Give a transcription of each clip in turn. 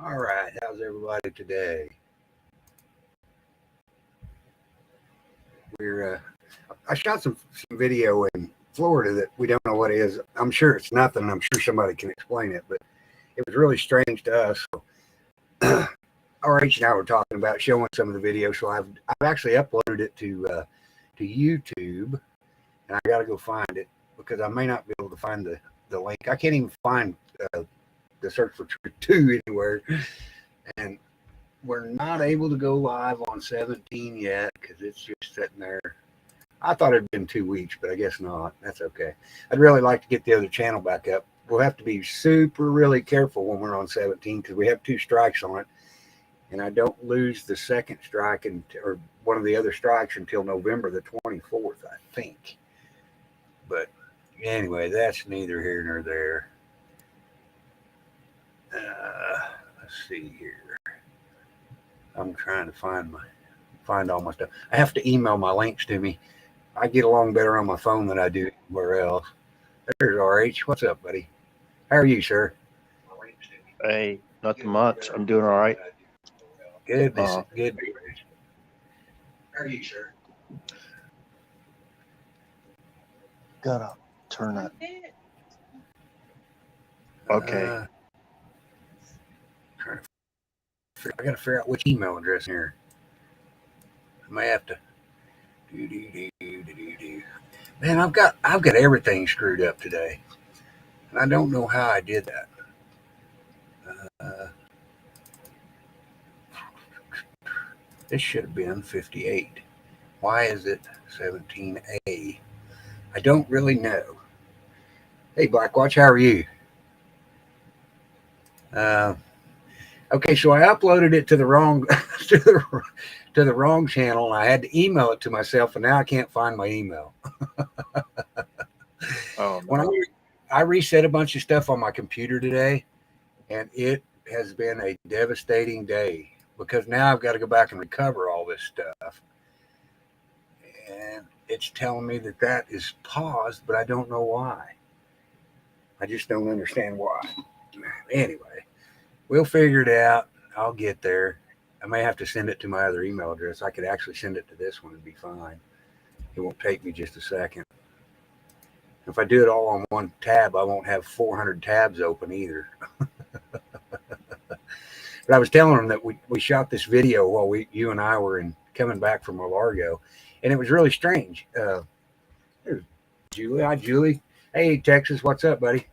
All right, how's everybody today? I shot some video in Florida that we don't know what it is. I'm sure it's nothing. I'm sure somebody can explain it, but it was really strange to us. So, RH and I were talking about showing some of the video, so I've actually uploaded it to YouTube, and I got to go find it because I may not be able to find the link. I can't even find the search for Truth 2 anywhere, and we're not able to go live on 17 yet because it's just sitting there. I thought it'd been 2 weeks, but I guess not. That's okay. I'd really like to get the other channel back up. We'll have to be really careful when we're on 17 because we have 2 strikes on it, and I don't lose the second strike or one of the other strikes until November the 24th, I think. But anyway, that's neither here nor there. Let's see here. I'm trying to find all my stuff. I have to email my links to me. I get along better on my phone than I do anywhere else. There's RH. What's up, buddy? How are you, sir? Hey, nothing much. I'm doing all right. Good. Good. How are you, sir? Gotta turn that. Okay. I gotta figure out which email address here. I may have to. Man, I've got everything screwed up today, and I don't know how I did that. This should have been 58. Why is it 17A? I don't really know. Hey, Blackwatch, how are you? Okay, so I uploaded it to the wrong to the wrong channel, and I had to email it to myself, and now I can't find my email. Oh, no. When I reset a bunch of stuff on my computer today, and it has been a devastating day because now I've got to go back and recover all this stuff. And it's telling me that is paused, but I don't know why. I just don't understand why. Anyway, we'll figure it out. I'll get there. I may have to send it to my other email address. I could actually send it to this one and be fine. It won't take me just a second. If I do it all on one tab, I won't have 400 tabs open either. But I was telling them that we shot this video while you and I were coming back from Largo, and it was really strange. There's Julie. Hi, Julie. Hey, Texas. What's up, buddy?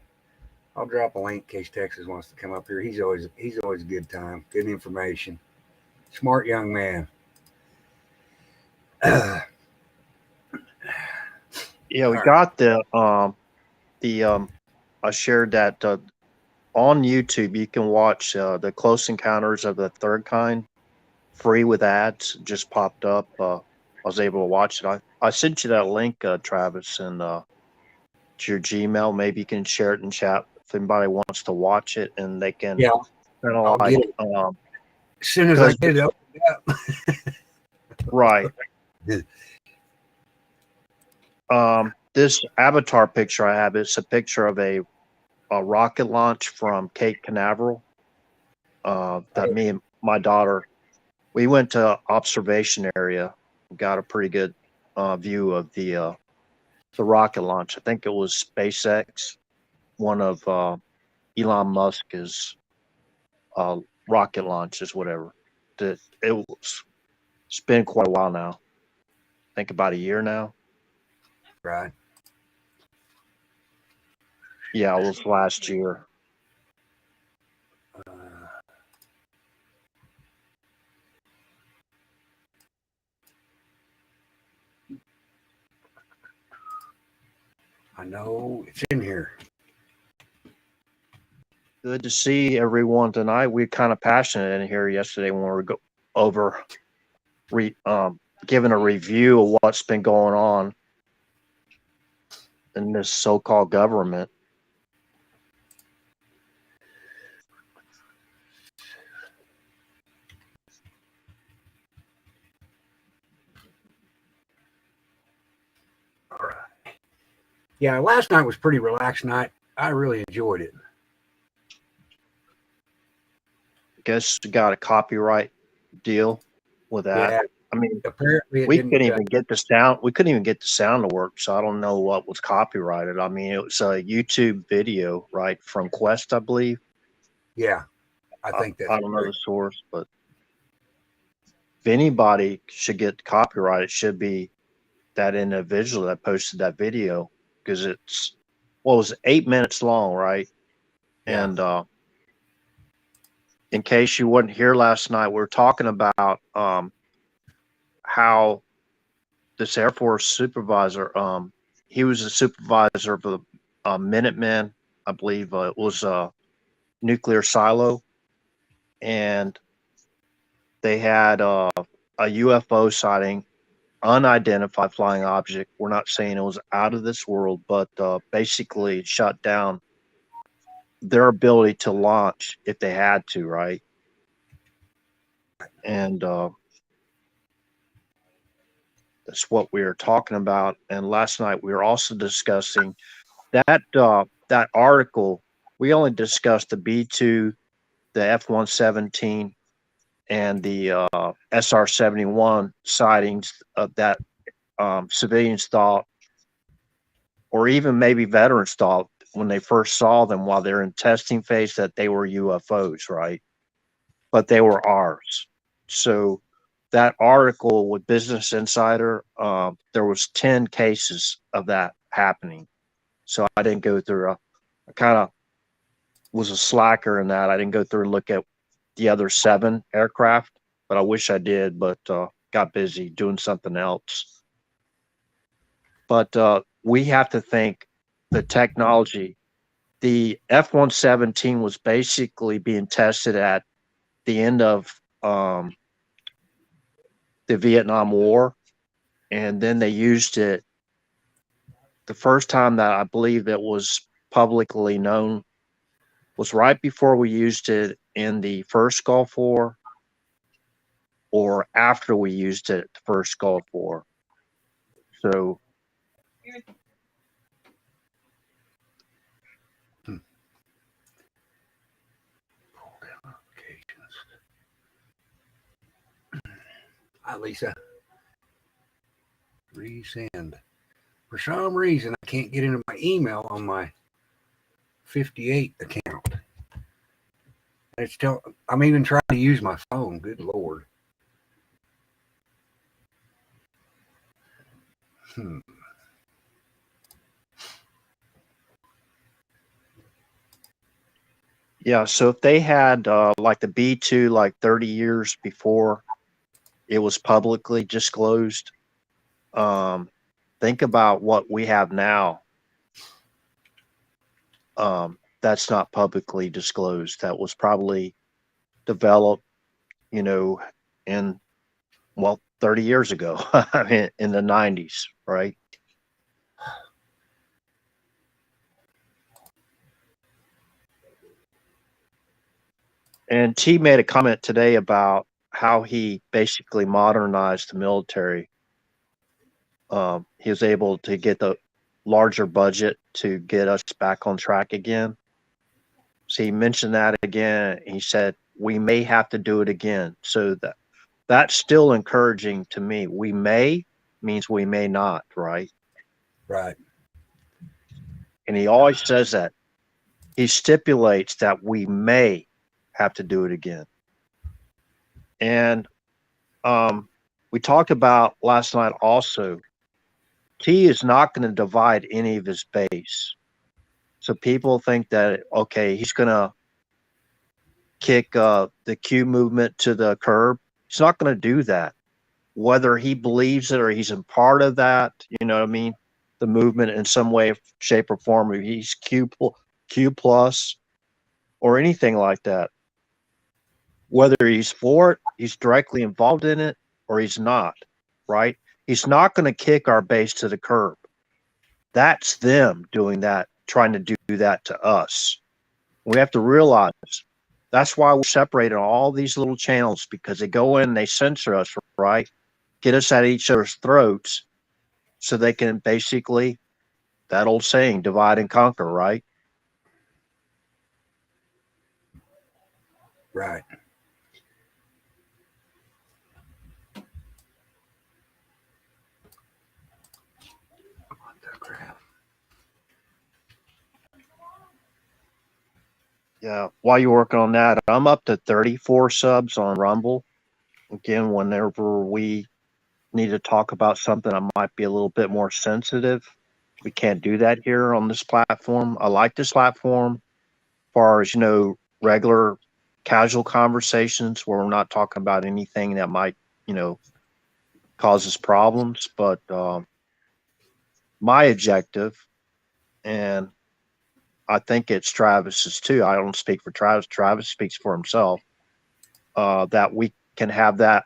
I'll drop a link in case Texas wants to come up here. He's always a good time, good information, smart young man. Yeah, we got I shared that on YouTube. You can watch the Close Encounters of the Third Kind free with ads. Just popped up. I was able to watch it. I sent you that link, Travis, and to your Gmail. Maybe you can share it in chat if anybody wants to watch it, and they can. Yeah, kind of like as soon as I get it opened up. Right. This avatar picture I have, it's a picture of a rocket launch from Cape Canaveral. That me and my daughter, we went to observation area, got a pretty good view of the rocket launch. I think it was SpaceX, one of Elon Musk's rocket launches, whatever. It's been quite a while now. I think about a year now. Right. Yeah, it was last year. I know it's in here. Good to see everyone tonight. We're kind of passionate in here yesterday when we were over giving a review of what's been going on in this so-called government. All right. Yeah, last night was pretty relaxed night. I really enjoyed it. guess got a copyright deal with that. Yeah, I mean, apparently it we didn't. couldn't even get the sound. We couldn't even get the sound to work. So I don't know what was copyrighted. I mean, it was a YouTube video, right, from Quest, I believe. Yeah, I think that's I don't know the correct. source, but if anybody should get copyright, it should be that individual that posted that video, because it's, well, it was 8 minutes long, right? Yeah. And in case you weren't here last night, we were talking about how this Air Force supervisor, he was a supervisor of the Minutemen, I believe it was a nuclear silo, and they had a UFO sighting, unidentified flying object. We're not saying it was out of this world, but basically shut down their ability to launch if they had to, right? And that's what we were talking about. And last night we were also discussing that that article. We only discussed the B-2, the F-117, and the SR-71 sightings of that civilians thought, or even maybe veterans thought when they first saw them while they're in testing phase, that they were UFOs, right? But they were ours. So that article with Business Insider, there was 10 cases of that happening. So I didn't go through. I kind of was a slacker in that. I didn't go through and look at the other 7 aircraft, but I wish I did, but got busy doing something else. But we have to think the technology. The F-117 was basically being tested at the end of the Vietnam War, and then they used it. The first time that I believe it was publicly known was right before we used it in the first Gulf War, or after we used it the first Gulf War. So Hi, Lisa. Resend. For some reason, I can't get into my email on my 58 account. It's still. I'm even trying to use my phone. Good Lord. yeah, so if they had like the B-2 like 30 years before it was publicly disclosed, think about what we have now. That's not publicly disclosed. That was probably developed, you know, in, well, 30 years ago, I mean, in the 90s, right? And T made a comment today about how he basically modernized the military. He was able to get the larger budget to get us back on track again. So he mentioned that again. He said, we may have to do it again. So that's still encouraging to me. We may means we may not, right? Right. And he always says that. He stipulates that we may have to do it again. And we talked about last night also, T is not going to divide any of his base. So people think that, okay, he's going to kick the Q movement to the curb. He's not going to do that. Whether he believes it or he's a part of that, you know what I mean? The movement in some way, shape, or form, or he's Q plus or anything like that. Whether he's for it, he's directly involved in it, or he's not, right? He's not going to kick our base to the curb. That's them doing that, trying to do that to us. We have to realize that's why we're separated on all these little channels, because they go in and they censor us, right? Get us at each other's throats so they can basically, that old saying, divide and conquer, right? Right. Yeah. While you're working on that, I'm up to 34 subs on Rumble. Again, whenever we need to talk about something that might be a little bit more sensitive, we can't do that here on this platform. I like this platform as far as, regular casual conversations where we're not talking about anything that might, cause us problems. But my objective, and I think it's Travis's too. I don't speak for Travis. Travis speaks for himself. That we can have that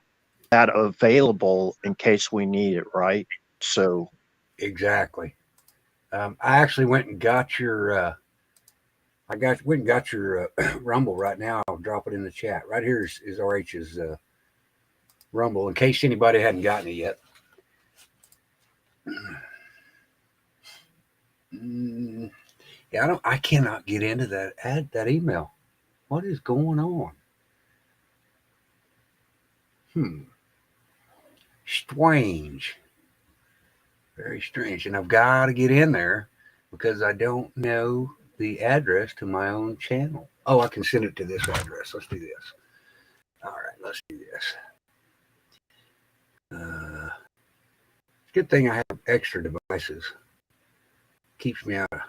available in case we need it, right? So Exactly. I actually went and got your. Went and got your Rumble right now. I'll drop it in the chat. Right here is RH's Rumble, in case anybody hadn't gotten it yet. Yeah, I cannot get into that email. What is going on? Strange. Very strange. And I've got to get in there because I don't know the address to my own channel. Oh, I can send it to this address. Let's do this. All right, let's do this. Good thing I have extra devices. Keeps me out of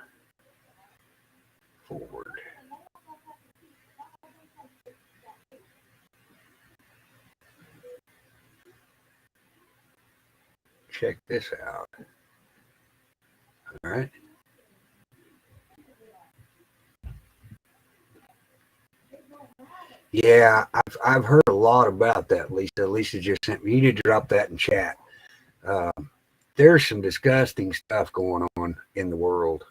forward. Check this out. All right. Yeah, I've heard a lot about that, Lisa. Lisa just sent me. You need to drop that in chat. There's some disgusting stuff going on in the world.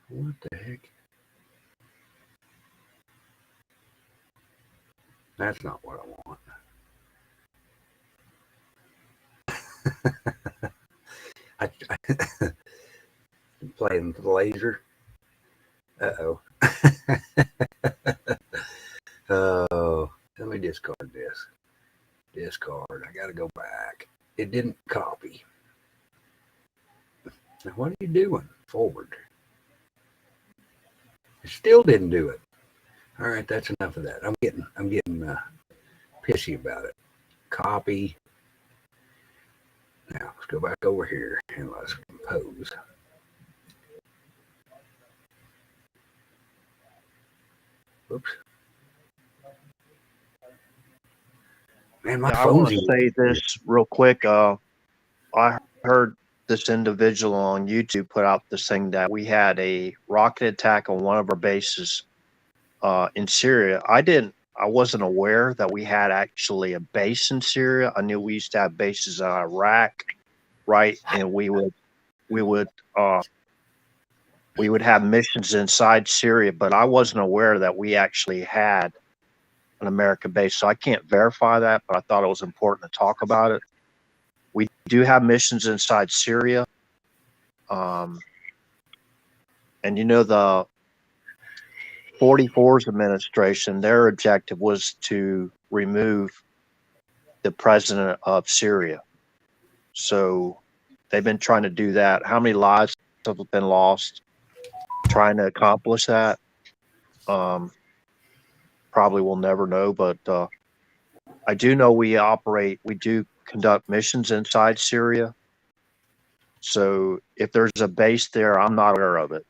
What the heck? That's not what I want. I playing with the laser. Uh-oh. Oh, let me discard this. Discard. I got to go back. It didn't copy. Now, what are you doing? Forward. It still didn't do it. All right, that's enough of that. I'm getting pissy about it. Copy. Now let's go back over here and let's compose. Oops. Man, my I phone's want to say this real quick. I heard this individual on YouTube put out this thing that we had a rocket attack on one of our bases in Syria. I wasn't aware that we had actually a base in Syria. I knew we used to have bases in Iraq, right? And we would have missions inside Syria, but I wasn't aware that we actually had an American base. So I can't verify that, but I thought it was important to talk about it. We do have missions inside Syria. And the 44's administration, their objective was to remove the president of Syria. So they've been trying to do that. How many lives have been lost trying to accomplish that? Probably we'll never know, but I do know we do conduct missions inside Syria. So if there's a base there, I'm not aware of it.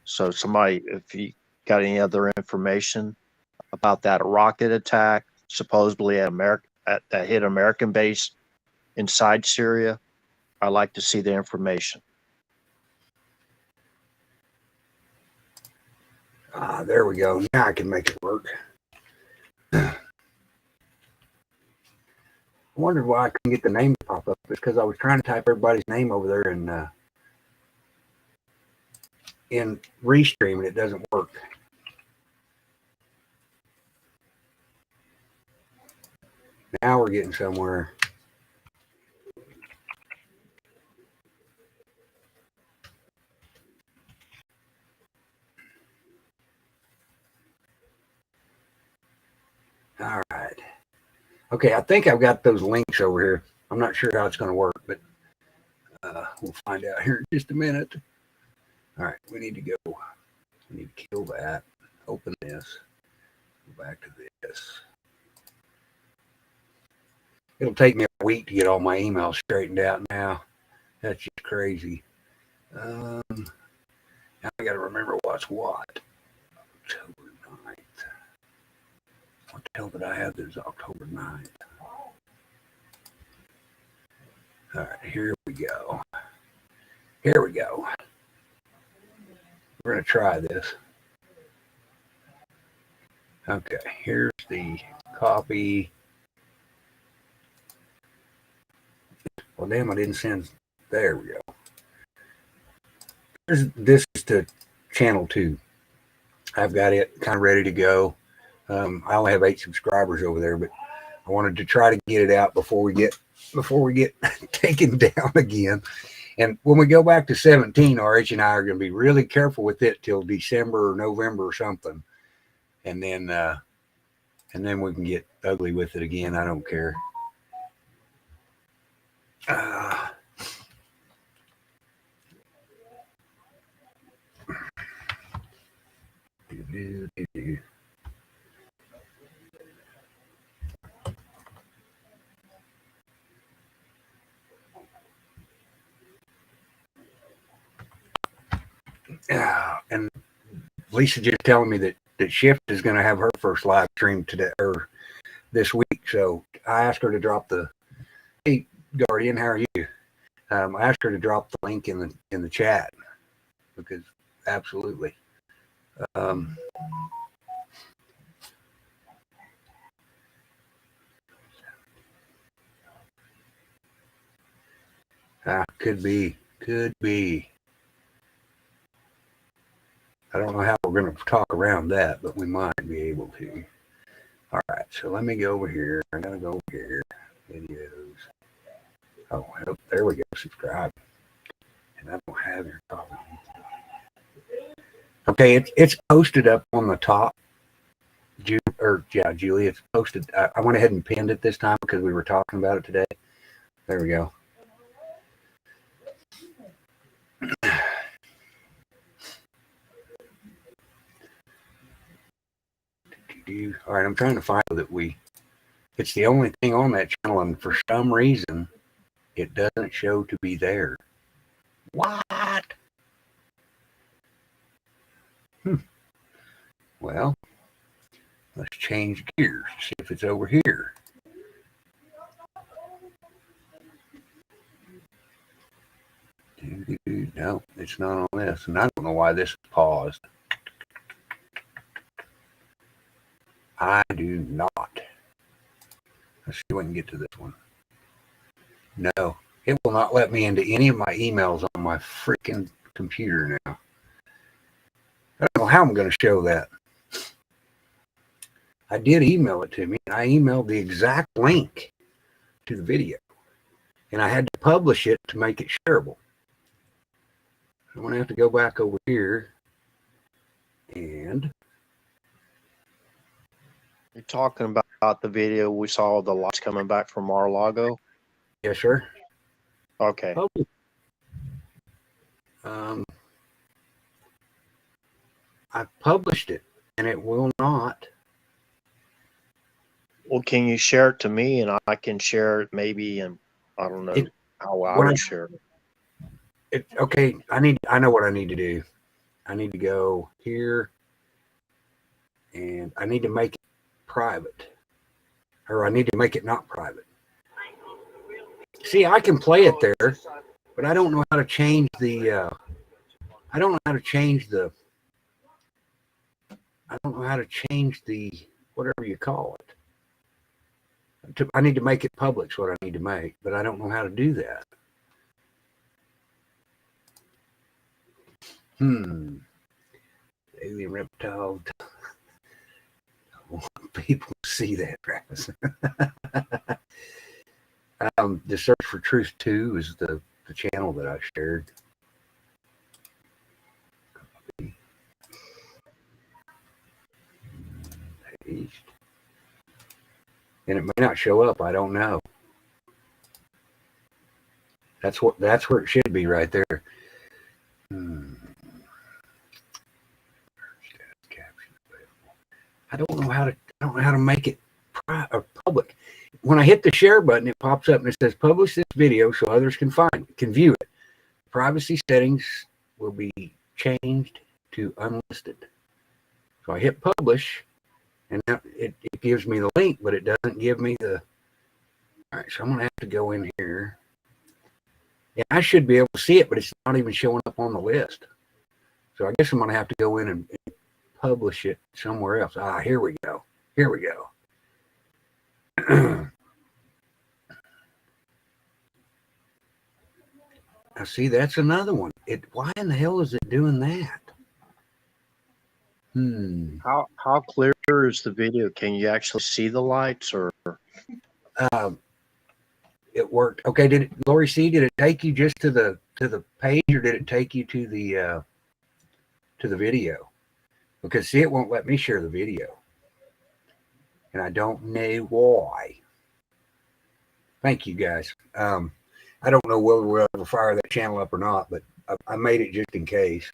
So somebody, if you got any other information about that rocket attack, supposedly that hit American base inside Syria, I'd like to see the information. There we go. Now I can make it work. I wondered why I couldn't get the name to pop up. It's because I was trying to type everybody's name over there in Restream, and it doesn't work. Now we're getting somewhere. All right. Okay, I think I've got those links over here. I'm not sure how it's going to work, but we'll find out here in just a minute. All right, we need to go. We need to kill that. Open this. Go back to this. It'll take me a week to get all my emails straightened out now. That's just crazy. Now I got to remember what's what. October 9th. What the hell did I have? There's October 9th. All right, here we go. Here we go. We're going to try this. Okay, here's the copy. Well, damn, I didn't send. There we go. This is to channel 2. I've got it kind of ready to go. I only have 8 subscribers over there, but I wanted to try to get it out before we get taken down again. And when we go back to 17, RH and I are going to be really careful with it till December or November or something, and then we can get ugly with it again. I don't care. And Lisa just telling me that Shift is going to have her first live stream today or this week. So I asked her to drop the. Hey, Guardian, how are you? I asked her to drop the link in the chat because absolutely. Could be. I don't know how we're going to talk around that, but we might be able to. All right, so let me go over here. I'm going to go over here. Videos. Oh, well, there we go. Subscribe. And I don't have your copy. Okay, it's posted up on the top. Julie, it's posted. I went ahead and pinned it this time because we were talking about it today. There we go. All right, I'm trying to find that it's the only thing on that channel, and for some reason, it doesn't show to be there. What? Well, let's change gears, see if it's over here. No, it's not on this, and I don't know why this is paused. I do not. Let's see if we can get to this one. No, it will not let me into any of my emails on my freaking computer now. I don't know how I'm going to show that. I did email it to me, and I emailed the exact link to the video, and I had to publish it to make it shareable. I'm going to have to go back over here and... You're talking about the video we saw the lights coming back from Mar-a-Lago? Yes, sir. Okay. I published it, and it will not. Well, can you share it to me, and I can share it maybe, and I don't know how I would share it. Okay, I know what I need to do. I need to go here, and I need to make it private, or I need to make it not private. See, I can play it there, but I don't know how to change the. I don't know how to change the whatever you call it. I need to make it public. Is what I need to make, but I don't know how to do that. Alien reptile. I want people to see that, Travis. The Search for Truth 2 is the channel that I shared. Copy. Paste. And it may not show up. I don't know. That's where it should be right there. I don't know how to make it public. When I hit the share button, it pops up and it says publish this video so others can view it. Privacy settings will be changed to unlisted. So I hit publish, and now it gives me the link, but it doesn't give me the. All right, so I'm gonna have to go in here. Yeah, I should be able to see it, but it's not even showing up on the list. So I guess I'm gonna have to go in and publish it somewhere else. Ah, here we go. Here we go. Now see, that's another one. Why in the hell is it doing that? How clear is the video? Can you actually see the lights, or? It worked. Okay, Lori C, did it take you just to the page, or did it take you to the video? Because see, it won't let me share the video, and I don't know why. Thank you guys. I don't know whether we'll ever fire that channel up or not, but I made it just in case.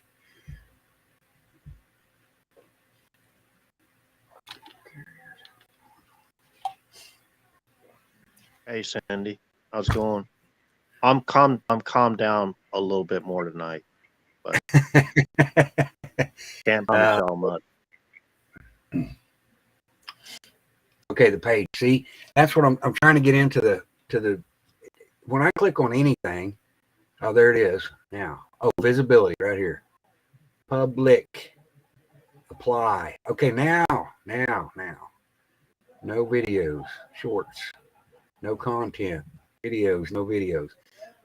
Hey, Sandy, how's it going? I'm calmed down a little bit more tonight, but can't promise y'all much. Okay, the page. See, that's what I'm trying to get into the. When I click on anything, oh, there it is now. Oh, visibility right here. Public. Apply. Okay, now. No videos, shorts, no content, videos, no videos.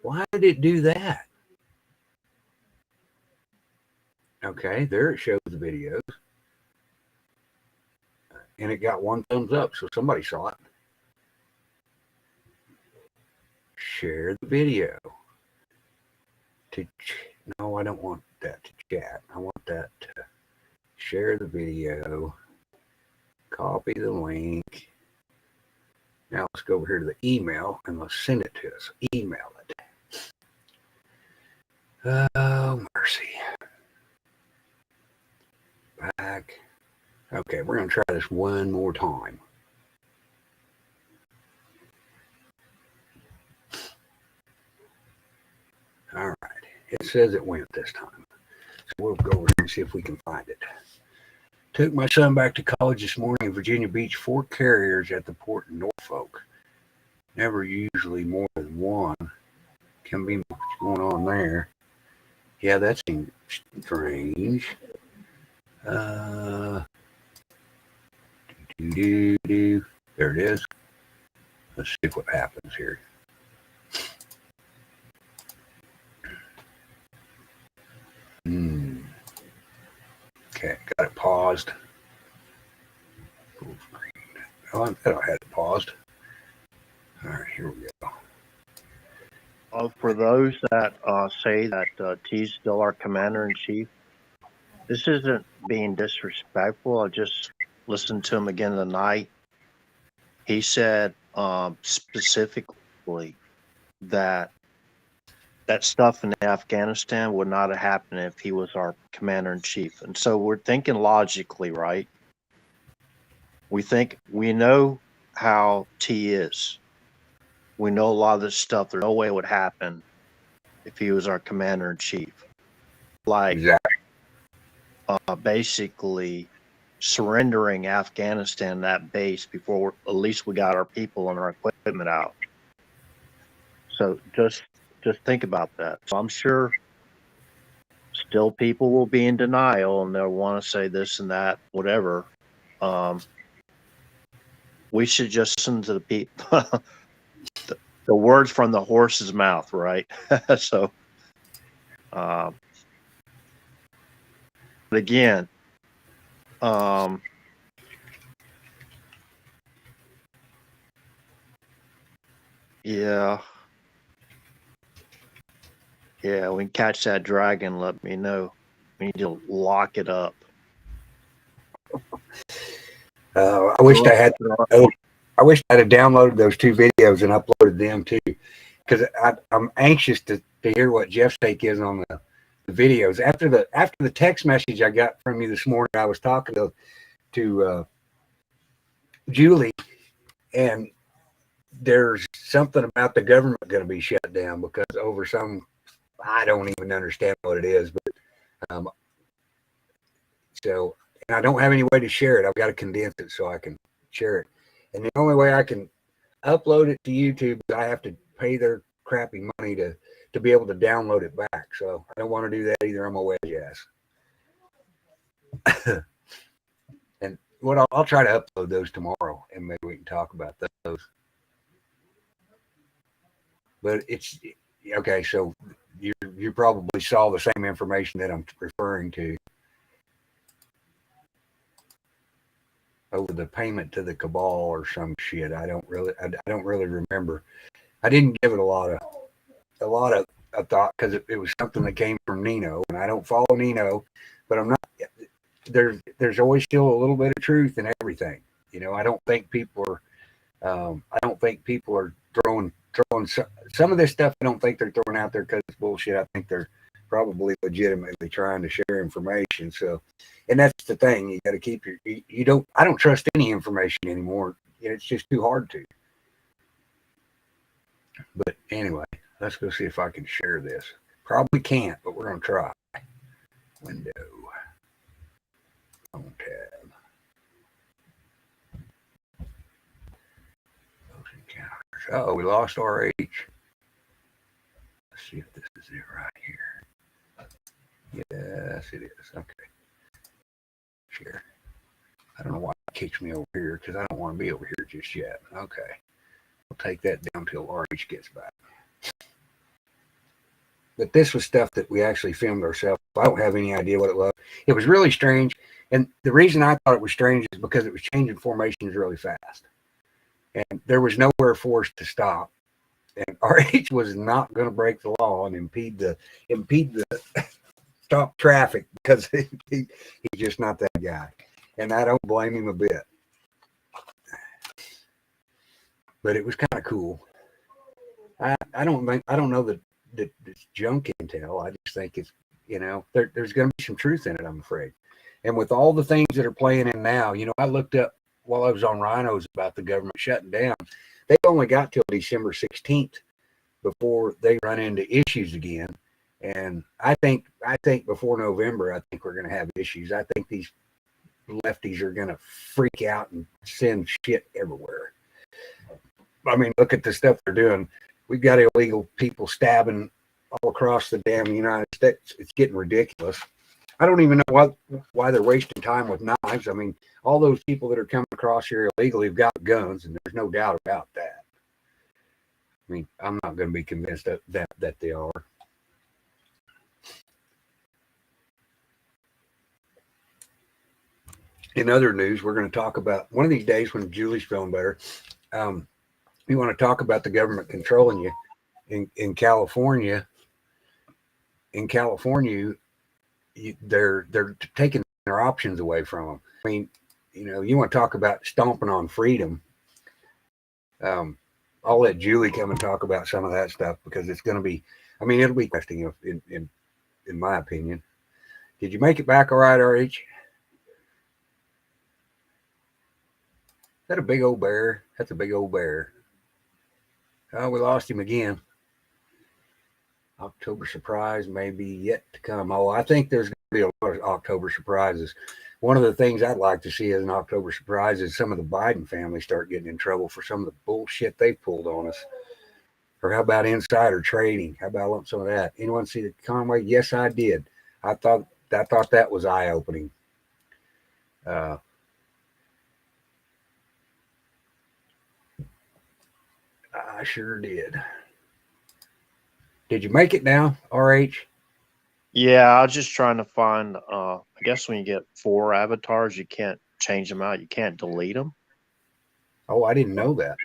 Why did it do that? Okay, there it shows the videos. And it got 1 thumbs up, so somebody saw it. Share the video. No, I don't want that to chat. I want that to share the video. Copy the link. Now let's go over here to the email and let's send it to us. Email it. Oh, mercy. Back. Okay, we're going to try this one more time. All right. It says it went this time. So we'll go over here and see if we can find it. Took my son back to college this morning in Virginia Beach. 4 carriers at the port in Norfolk. Never usually more than one. Can be much going on there. Yeah, that seems strange. There it is. Let's see what happens here. Okay, got it paused. Oh, I thought I had it paused. All right, here we go. For those that say that T's still our commander-in-chief, this isn't being disrespectful. I just listened to him again tonight. He said specifically that stuff in Afghanistan would not have happened if he was our commander-in-chief. And so we're thinking logically, right? We know how T is. We know a lot of this stuff. There's no way it would happen if he was our commander-in-chief. Like, exactly. Basically surrendering Afghanistan, that base, before at least we got our people and our equipment out. So just think about that. So I'm sure still people will be in denial and they'll want to say this and that, whatever. We should just listen to the people, the words from the horse's mouth, right? So, but again, yeah, we can catch that dragon. Let me know. We need to lock it up. I wished I had downloaded those 2 videos and uploaded them too, because I'm anxious to hear what Jeff's take is on the videos. After the text message I got from you this morning, I was talking to Julie, and there's something about the government going to be shut down because over some, I don't even understand what it is, but um, so, and I don't have any way to share it. I've got to condense it so I can share it. And the only way I can upload it to YouTube is I have to pay their crappy money to be able to download it back. So I don't want to do that either. I'm a wedge ass. And what I'll try to upload those tomorrow, and maybe we can talk about those. But it's okay. So you probably saw the same information that I'm referring to over the payment to the cabal or some shit. I don't really remember. I didn't give it a lot of thought because it was something that came from Nino, and I don't follow Nino, but I'm not. There's always still a little bit of truth in everything. You know, I don't think people are throwing some of this stuff. I don't think they're throwing out there because it's bullshit. I think they're probably legitimately trying to share information. So, and that's the thing. You got to keep I don't trust any information anymore. It's just too hard to. But anyway, let's go see if I can share this. Probably can't, but we're going to try. Window. Home tab. Those encounters. Oh, we lost RH. Let's see if this is it right here. Yes, it is. Okay. Share. I don't know why it kicks me over here because I don't want to be over here just yet. Okay. I'll take that down till RH gets back. But this was stuff that we actually filmed ourselves. I don't have any idea what it was. It was really strange. And the reason I thought it was strange is because it was changing formations really fast. And there was nowhere for us to stop. And RH was not going to break the law and impede the stop traffic because he's just not that guy. And I don't blame him a bit. But it was kind of cool. I don't know that it's junk intel. I just think it's, there's going to be some truth in it, I'm afraid. And with all the things that are playing in now, I looked up while I was on Rhinos about the government shutting down. They've only got till December 16th before they run into issues again. And I think before November, I think we're going to have issues. I think these lefties are going to freak out and send shit everywhere. I mean, look at the stuff they're doing. We've got illegal people stabbing all across the damn United States. It's getting ridiculous. I don't even know why they're wasting time with knives. I mean, all those people that are coming across here illegally have got guns, and there's no doubt about that. I mean, I'm not going to be convinced that they are. In other news, we're going to talk about one of these days when Julie's feeling better. We want to talk about the government controlling you in California. In California, they're taking their options away from them. I mean, you want to talk about stomping on freedom. I'll let Julie come and talk about some of that stuff because it's going to be, it'll be interesting in my opinion. Did you make it back all right, RH? Is that a big old bear? That's a big old bear. Oh, we lost him again. October surprise may be yet to come. Oh, I think there's going to be a lot of October surprises. One of the things I'd like to see as an October surprise is some of the Biden family start getting in trouble for some of the bullshit they pulled on us. Or how about insider trading? How about some of that? Anyone see the Conway? Yes, I did. I thought that was eye-opening. I sure did. Did you make it now, RH? Yeah, I was just trying to find, I guess when you get 4 avatars, you can't change them out. You can't delete them. Oh, I didn't know that.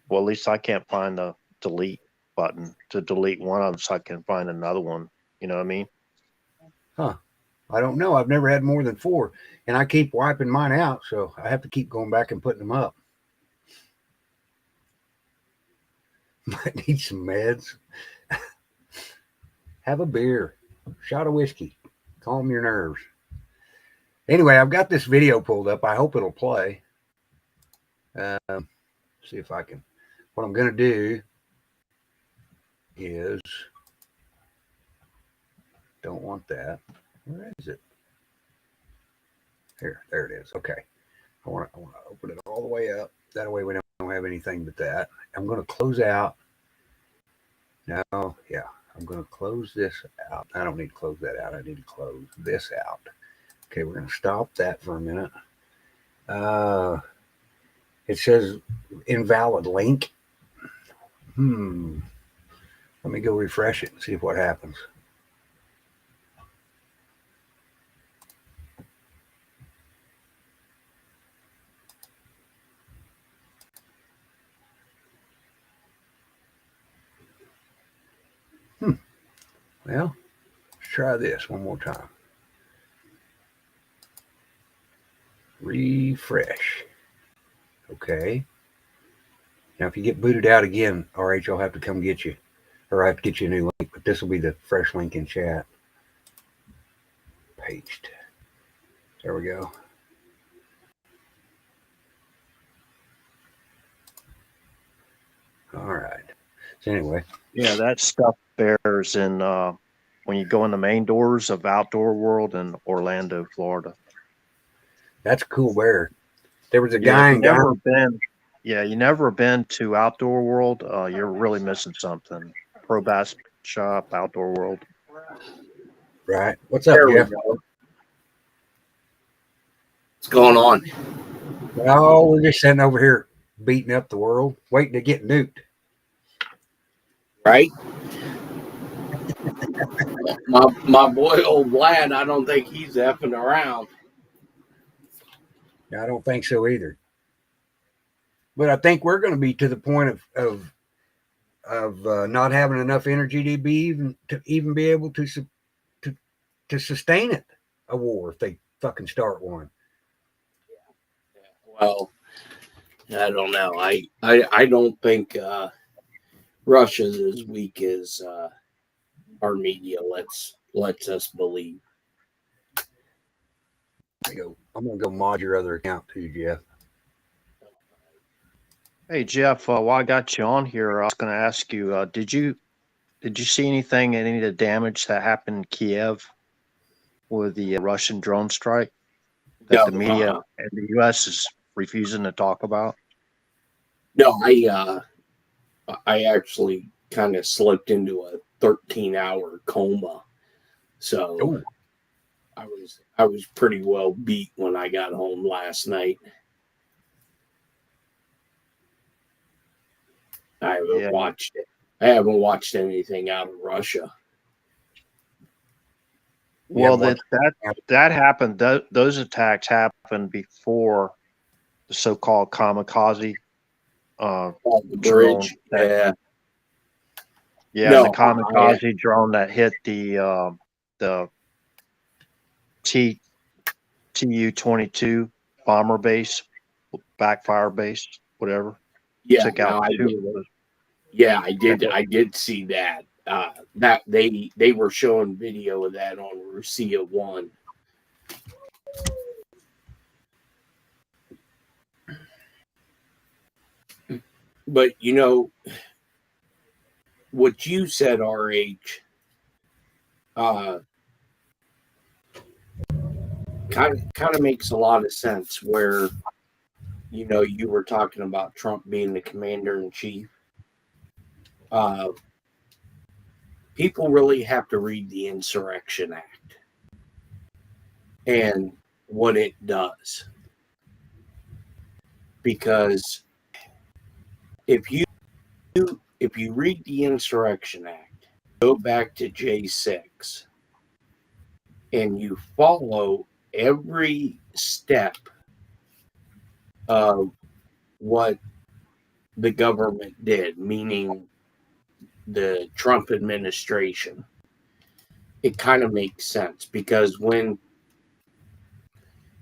Well, at least I can't find the delete button to delete one of them so I can find another one. You know what I mean? Huh. I don't know. I've never had more than 4, and I keep wiping mine out, so I have to keep going back and putting them up. Might need some meds. Have a beer. Shot of whiskey. Calm your nerves. Anyway, I've got this video pulled up. I hope it'll play. See if I can. What I'm going to do is, don't want that. Where is it? Here, there it is. Okay. I want to open it all the way up. That way we don't have anything but that. I'm going to close out. No, yeah. I'm going to close this out. I don't need to close that out. I need to close this out. Okay, we're going to stop that for a minute. It says invalid link. Let me go refresh it and see what happens. Well, let's try this one more time. Refresh. Okay. Now, if you get booted out again, RH, I'll have to come get you. Or I have to get you a new link, but this will be the fresh link in chat. Paste. There we go. All right. So anyway. Yeah, that stuff bears in when you go in the main doors of Outdoor World in Orlando, Florida. That's a cool bear. There was a guy in Ghana. You never been to Outdoor World. You're really missing something. Pro Bass Shop, Outdoor World. Right. What's up, Jeff? What's going on? Oh, we're just sitting over here beating up the world, waiting to get nuked. Right? my boy old Vlad, I don't think he's effing around. I don't think so either. But I think we're going to be to the point of not having enough energy to even be able to sustain it, a war, if they fucking start one. Well, I don't know. I don't think Russia's as weak as our media lets us believe. I'm gonna go mod your other account too, Jeff. Hey Jeff, while I got you on here, I was going to ask you: did you see anything, any of the damage that happened in Kiev with the Russian drone strike that the media and the U.S. is refusing to talk about? No, I actually kind of slipped into a 13-hour coma, so I was pretty well beat when I got home last night. I haven't watched it. I haven't watched anything out of Russia. Well, that happened. Those attacks happened before the so-called kamikaze the bridge. The kamikaze drone that hit the Tu-22 bomber base, backfire base, whatever. Yeah, took out two of those. Yeah, I did. I did see that. That they were showing video of that on Russia 1. But you know what you said, RH, kind of makes a lot of sense. Where you were talking about Trump being the commander in chief. People really have to read the Insurrection Act and what it does, because if you read the Insurrection Act, go back to J6, and you follow every step of what the government did, meaning the Trump administration, it kind of makes sense, because when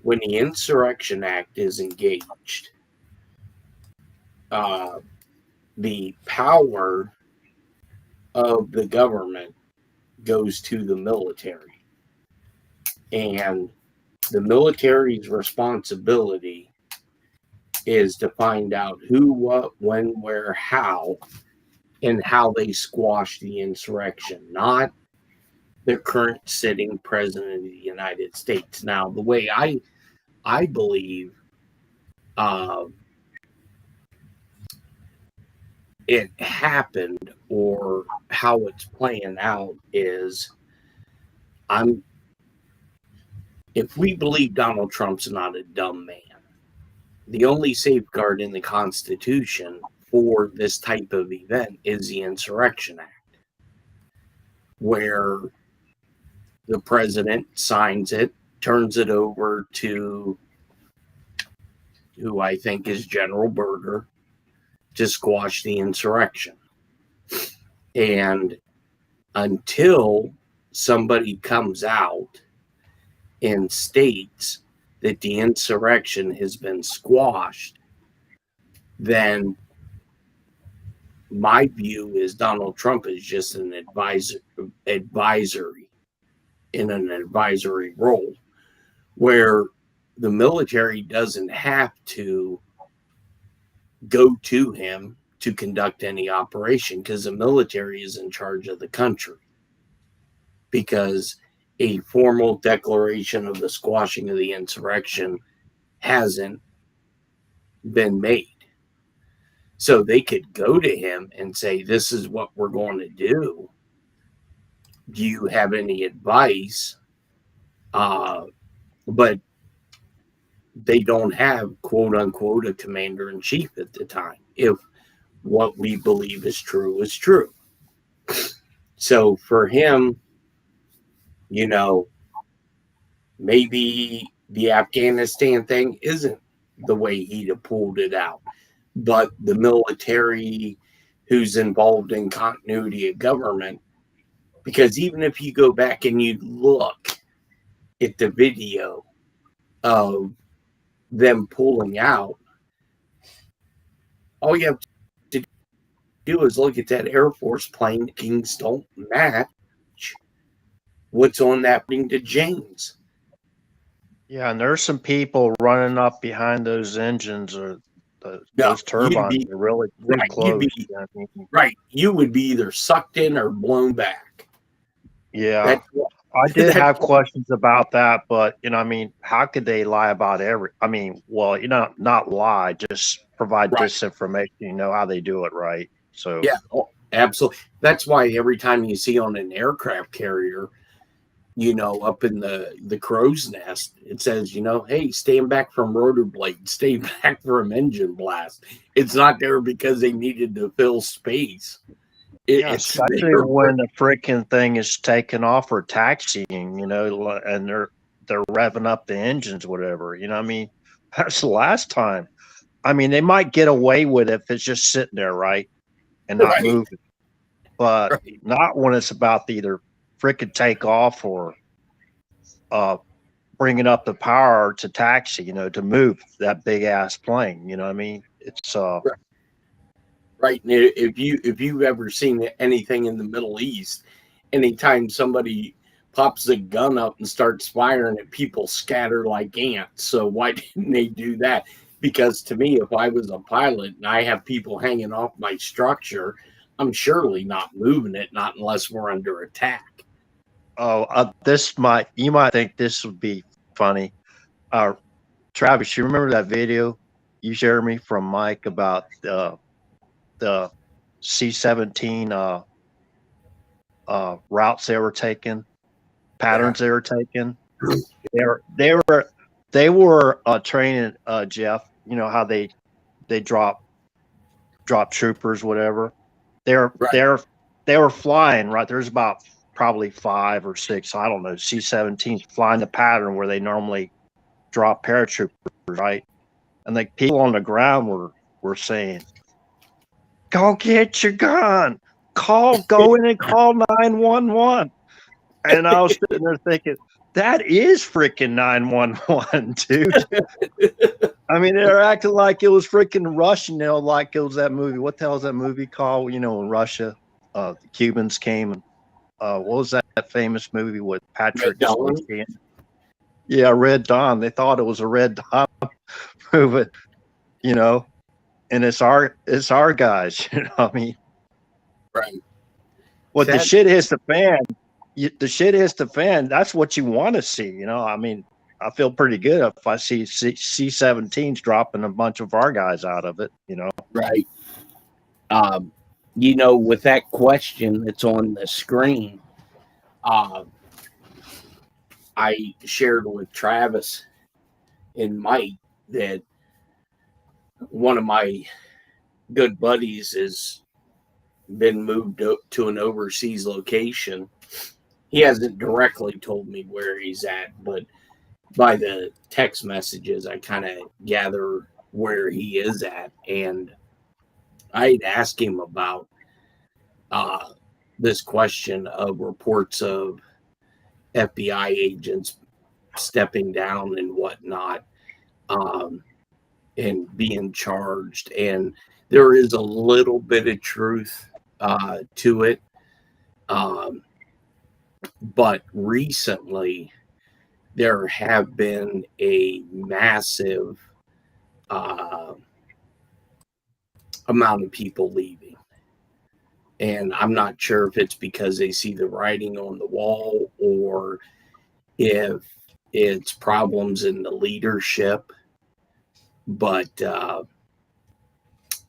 the Insurrection Act is engaged, the power of the government goes to the military, and the military's responsibility is to find out who, what, when, where, how, and how they squash the insurrection, not the current sitting president of the United States. Now, the way I believe it happened, or how it's playing out, is if we believe Donald Trump's not a dumb man, the only safeguard in the Constitution for this type of event is the Insurrection Act, where the president signs it, turns it over to who I think is General Berger to squash the insurrection. And until somebody comes out and states that the insurrection has been squashed, then my view is Donald Trump is just an advisory in an advisory role, where the military doesn't have to go to him to conduct any operation, because the military is in charge of the country, because a formal declaration of the squashing of the insurrection hasn't been made. So they could go to him and say, this is what we're going to do. Do you have any advice? But they don't have, quote unquote, a commander in chief at the time, if what we believe is true is true. So for him, you know, maybe the Afghanistan thing isn't the way he'd have pulled it out, but the military who's involved in continuity of government, because even if you go back and you look at the video of them pulling out, all you have to do is look at that Air Force plane. Kings don't match what's on that thing to James. Yeah, and there's some people running up behind those engines, or those turbines are really close. Right. You would be either sucked in or blown back. Yeah. I did have questions about that, but, you know, I mean, how could they lie about well, you know, not lie, just provide disinformation, you know, how they do it, right? So, yeah, absolutely. That's why every time you see on an aircraft carrier, you know, up in the crow's nest, it says, you know, hey, stand back from rotor blade, stay back from engine blast. It's not there because they needed to fill space. Especially when the freaking thing is taking off or taxiing, you know, and they're revving up the engines, whatever. You know what I mean? That's the last time. I mean, they might get away with it if it's just sitting there, right, and not moving. But not when it's about to either freaking take off or bringing up the power to taxi, you know, to move that big ass plane. You know what I mean? It's Right. And if you've ever seen anything in the Middle East, anytime somebody pops a gun up and starts firing it, people scatter like ants. So why didn't they do that? Because to me, if I was a pilot and I have people hanging off my structure, I'm surely not moving it, not unless we're under attack. Oh, you might think this would be funny. Travis, you remember that video you shared me from Mike about the C-17 routes they were taking, patterns they were taking? They were training, Jeff. You know how they drop troopers, whatever. They were flying, right? There's about probably 5 or 6, I don't know, C-17s flying the pattern where they normally drop paratroopers, right? And the people on the ground were saying, "Go get your gun. Go in and call 911." And I was sitting there thinking, that is freaking 911, dude. I mean, they're acting like it was freaking Russian, you know, like it was that movie. What the hell is that movie called? You know, in Russia, the Cubans came and what was that famous movie with Patrick Swayze? Yeah, Red Dawn. They thought it was a Red Dawn movie. you know, and it's our guys, you know what I mean? Right. What the That, shit hits the fan, the shit hits the fan, that's what you want to see, you know? I mean, I feel pretty good if I see C-17s dropping a bunch of our guys out of it, you know? right. Um, you know, with that question that's on the screen, uh, I shared with Travis and Mike that one of my good buddies has been moved to an overseas location. He hasn't directly told me where he's at, but by the text messages, I kind of gather where he is at. And I'd asked him about uh, this question of reports of FBI agents stepping down and whatnot, um, and being charged. And there is a little bit of truth to it. Um, but recently, there have been a massive uh, amount of people leaving. And I'm not sure if it's because they see the writing on the wall or if it's problems in the leadership. But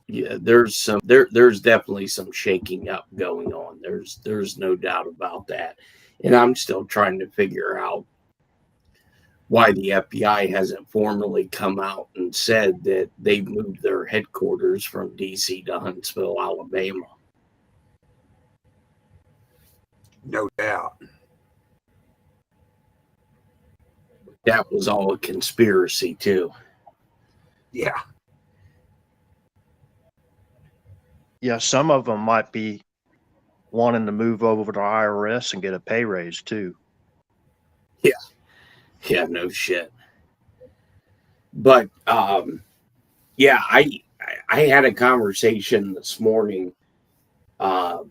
yeah, there's definitely some shaking up going on. There's no doubt about that. And I'm still trying to figure out why the FBI hasn't formally come out and said that they've moved their headquarters from DC to Huntsville, Alabama. No doubt. That was all a conspiracy too. Yeah. Yeah, some of them might be wanting to move over to IRS and get a pay raise too. Yeah, no shit. But yeah, I had a conversation this morning uh,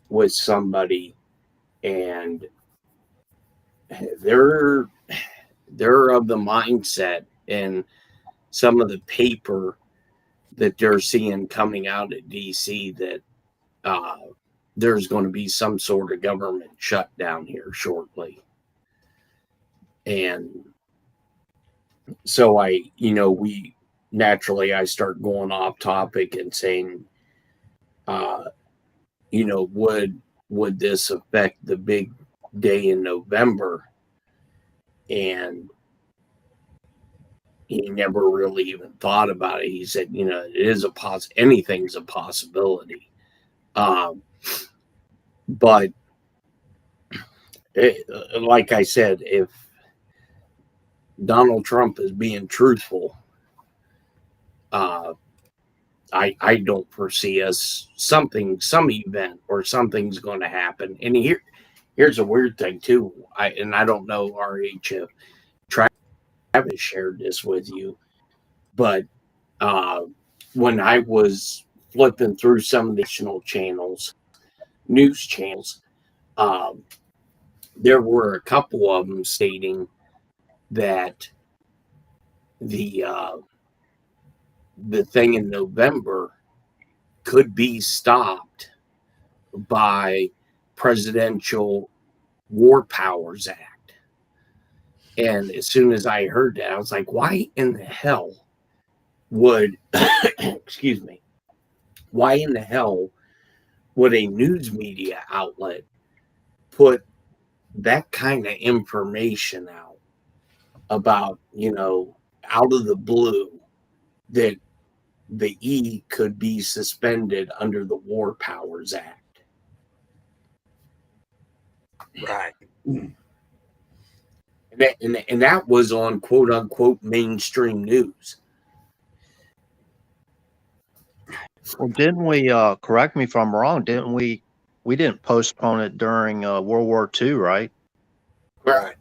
with somebody, and they're of the mindset, and some of the paper that they're seeing coming out at DC that there's going to be some sort of government shutdown here shortly. And so we naturally, I start going off topic and saying, would this affect the big day in November? And he never really even thought about it. He said, it is anything's a possibility. But like I said, if Donald Trump is being truthful, I don't foresee some event or something's going to happen. And here's a weird thing too. I don't know, RH, if Travis shared this with you, but when I was flipping through some of the national channels, news channels, there were a couple of them stating that the thing in November could be stopped by Presidential War Powers Act. And as soon as I heard that, I was like, why in the hell would, excuse me, why in the hell would a news media outlet put that kind of information out about, out of the blue, that the E could be suspended under the War Powers Act? Right. And that was on quote unquote mainstream news. Well, didn't we, correct me if I'm wrong, we didn't postpone it during World War II, right? Right.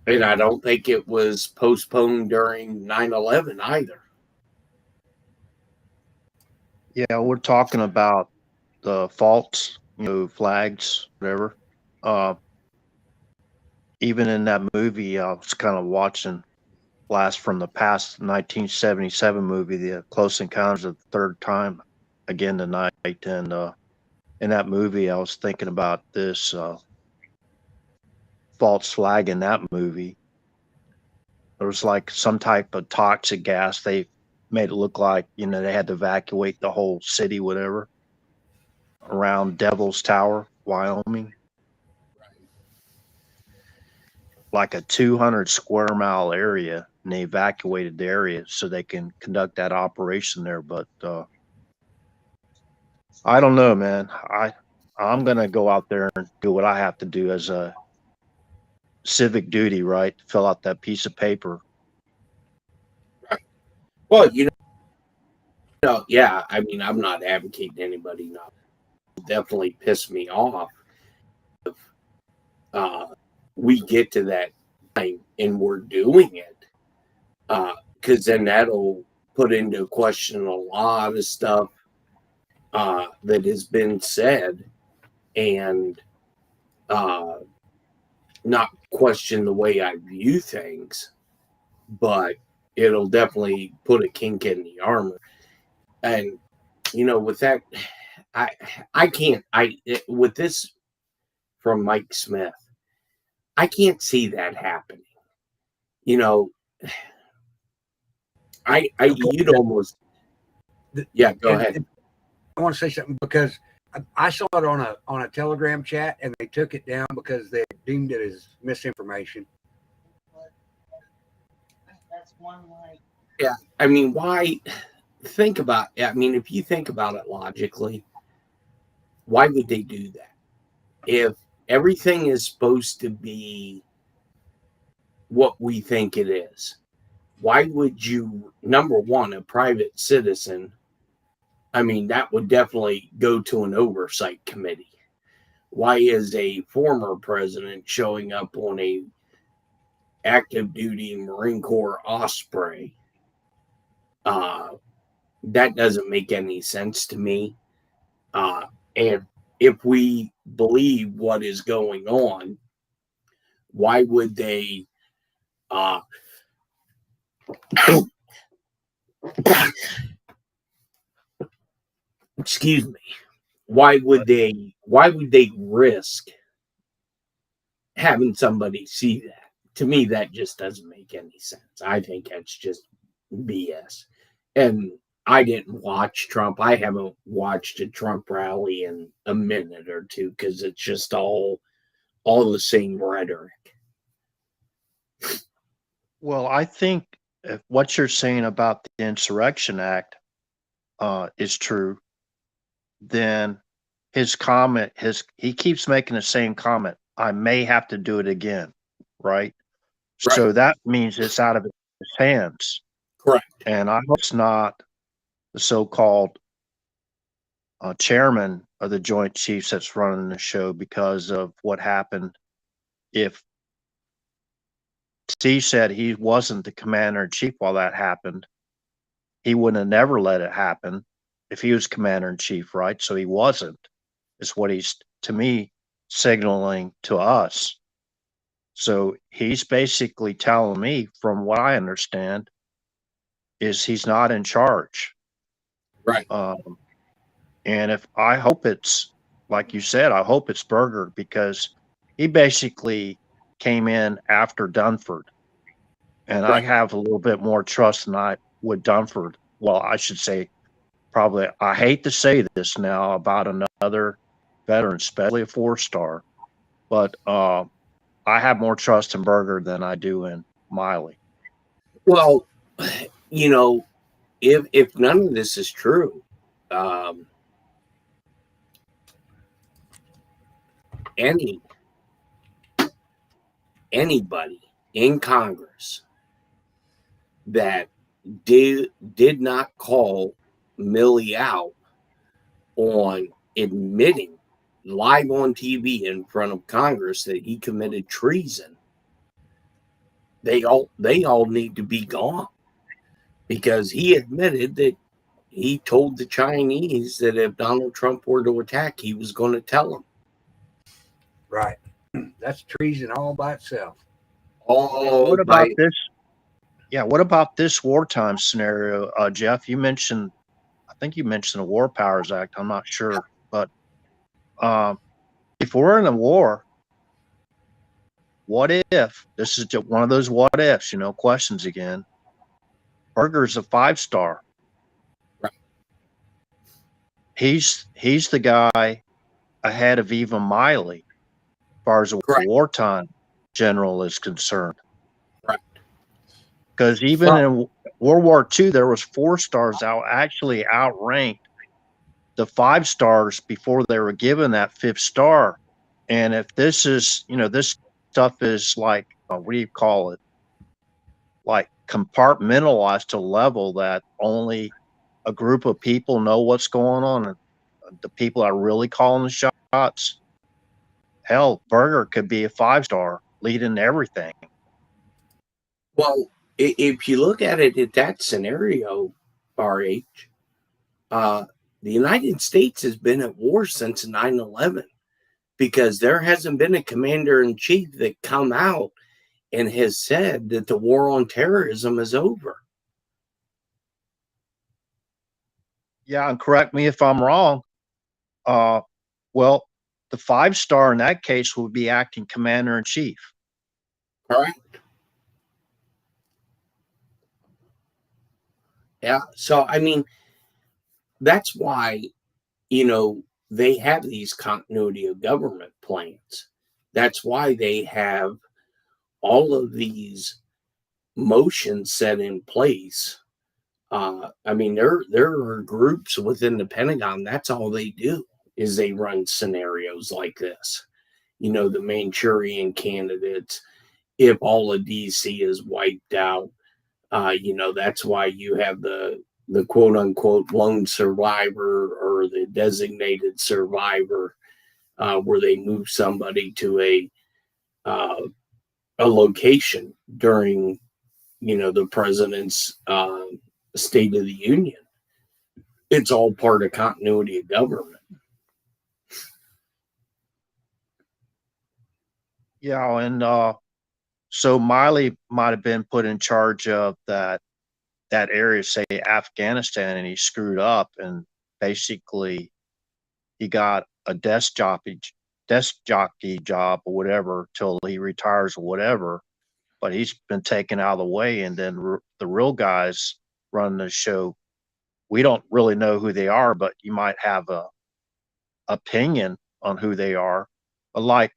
And I don't think it was postponed during 9/11 either. Yeah, we're talking about the false, flags, whatever. even in that movie, I was kind of watching Blast from the Past 1977 movie, The Close Encounters of the Third Time again tonight. And in that movie, I was thinking about this false flag in that movie. There was like some type of toxic gas. They made it look like, they had to evacuate the whole city, whatever, around Devil's Tower, Wyoming. Like a 200 square mile area, and they evacuated the area so they can conduct that operation there. But I don't know, man. I'm gonna go out there and do what I have to do as a civic duty, right? Fill out that piece of paper. Well, yeah. I mean, I'm not advocating anybody not. Definitely piss me off if we get to that time and we're doing it, because then that'll put into question a lot of stuff that has been said, and not question the way I view things, but it'll definitely put a kink in the armor. And with that, I can't. With this from Mike Smith, I can't see that happening. You'd almost. Yeah, go ahead. I want to say something because I saw it on a Telegram chat, and they took it down because they deemed it as misinformation. That's one way. Yeah, I mean, why? Think about. I mean, if you think about it logically, why would they do that? If everything is supposed to be what we think it is, why would you? Number one, a private citizen. I mean, that would definitely go to an oversight committee. Why is a former president showing up on a active duty Marine Corps Osprey? That doesn't make any sense to me. And if we believe what is going on, why would they excuse me, why would they risk having somebody see that? To me, that just doesn't make any sense. I think that's just BS. And I didn't watch Trump. I haven't watched a Trump rally in a minute or two because it's just all the same rhetoric. Well, I think if what you're saying about the Insurrection Act is true, then his comment, he keeps making the same comment. I may have to do it again, right? So that means it's out of his hands. Correct. And I hope it's not the so-called chairman of the Joint Chiefs that's running the show because of what happened. If Steve said he wasn't the commander-in-chief while that happened, he wouldn't have never let it happen if he was commander-in-chief, right? So he wasn't. Is what he's, to me, signaling to us. So he's basically telling me, from what I understand, is he's not in charge. Right. And I hope it's, like you said, I hope it's Berger, because he basically came in after Dunford. And right. I have a little bit more trust than I would Dunford. Well, I should say, probably, I hate to say this now about another veteran, especially a 4-star, but I have more trust in Berger than I do in Miley. Well, if none of this is true, anybody in Congress that did not call Milley out on admitting live on TV in front of Congress that he committed treason, they all need to be gone, because he admitted that he told the Chinese that if Donald Trump were to attack, he was going to tell them. Right. That's treason all by itself. All What by about this? Yeah, what about this wartime scenario, Jeff? I think you mentioned the War Powers Act. I'm not sure, but if we're in a war, what if this is just one of those what ifs? Questions again. Berger's a 5-star. Right. He's the guy ahead of even Miley, as far as a correct. wartime general is concerned. Right. Because even in World War II, there was 4-stars actually outranked the 5-stars before they were given that 5th star. And if this is, this stuff is like, what do you call it? Like compartmentalized to a level that only a group of people know what's going on. And the people that are really calling the shots, hell, Berger could be a 5-star leading everything. Well, if you look at it at that scenario, RH, the United States has been at war since 9/11 because there hasn't been a commander-in-chief that come out and has said that the war on terrorism is over. Yeah, and correct me if I'm wrong. Well, the 5-star in that case would be acting commander-in-chief. Correct. Yeah. So, I mean, that's why, they have these continuity of government plans. That's why they have all of these motions set in place. I mean, there are groups within the Pentagon. That's all they do is they run scenarios like this. The Manchurian candidates. If all of DC is wiped out, that's why you have the quote unquote lone survivor or the designated survivor, where they move somebody to a location during, the president's State of the Union. It's all part of continuity of government. Yeah, and so Miley might have been put in charge of that area, say Afghanistan, and he screwed up, and basically he got a desk jockey job or whatever till he retires or whatever. But he's been taken out of the way, and then the real guys running the show, we don't really know who they are, but you might have a opinion on who they are. But like,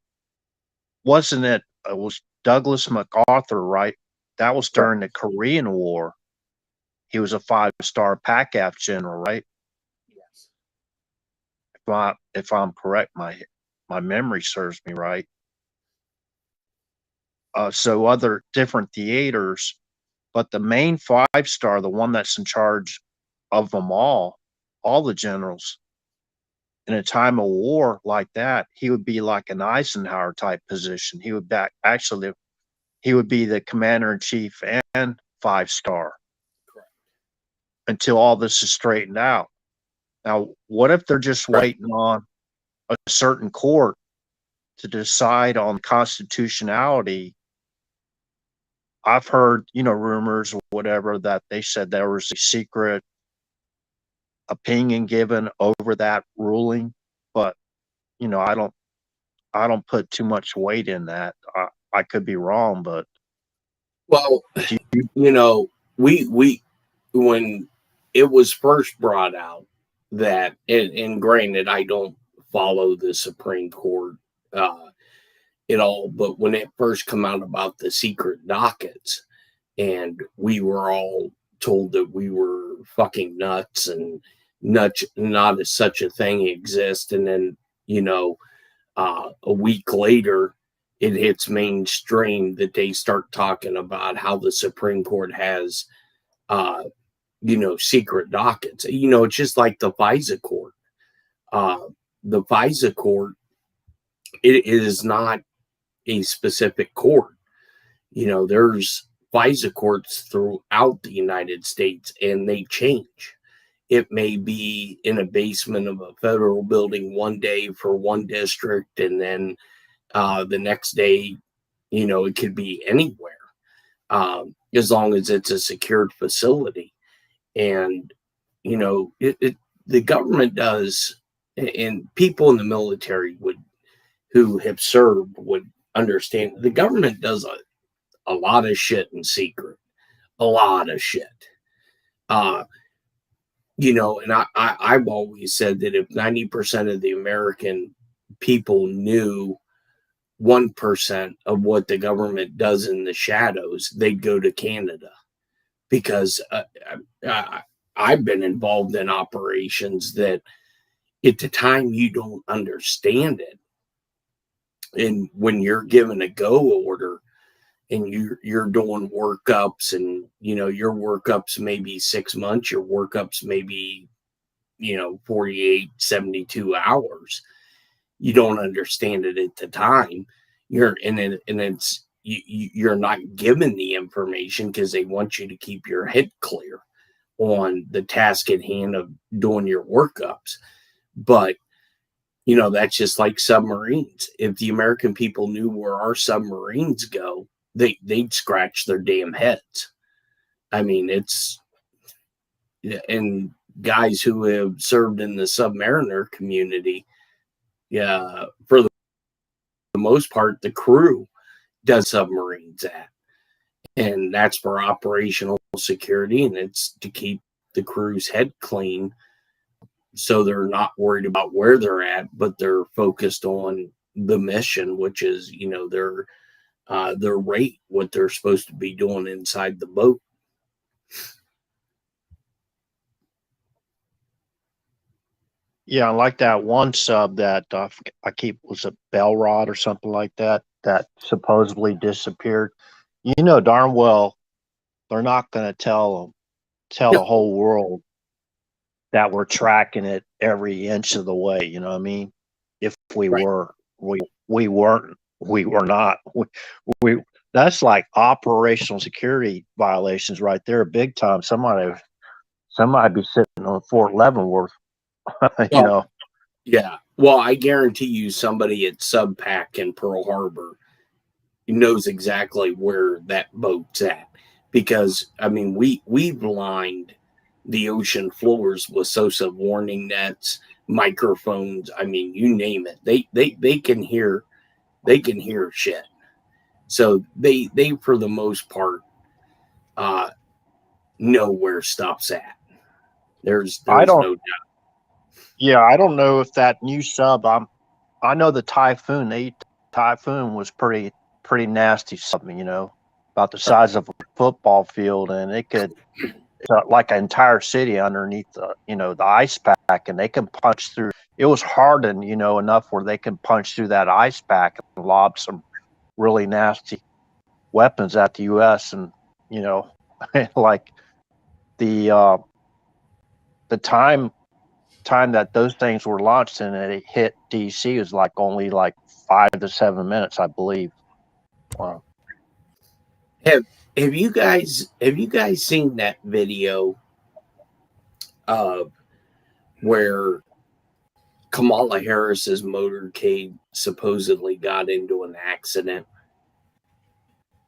wasn't it was Douglas MacArthur, right? That was during the Korean War. He was a 5-star PACAF general, right? Yes. If I'm correct, my memory serves me right. So other different theaters, but the main 5-star, the one that's in charge of them all the generals, in a time of war like that, he would be like an Eisenhower type position. He would he would be the commander in chief and 5-star. Correct. Until all this is straightened out. Now, what if they're just waiting on a certain court to decide on constitutionality? I've heard, rumors or whatever that they said there was a secret opinion given over that ruling, but I don't put too much weight in that. I could be wrong, but well, we when it was first brought out that, and granted, I don't follow the Supreme Court at all, but when it first come out about the secret dockets, and we were all told that we were fucking nuts and not as such a thing exists, and then a week later it hits mainstream that they start talking about how the Supreme Court has secret dockets. It's just like the FISA court. The FISA court, it is not a specific court. There's FISA courts throughout the United States, and they change. It may be in a basement of a federal building one day for one district, and then The next day, it could be anywhere, as long as it's a secured facility. And, the government does, and people in the military who have served would understand, the government does a lot of shit in secret, a lot of shit. And I've always said that if 90% of the American people knew 1% of what the government does in the shadows, they'd go to Canada. Because I've been involved in operations that at the time you don't understand it. And when you're given a go order and you're doing workups, and your workups maybe 6 months, your workups maybe 48, 72 hours, you don't understand it at the time. You're not given the information because they want you to keep your head clear on the task at hand of doing your workups. But that's just like submarines. If the American people knew where our submarines go, they'd scratch their damn heads. I mean, and guys who have served in the submariner community, for the most part, the crew does submarines at. And that's for operational security, and it's to keep the crew's head clean so they're not worried about where they're at, but they're focused on the mission, which is, their rate, what they're supposed to be doing inside the boat. Yeah, I like that one sub that I keep, was a bell rod or something like that supposedly disappeared. Darn well they're not going to tell the whole world that we're tracking it every inch of the way. You know what I mean? If we Right. were, we weren't, we were not. We that's like operational security violations right there, big time. Somebody be sitting on Fort Leavenworth. Yeah. Well, I guarantee you somebody at Subpac in Pearl Harbor knows exactly where that boat's at. Because, I mean, we've lined the ocean floors with SOSA warning nets, microphones. I mean, you name it. They can hear shit. So they for the most part know where stuff's at. There's I don't. no doubt. Yeah, I don't know if that new sub. I know the Typhoon. Typhoon was pretty nasty something. About the size of a football field, and it could like an entire city underneath the ice pack, and they can punch through. It was hardened, enough where they can punch through that ice pack and lob some really nasty weapons at the U.S. And like the time that those things were launched and it hit DC was like only like 5 to 7 minutes, I believe. Wow. Have you guys seen that video of where Kamala Harris's motorcade supposedly got into an accident?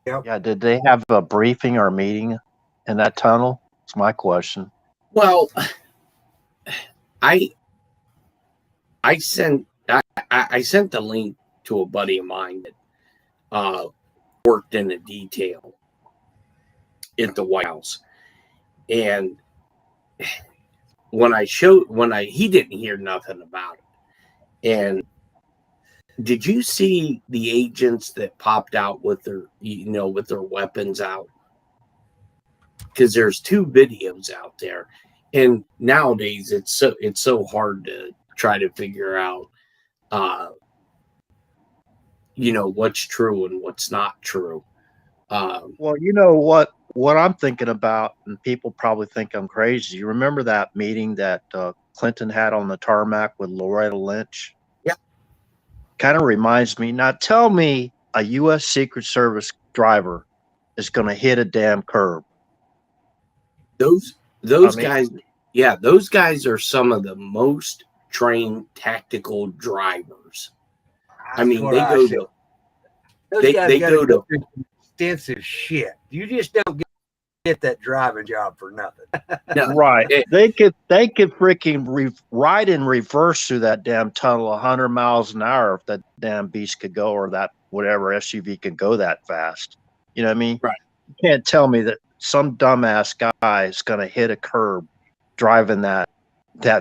Yep. Yeah, did they have a briefing or a meeting in that tunnel? It's my question. Well, I sent the link to a buddy of mine that worked in a detail at the White House, and he didn't hear nothing about it. And did you see the agents that popped out with their weapons out? Because there's 2 videos out there, and nowadays it's so hard to try to figure out what's true and what's not true. Well, you know what I'm thinking about, and people probably think I'm crazy. You remember that meeting that Clinton had on the tarmac with Loretta Lynch? Yeah. Kind of reminds me. Now, tell me a U.S. Secret Service driver is going to hit a damn curb. Those guys, yeah, those guys are some of the most trained tactical drivers I mean, what they I go said. to Those they guys they got to go go to through some extensive shit. You just don't get that driving job for nothing. no, Right. it- They could freaking ride in reverse through that damn tunnel 100 miles an hour if that damn beast could go, or that whatever SUV could go that fast. You know what I mean? Right. You can't tell me that some dumbass guy is going to hit a curb driving that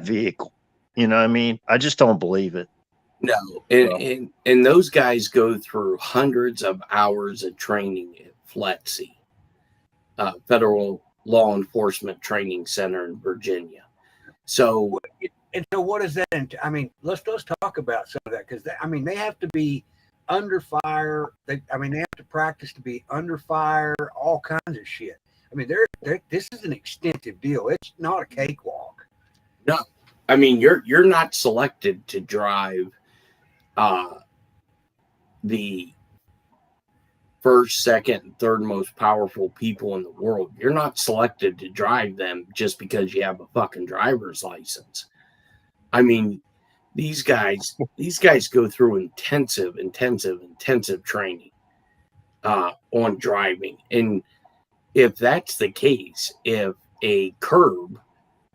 vehicle. You know what I mean? I just don't believe it. no, and, So, and those guys go through hundreds of hours of training at FLETC, Federal Law Enforcement Training Center in Virginia. So And so, what is that? I mean, let's talk about some of that, because I mean, they have to be under fire. They have to practice to be under fire. All kinds of shit. I mean, this is an extensive deal. It's not a cakewalk. no, I mean you're not selected to drive the first, second, and third most powerful people in the world. You're not selected to drive them just because you have a fucking driver's license. I mean, these guys go through intensive training on driving. And if that's the case, if a curb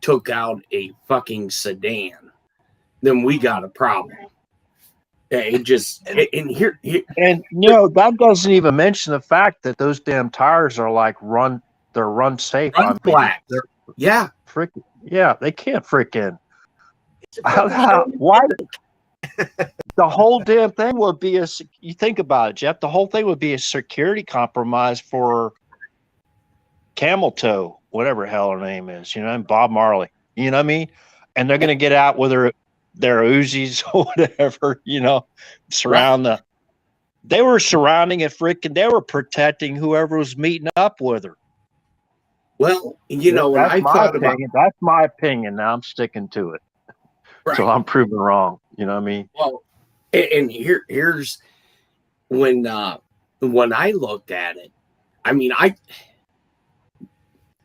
took out a fucking sedan, then we got a problem. And that doesn't even mention the fact that those damn tires are like they're run safe. run I mean, flat. they're Yeah. freaking, yeah, they can't freaking. It's a fucking show. Why? The whole damn thing would be you think about it, Jeff, the whole thing would be a security compromise for Camel Toe, whatever the hell her name is, and Bob Marley. You know what I mean? And they're going to get out with their Uzis or whatever, surround Right. they were surrounding it freaking, they were protecting whoever was meeting up with her. Well, when I thought about That's my opinion. Now I'm sticking to it. right. So I'm proven wrong. You know what I mean? Well, and here's when I looked at it, I mean,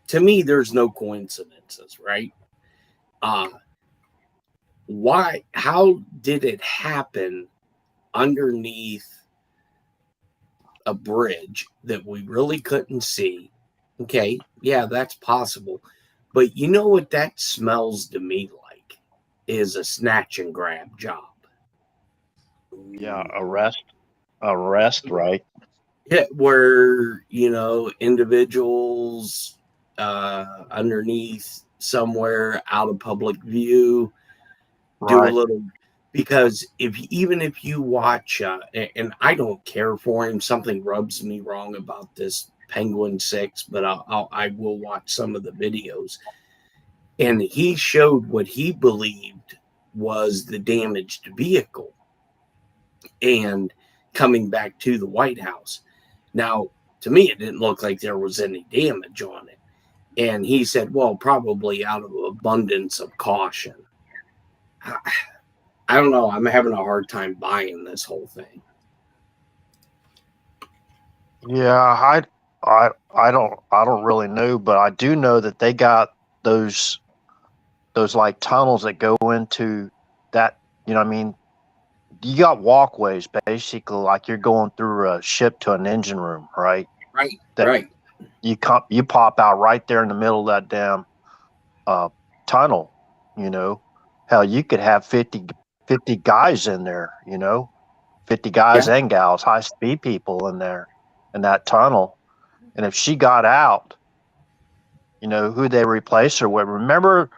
to me, there's no coincidences, right? How did it happen underneath a bridge that we really couldn't see? Okay, yeah, that's possible. But you know what that smells to me like is a snatch and grab job. Yeah, arrest, right? Yeah, where individuals underneath somewhere out of public view do a Right. little, because even if you watch and I don't care for him, something rubs me wrong about this Penguin 6, but I will watch some of the videos, and he showed what he believed was the damaged vehicle and coming back to the White House. Now, to me, it didn't look like there was any damage on it. And he said, well, probably out of abundance of caution. I don't know. I'm having a hard time buying this whole thing. Yeah, I don't really know, but I do know that they got those like tunnels that go into that, what I mean? You got walkways basically like you're going through a ship to an engine room, right? Right. That Right. you pop out right there in the middle of that damn tunnel, Hell, you could have 50 guys in there, 50 guys Yeah. and gals, high speed people in there in that tunnel. And if she got out, who they replace her with. Remember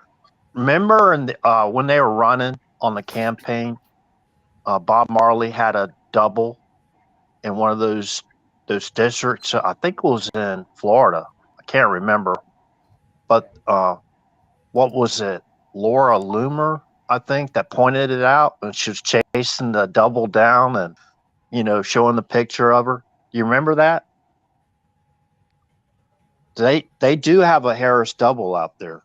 in when they were running on the campaign, Bob Marley had a double in one of those districts. I think it was in Florida. I can't remember. But what was it? Laura Loomer, I think, that pointed it out, and she was chasing the double down and showing the picture of her. You remember that? They do have a Harris double out there,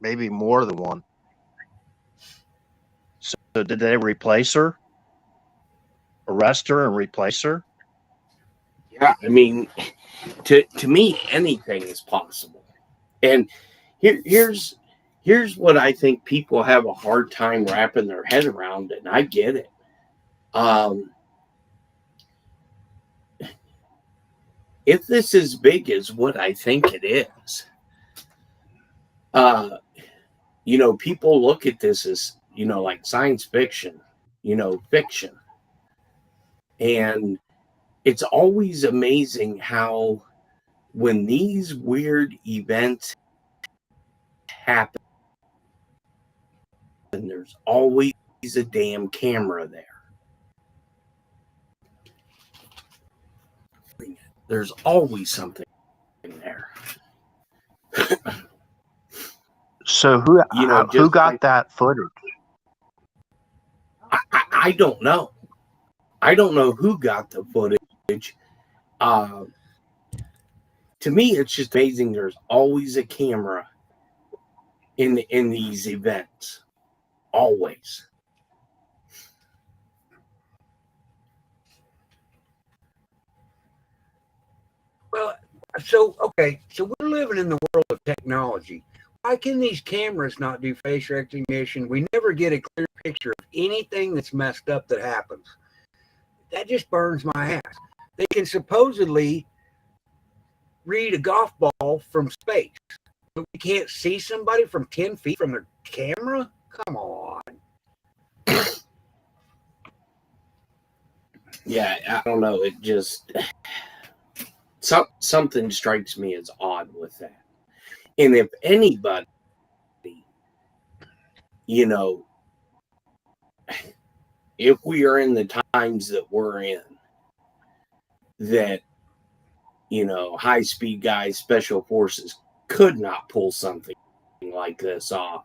maybe more than one. So did they replace her? Arrest her and replace her? Yeah. I mean, to me, anything is possible. And here's what I think people have a hard time wrapping their head around, and I get it. if this is big as what I think it is, people look at this as, like science fiction, fiction. And it's always amazing how when these weird events happen, there's always a damn camera there. There's always something in there. So who got like, that footage? I don't know. I don't know who got the footage. To me, it's just amazing. There's always a camera in these events. Always. Well, so we're living in the world of technology. Why can these cameras not do face recognition? We never get a clear picture of anything that's messed up that happens. That just burns my ass. They can supposedly read a golf ball from space, but we can't see somebody from 10 feet from their camera? Come on. Yeah, I don't know. It just something strikes me as odd with that. And if anybody, if we are in the times that we're in, that, high-speed guys, special forces could not pull something like this off,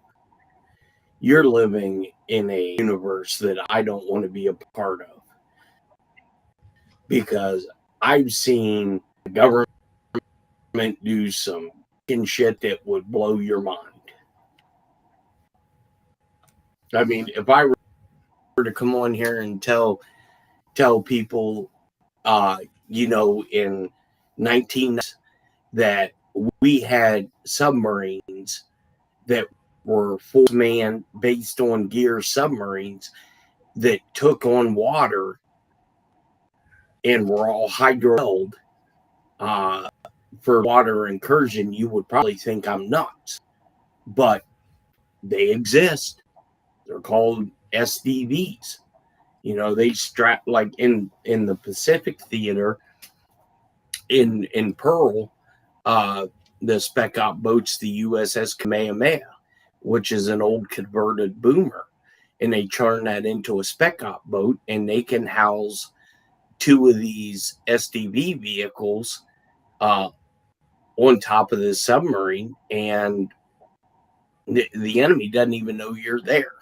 you're living in a universe that I don't want to be a part of. Because I've seen the government do some shit that would blow your mind. I mean, if I were to come on here and tell people, in 19 that we had submarines that were full man based on gear submarines that took on water and were all hydro for water incursion, you would probably think I'm nuts. But they exist. They're called SDVs. They strap like in the Pacific Theater in Pearl, the spec op boats, the USS Kamehameha, which is an old converted boomer. And they turn that into a spec op boat, and they can house 2 of these SDV vehicles on top of the submarine, and the enemy doesn't even know you're there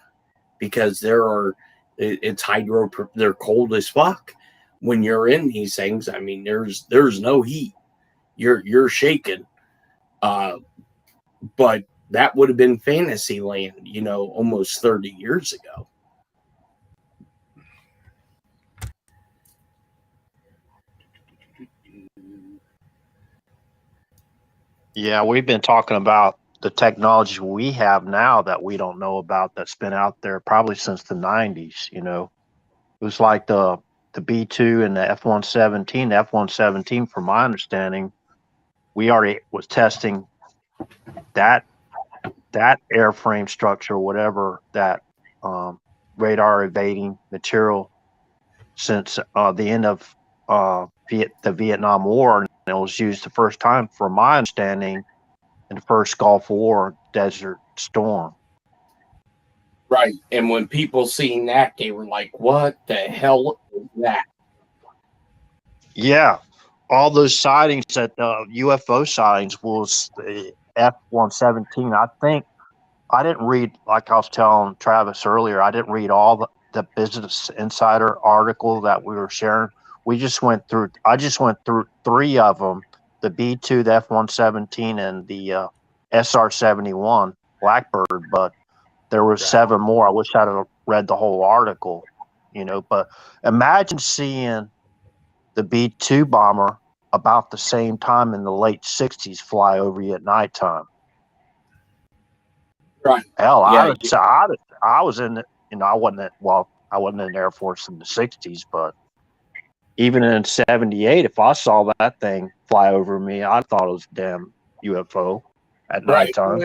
because they're cold as fuck when you're in these things. I mean, there's no heat. You're shaking. But that would have been fantasy land, almost 30 years ago. Yeah, we've been talking about the technology we have now that we don't know about, that's been out there probably since the 90s. It was like the B-2 and the F-117. The F-117, from my understanding, we already was testing that airframe structure, whatever, that radar evading material, since the end of the Vietnam War. And it was used the first time, from my understanding, in the first Gulf War, Desert Storm. Right. And when people seen that, they were like, what the hell is that? Yeah. All those sightings, that UFO sightings, was the F-117. I think I didn't read, like I was telling Travis earlier, I didn't read all the Business Insider article that we were sharing. I just went through 3 of them: the B-2, the F-117, and the SR-71 Blackbird. But there were 7 more. I wish I'd have read the whole article, But imagine seeing the B-2 bomber about the same time in the late 60s fly over you at nighttime. Right. Hell, Yeah, I was in, I wasn't in the Air Force in the 60s, but even in '78, if I saw that thing fly over me, I thought it was a damn UFO at Right. nighttime.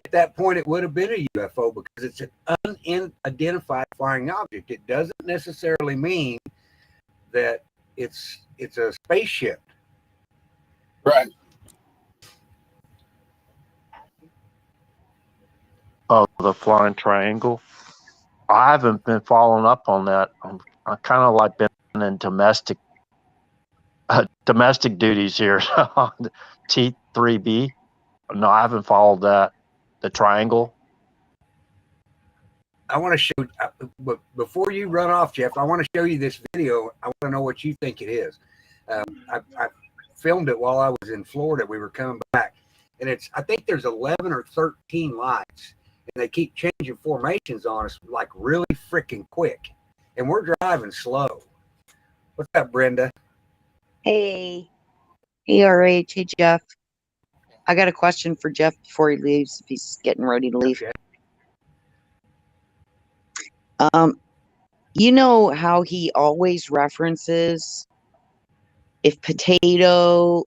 At that point, it would have been a UFO because it's an unidentified flying object. It doesn't necessarily mean that it's a spaceship. Right. Oh, the flying triangle. I haven't been following up on that. I kind of like been in domestic duties here on T3B. No, I haven't followed that. The triangle. I want to show, but before you run off, Jeff, I want to show you this video. I want to know what you think it is. I filmed it while I was in Florida. We were coming back, and I think there's 11 or 13 lights, and they keep changing formations on us like really freaking quick, and we're driving slow. What's up, Brenda? Hey. Hey, RH. Hey, Jeff. I got a question for Jeff before he leaves, if he's getting ready to leave. Okay. You know how he always references if potato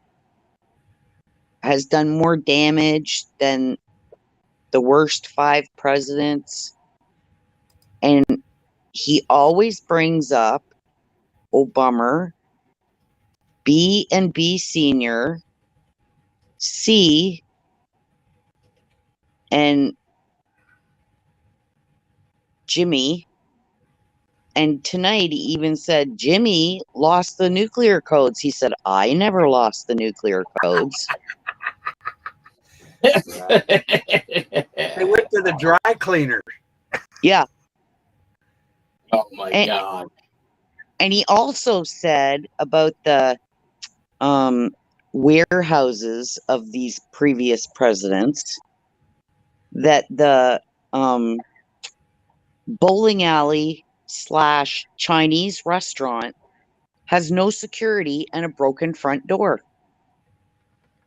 has done more damage than the worst 5 presidents, and he always brings up Obama, B and B Senior, C, and Jimmy. And tonight he even said Jimmy lost the nuclear codes. He said, I never lost the nuclear codes. They went to the dry cleaner. Yeah. Oh my God. And he also said about the warehouses of these previous presidents that the bowling alley / Chinese restaurant has no security and a broken front door.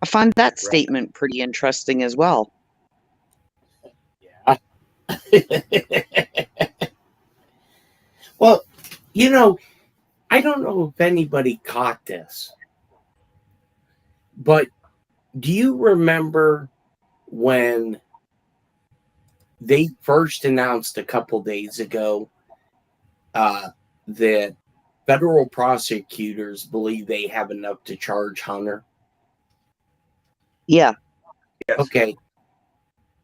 I find that statement pretty interesting as well. Yeah. Well, I don't know if anybody caught this, but do you remember when they first announced a couple days ago that federal prosecutors believe they have enough to charge Hunter? Yeah. Yes. Okay.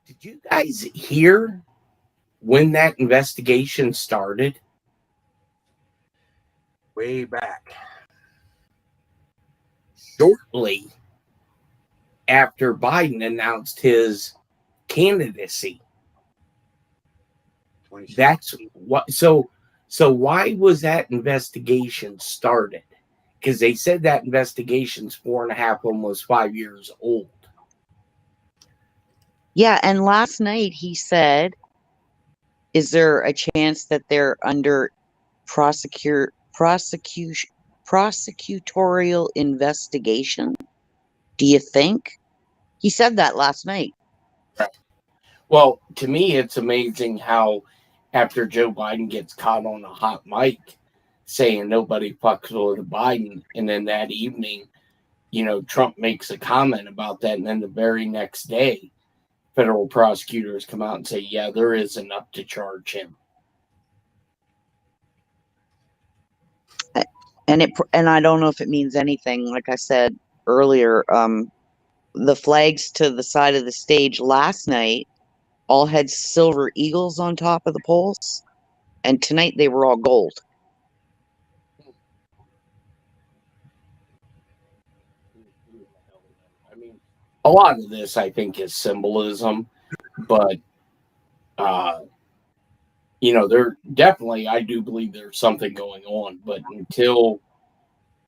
Did you guys hear when that investigation started? Way back. Shortly after Biden announced his candidacy. That's what. So why was that investigation started? Because they said that investigation's 4.5, almost 5 years old. Yeah, and last night he said, is there a chance that they're under prosecutorial investigation? Do you think? He said that last night. Well, to me, it's amazing how after Joe Biden gets caught on a hot mic saying nobody fucks with Biden, and then that evening, Trump makes a comment about that, and then the very next day, federal prosecutors come out and say, yeah, there is enough to charge him. And I don't know if it means anything. Like I said earlier, the flags to the side of the stage last night all had silver eagles on top of the poles, and tonight they were all gold. I mean, a lot of this, I think, is symbolism, but there definitely, I do believe there's something going on, but until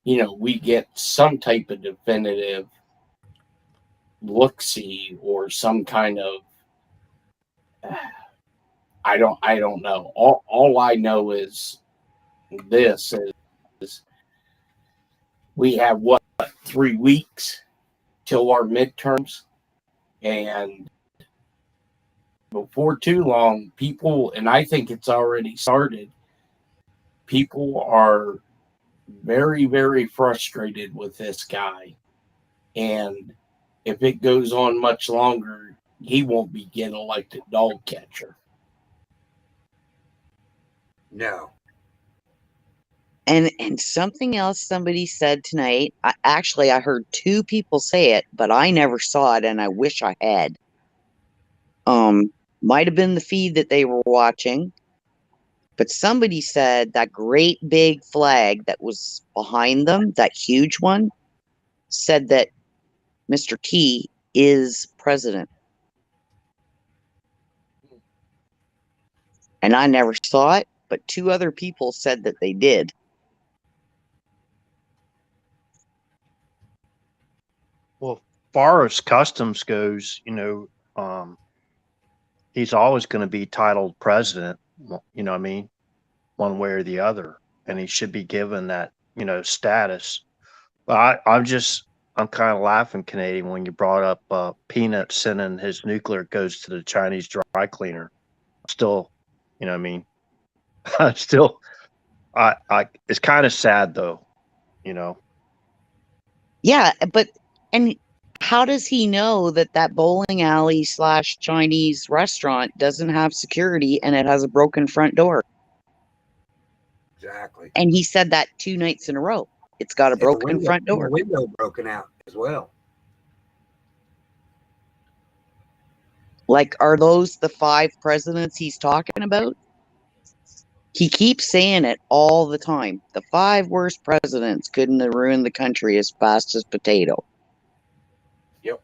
we get some type of definitive look-see or some kind of I don't know. All I know is this is we have 3 weeks till our midterms, and before too long, people, and I think it's already started, people are very, very frustrated with this guy. And if it goes on much longer, he won't be getting elected dog catcher. No. And something else somebody said tonight. I heard two people say it, but I never saw it, and I wish I had. Might have been the feed that they were watching, but somebody said that great big flag that was behind them, that huge one, said that Mr. T is president. And I never saw it, but two other people said that they did. Well, far as customs goes, he's always going to be titled president, you know what I mean? One way or the other. And he should be given that, status. But I'm kind of laughing, Canadian, when you brought up Peanut sending his nuclear goes to the Chinese dry cleaner. Still, you know what I mean? Still, it's kind of sad though, Yeah, and how does he know that that bowling alley / Chinese restaurant doesn't have security and it has a broken front door? Exactly. And he said that 2 nights in a row. It's got a broken front door. The window broken out as well. Like, are those the 5 presidents he's talking about? He keeps saying it all the time. The 5 worst presidents couldn't have ruined the country as fast as potato. Yep.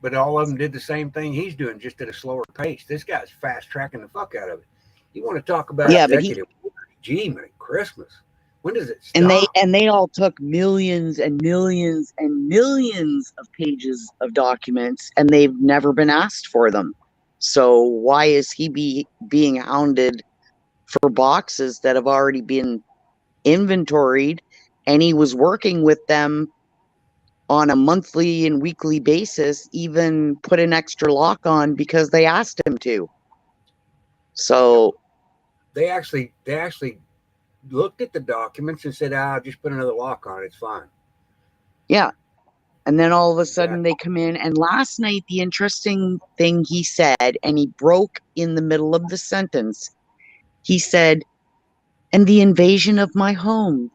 But all of them did the same thing he's doing, just at a slower pace. This guy's fast tracking the fuck out of it. You want to talk about executive order? Gee, man, Christmas. When does it stop? And they all took millions and millions and millions of pages of documents, and they've never been asked for them. So why is he being hounded for boxes that have already been inventoried? And he was working with them on a monthly and weekly basis, even put an extra lock on because they asked him to. So they actually looked at the documents and said, just put another lock on it. It's fine. Yeah. And then all of a sudden they come in. And last night, the interesting thing he said, and he broke in the middle of the sentence, he said, and the invasion of my home.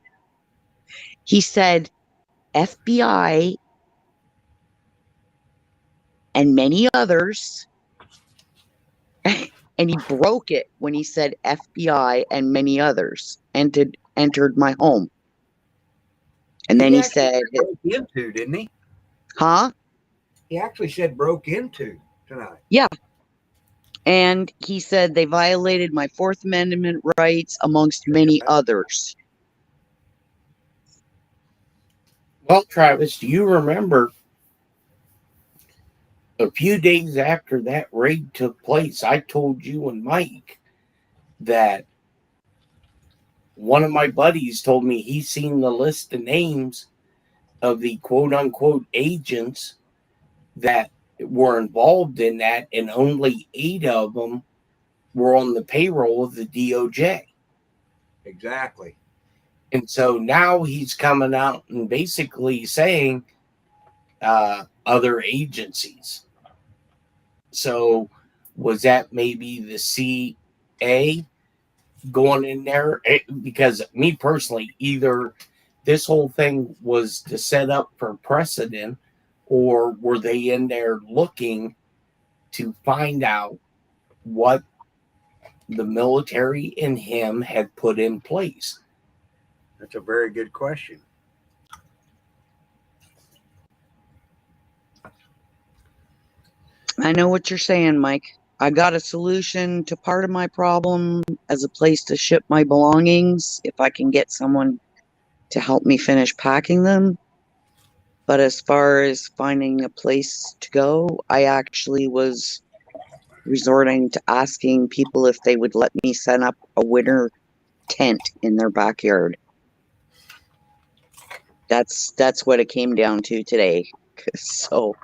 He said, FBI and many others. And he broke it when he said FBI and many others entered my home. And then he said, broke into, didn't he? Huh? He actually said broke into tonight. Yeah. And he said they violated my 4th Amendment rights amongst many others. Well, Travis, do you remember a few days after that raid took place, I told you and Mike that one of my buddies told me he's seen the list of names of the quote-unquote agents that were involved in that, and only 8 of them were on the payroll of the DOJ. Exactly. And so now he's coming out and basically saying other agencies. So was that maybe the CA going in there? Because me personally, either this whole thing was to set up for precedent, or were they in there looking to find out what the military and him had put in place? That's a very good question. I know what you're saying, Mike. I got a solution to part of my problem as a place to ship my belongings if I can get someone to help me finish packing them. But as far as finding a place to go, I actually was resorting to asking people if they would let me set up a winter tent in their backyard. That's what it came down to today. So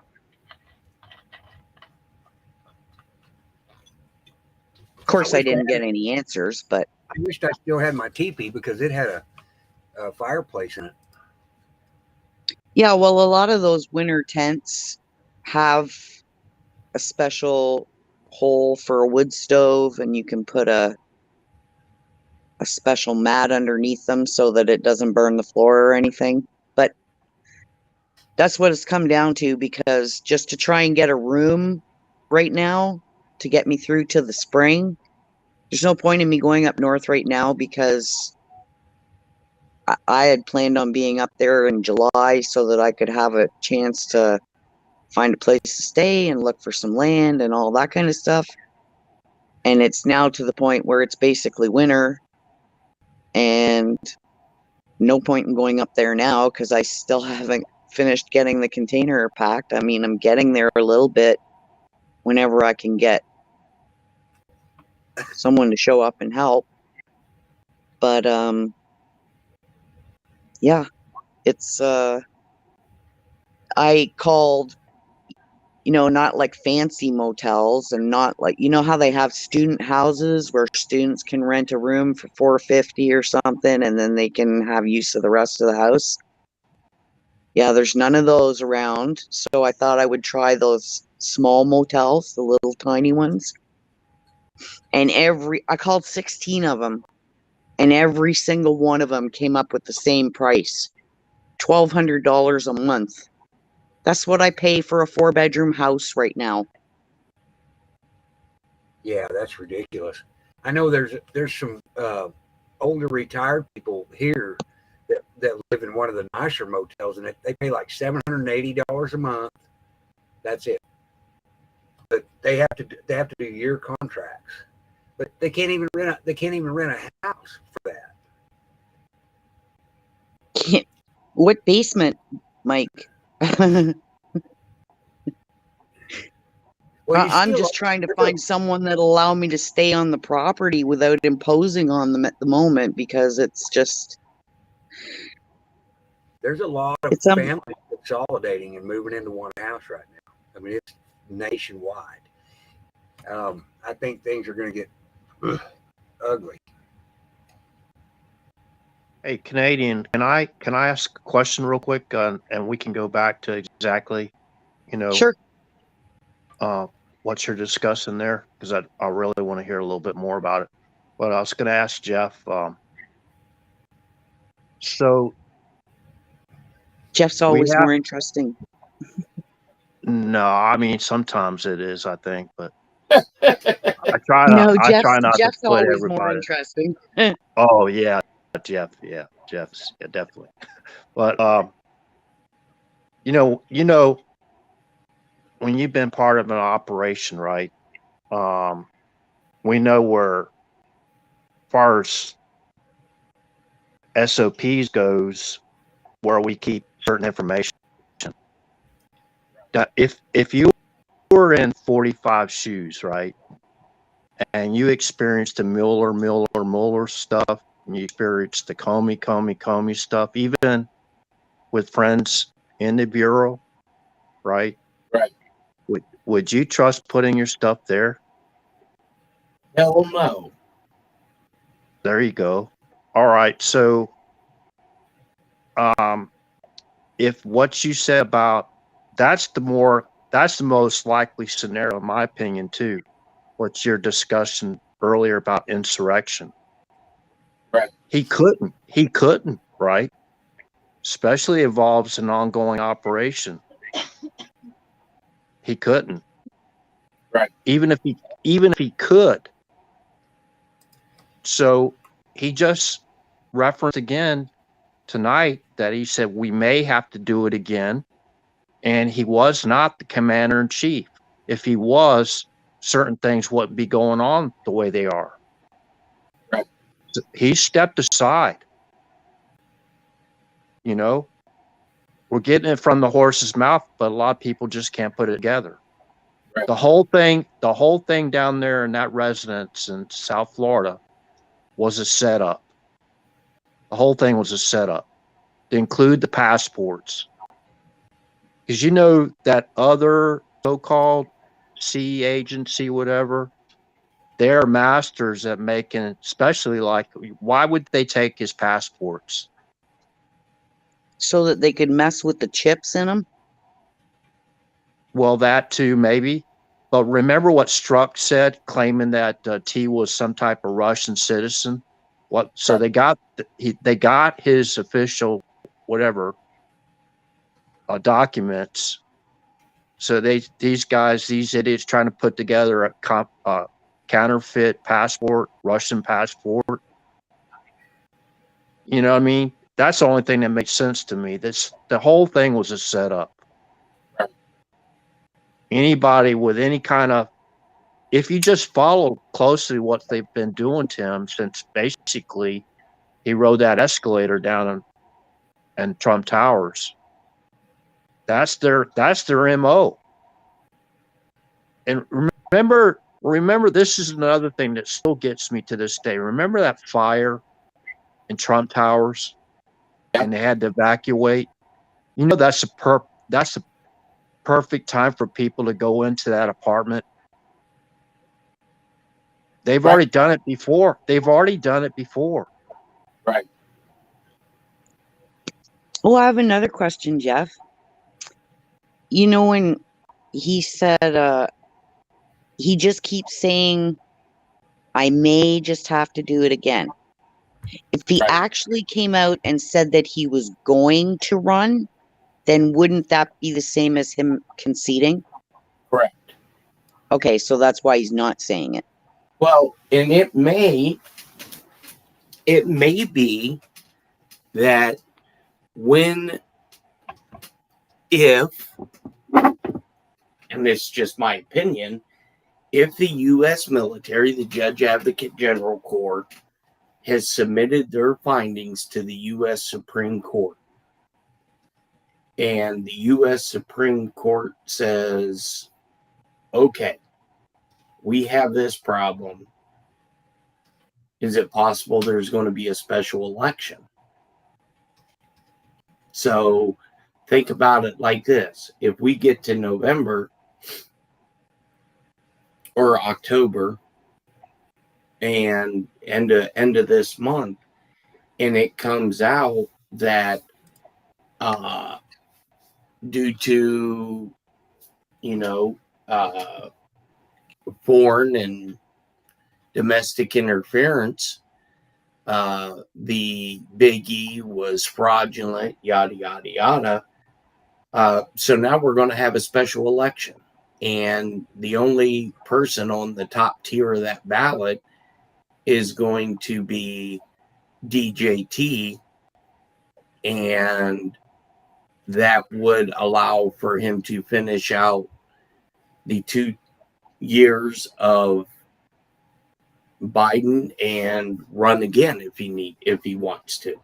of course I didn't get any answers, but I wished I still had my teepee because it had fireplace in it. Yeah, well, a lot of those winter tents have a special hole for a wood stove, and you can put a special mat underneath them so that it doesn't burn the floor or anything. But that's what it's come down to, because just to try and get a room right now to get me through to the spring, there's no point in me going up north right now, because I had planned on being up there in July so that I could have a chance to find a place to stay and look for some land and all that kind of stuff. And it's now to the point where it's basically winter, and no point in going up there now because I still haven't finished getting the container packed. I mean, I'm getting there a little bit whenever I can get someone to show up and help. But yeah, it's I called, not like fancy motels, and not like, how they have student houses where students can rent a room for $450 or something, and then they can have use of the rest of the house. Yeah, there's none of those around, so I thought I would try those small motels, the little tiny ones. And I called 16 of them, and every single one of them came up with the same price, $1,200 a month. That's what I pay for a 4-bedroom house right now. Yeah, that's ridiculous. I know there's some older retired people here that live in one of the nicer motels, and they pay like $780 a month. That's it. But they have to do year contracts. But they can't even rent a house for that. What basement, Mike? Well, I'm just trying to find someone that'll allow me to stay on the property without imposing on them at the moment, because it's just... There's a lot of families consolidating and moving into one house right now. I mean, it's nationwide. I think things are going to get ugly. Hey, Canadian, can I ask a question real quick, and we can go back to exactly, Sure. What you're discussing there, because I really want to hear a little bit more about it. But I was going to ask Jeff. So Jeff's always more interesting. No, I mean sometimes it is, I think, but I try not to split always everybody. More interesting. Oh yeah, Jeff's definitely. But when you've been part of an operation, right? We know where, as far as SOPs goes, where we keep certain information. That if you were in 45 shoes, right, and you experienced the Mueller stuff, and you experienced the Comey stuff, even with friends in the bureau, right? Right. Would you trust putting your stuff there? Hell no. There you go. All right. So, if what you said about that's the most likely scenario, in my opinion, too. What's your discussion earlier about insurrection? Right. He couldn't, right? Especially involves an ongoing operation. He couldn't. Right. Even if he could. So he just referenced again tonight that he said we may have to do it again. And he was not the commander in chief. If he was, certain things wouldn't be going on the way they are. Right. So he stepped aside. We're getting it from the horse's mouth, but a lot of people just can't put it together. Right. The whole thing down there in that residence in South Florida was a setup. The whole thing was a setup to include the passports. Because that other so-called C agency, whatever, they're masters at making, especially like, why would they take his passports? So that they could mess with the chips in them? Well, that too, maybe. But remember what Strzok said, claiming that T was some type of Russian citizen. What? So they got his official whatever documents. So these idiots, trying to put together a counterfeit passport, Russian passport. You know what I mean? That's the only thing that makes sense to me. The whole thing was a setup. Anybody with any kind of, if you just follow closely what they've been doing to him since basically he rode that escalator down in Trump Towers, that's their MO. And remember, this is another thing that still gets me to this day. Remember that fire in Trump Towers, and they had to evacuate. You know, that's a perfect time for people to go into that apartment. They've already done it before. Right. Well, I have another question, Jeff. You know, when he said, he just keeps saying, I may just have to do it again. If he actually came out and said that he was going to run, then wouldn't that be the same as him conceding? Correct. Okay, so that's why he's not saying it. Well, and it may be that if, and this is just my opinion, if the U.S. military, the Judge Advocate General Court, has submitted their findings to the U.S. Supreme Court, and the U.S. Supreme Court says, okay, we have this problem. Is it possible there's going to be a special election? So think about it like this. If we get to November or October and end of this month, and it comes out that due to, foreign and domestic interference, the Big E was fraudulent, yada, yada, yada. So now we're going to have a special election. And the only person on the top tier of that ballot is going to be DJT. And that would allow for him to finish out the 2 years of Biden and run again if he wants to.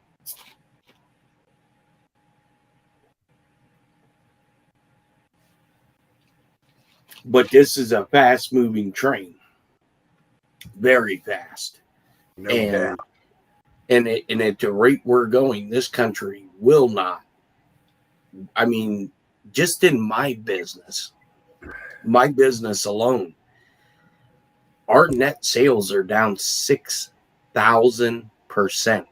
But this is a fast moving train. Very fast. No doubt. And at the rate we're going, this country will not. I mean, just in my business alone, our net sales are down 6,000%.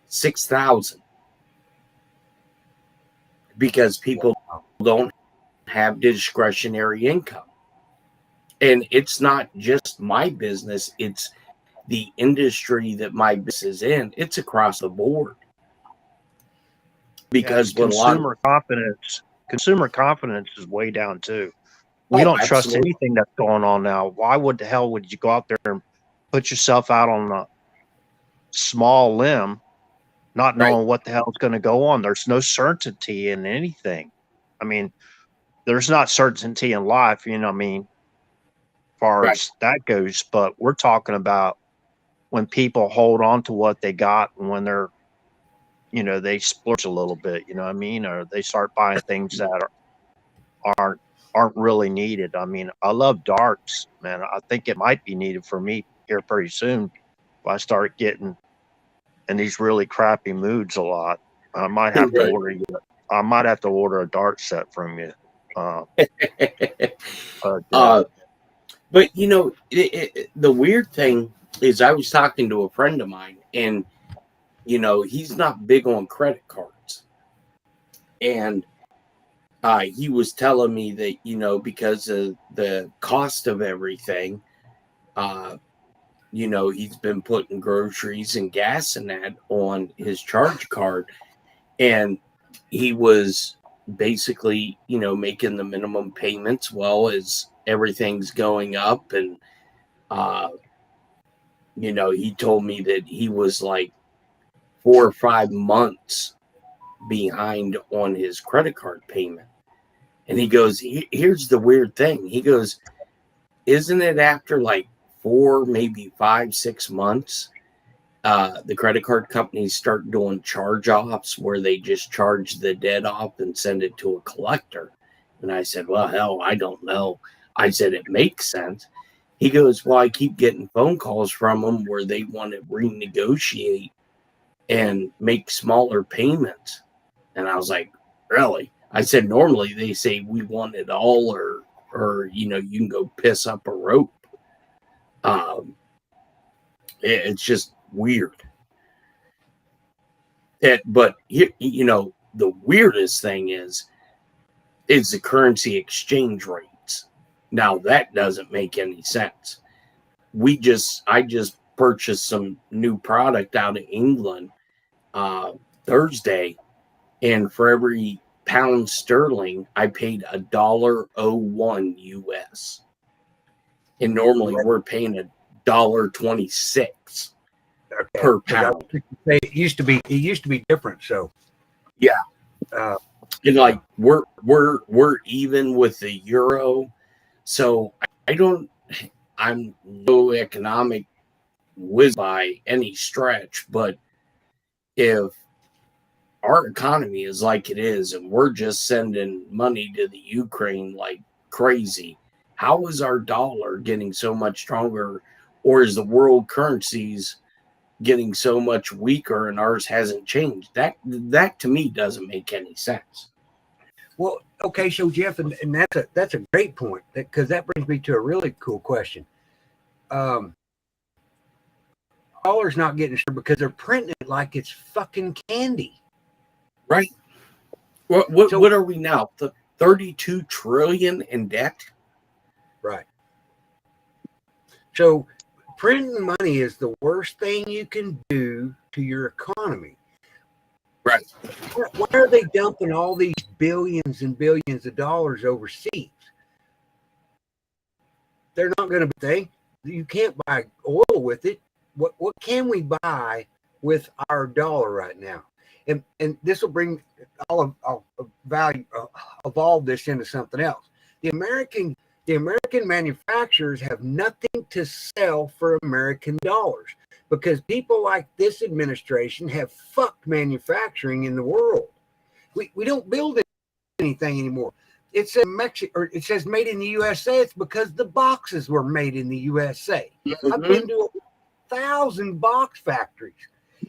6,000. Because people don't have discretionary income. And it's not just my business, it's the industry that my business is in. It's across the board. Because consumer confidence is way down too. We don't trust anything that's going on now. Why the hell would you go out there and put yourself out on a small limb, not knowing what the hell is going to go on? There's no certainty in anything. I mean, there's not certainty in life, you know what I mean, as far as that goes. But we're talking about when people hold on to what they got and when they're, they splurge a little bit, you know what I mean? Or they start buying things that aren't really needed. I mean, I love darts, man. I think it might be needed for me here pretty soon if I start getting in these really crappy moods a lot. I might have to order you. I might have to order a dart set from you. But the weird thing is, I was talking to a friend of mine, and he's not big on credit cards. And he was telling me that, because of the cost of everything, he's been putting groceries and gas and that on his charge card. And he was basically, making the minimum payments well as everything's going up. And, he told me that he was like 4 or 5 months behind on his credit card payment. And he goes, here's the weird thing. He goes, isn't it after like 4, maybe 5, 6 months, the credit card companies start doing charge-offs where they just charge the debt off and send it to a collector? And I said, well, hell, I don't know. I said, it makes sense. He goes, well, I keep getting phone calls from them where they want to renegotiate and make smaller payments. And I was like, really? I said, normally they say we want it all, or you can go piss up a rope. It's just weird. But the weirdest thing is the currency exchange rates. Now that doesn't make any sense. I just purchased some new product out of England Thursday, and for every pound sterling, I paid $1.01 US. And normally we're paying $1.26 per pound. It used to be different. So yeah, and yeah. like we're even with the euro. So I'm no economic whiz by any stretch, but if our economy is like it is, and we're just sending money to the Ukraine like crazy, how is our dollar getting so much stronger, or is the world currencies getting so much weaker and ours hasn't changed? That to me doesn't make any sense. Well, okay, so Jeff, and that's a great point, because that brings me to a really cool question. Dollar's not getting sure because they're printing it like it's fucking candy. Right. What are we now? 32 trillion in debt? Right. So printing money is the worst thing you can do to your economy. Right. Why are they dumping all these billions and billions of dollars overseas? They're not going to. You can't buy oil with it. What can we buy with our dollar right now? And this will bring I'll evolve this into something else. The American manufacturers have nothing to sell for American dollars, because people like this administration have fucked manufacturing in the world. We don't build anything anymore. It says Mexico, or it says made in the USA. It's because the boxes were made in the USA. Mm-hmm. I've been to 1,000 box factories.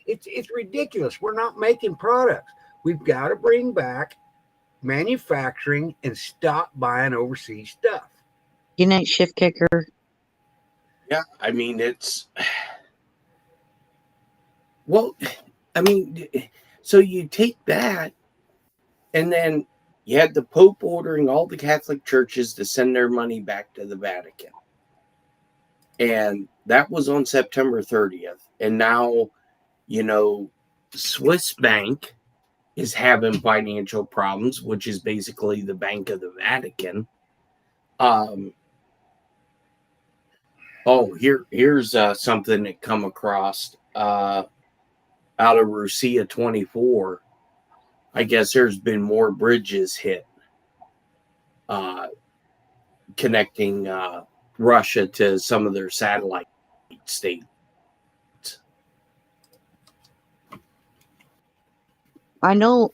It's ridiculous. We're not making products. We've got to bring back manufacturing and stop buying overseas stuff. Good night, Shift Kicker. Yeah, I mean, so you take that, and then you had the Pope ordering all the Catholic churches to send their money back to the Vatican. And that was on September 30th. And now, Swiss Bank is having financial problems, which is basically the Bank of the Vatican. Here's something that come across out of Russia 24. I guess there's been more bridges hit connecting Russia to some of their satellite states. I know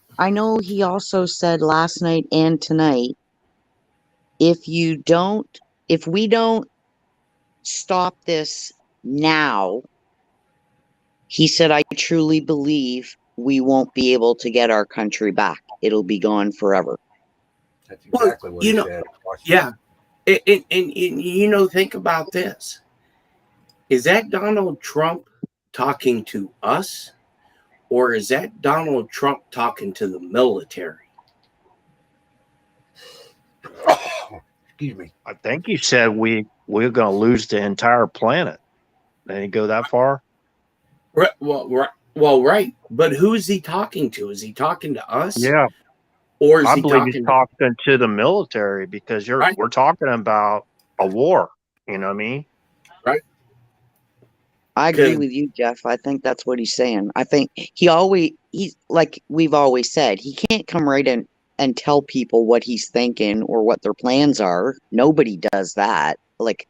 he also said last night and tonight, if we don't stop this now, he said, I truly believe we won't be able to get our country back. It'll be gone forever. That's exactly what he said. Yeah. And think about this. Is that Donald Trump talking to us, or is that Donald Trump talking to the military? Excuse me. I think he said we're going to lose the entire planet. Did he go that far? Right, well, right. But who is he talking to? Is he talking to us? Yeah, Or is I he believe he's talking talking to the military because Right. we're talking about a war. You know what I mean? I agree Good. with you, Jeff. I think that's what he's saying. I think he's like we've always said, he can't come right in and tell people what he's thinking or what their plans are. Nobody does that. Like,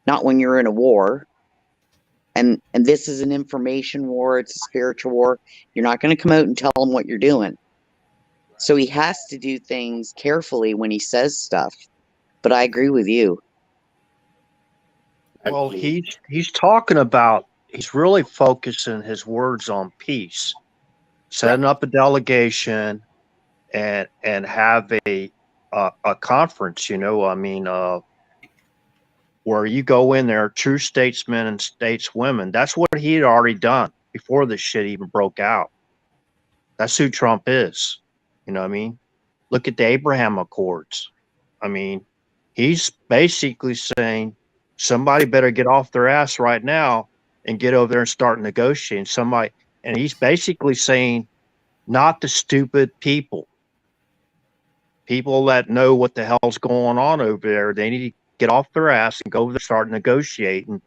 not when you're in a war. And this is an information war, it's a spiritual war. You're not going to come out and tell them what you're doing. So he has to do things carefully when he says stuff. But I agree with you. I Well, mean, he's talking about, he's really focusing his words on peace, setting up a delegation and have a conference. You know, I mean, where you go in there, true statesmen and stateswomen. That's what he had already done before this shit even broke out. That's who Trump is. You know what I mean? Look at the Abraham Accords. I mean, he's basically saying somebody better get off their ass right now and get over there and start negotiating. Somebody, and he's basically saying, not the stupid people that know what the hell's going on over there. They need to get off their ass and go over there, start negotiating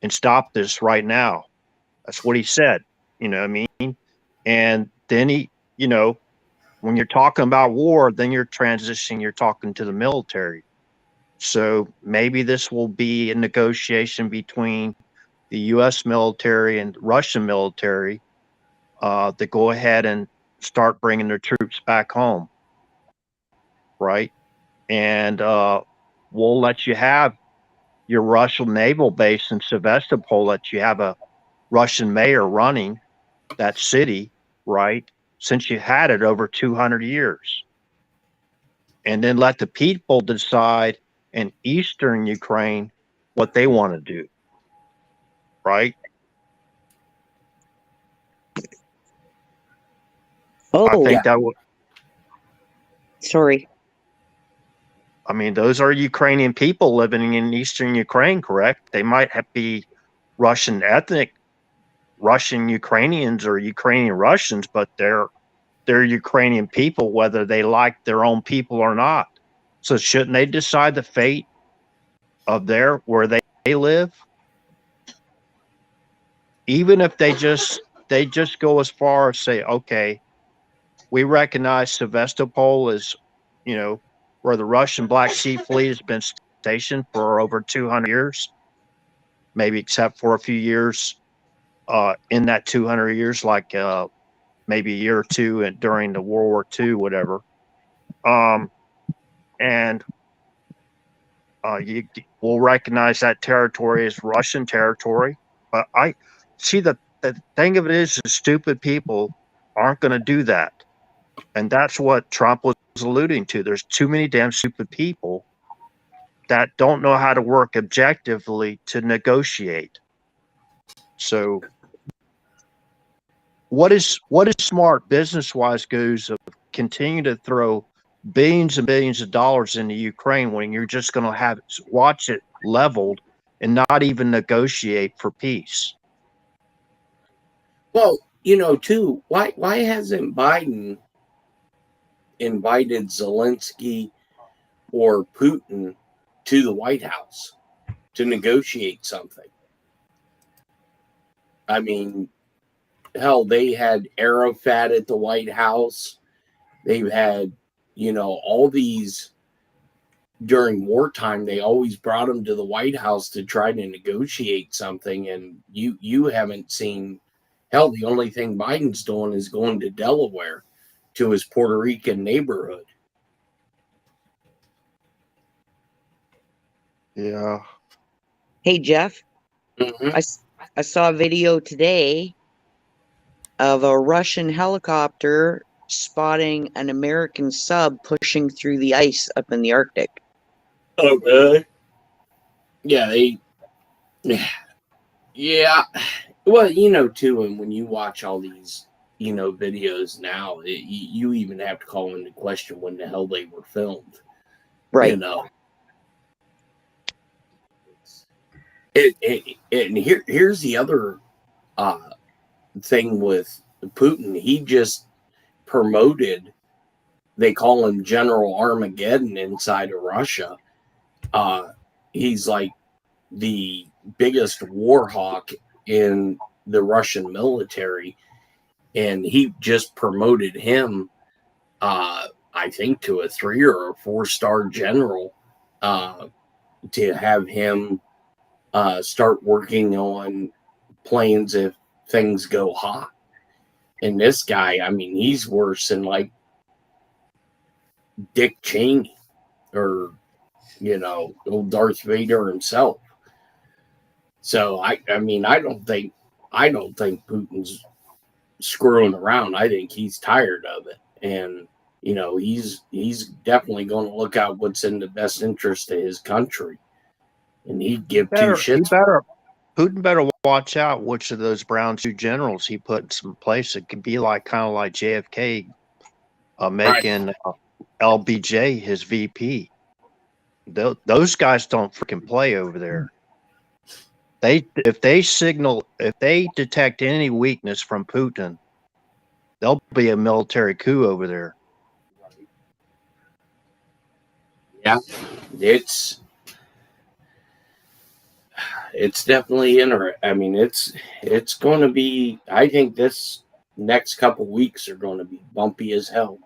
and stop this right now. That's what he said. You know what I mean? And then he, you know, when you're talking about war, then you're transitioning, you're talking to the military. So maybe this will be a negotiation between the U.S. military and Russian military to go ahead and start bringing their troops back home, right? And we'll let you have your Russian naval base in Sevastopol, let you have a Russian mayor running that city, right? Since you had it over 200 years. And then let the people decide in Eastern Ukraine what they want to do, right? I Oh, think that would, sorry. I mean, those are Ukrainian people living in Eastern Ukraine, correct? They might be Russian ethnic, Russian Ukrainians or Ukrainian Russians, but they're Ukrainian people, whether they like their own people or not. So shouldn't they decide the fate of where they live? Even if they just go as far as say, okay, we recognize Sevastopol as, you know, where the Russian Black Sea Fleet has been stationed for over 200 years, maybe except for a few years in that 200 years, like maybe a year or two and during the World War II, whatever. And you will recognize that territory as Russian territory. But I see the thing of it is stupid people aren't going to do that. And that's what Trump was alluding to. There's too many damn stupid people that don't know how to work objectively to negotiate. So what is smart business wise goes of continue to throw billions and billions of dollars into Ukraine when you're just going to watch it leveled and not even negotiate for peace. well, you know, too, why hasn't Biden invited Zelensky or Putin to the White House to negotiate something? I mean, hell, they had Arafat at the White House. They've had, you know, all these during wartime. They always brought them to the White House to try to negotiate something, and you haven't seen. Hell, the only thing Biden's doing is going to Delaware to his Puerto Rican neighborhood. Yeah. Hey, Jeff, Mm-hmm. I saw a video today of a Russian helicopter spotting an American sub pushing through the ice up in the Arctic. Oh, really? Yeah, yeah. Well, you know, too, and when you watch all these videos now, you even have to call into question when the hell they were filmed. Right. You know, and here's the other thing with Putin. He just promoted. They call him General Armageddon inside of Russia. He's like the biggest war hawk in the Russian military, and he just promoted him, I think, to a 3 or a 4-star general, to have him start working on planes if things go hot. And this guy, I mean, he's worse than like Dick Cheney or old Darth Vader himself. So I mean, I don't think Putin's screwing around. I think he's tired of it, and he's definitely going to look out what's in the best interest of his country, and he'd give two shits. Putin better watch out which of those brown shoe generals he put in some place. It could be kind of like JFK making LBJ his VP. Those guys don't freaking play over there. If they detect any weakness from Putin, there'll be a military coup over there. Yeah, it's definitely interesting. I mean, it's going to be. I think this next couple weeks are going to be bumpy as hell.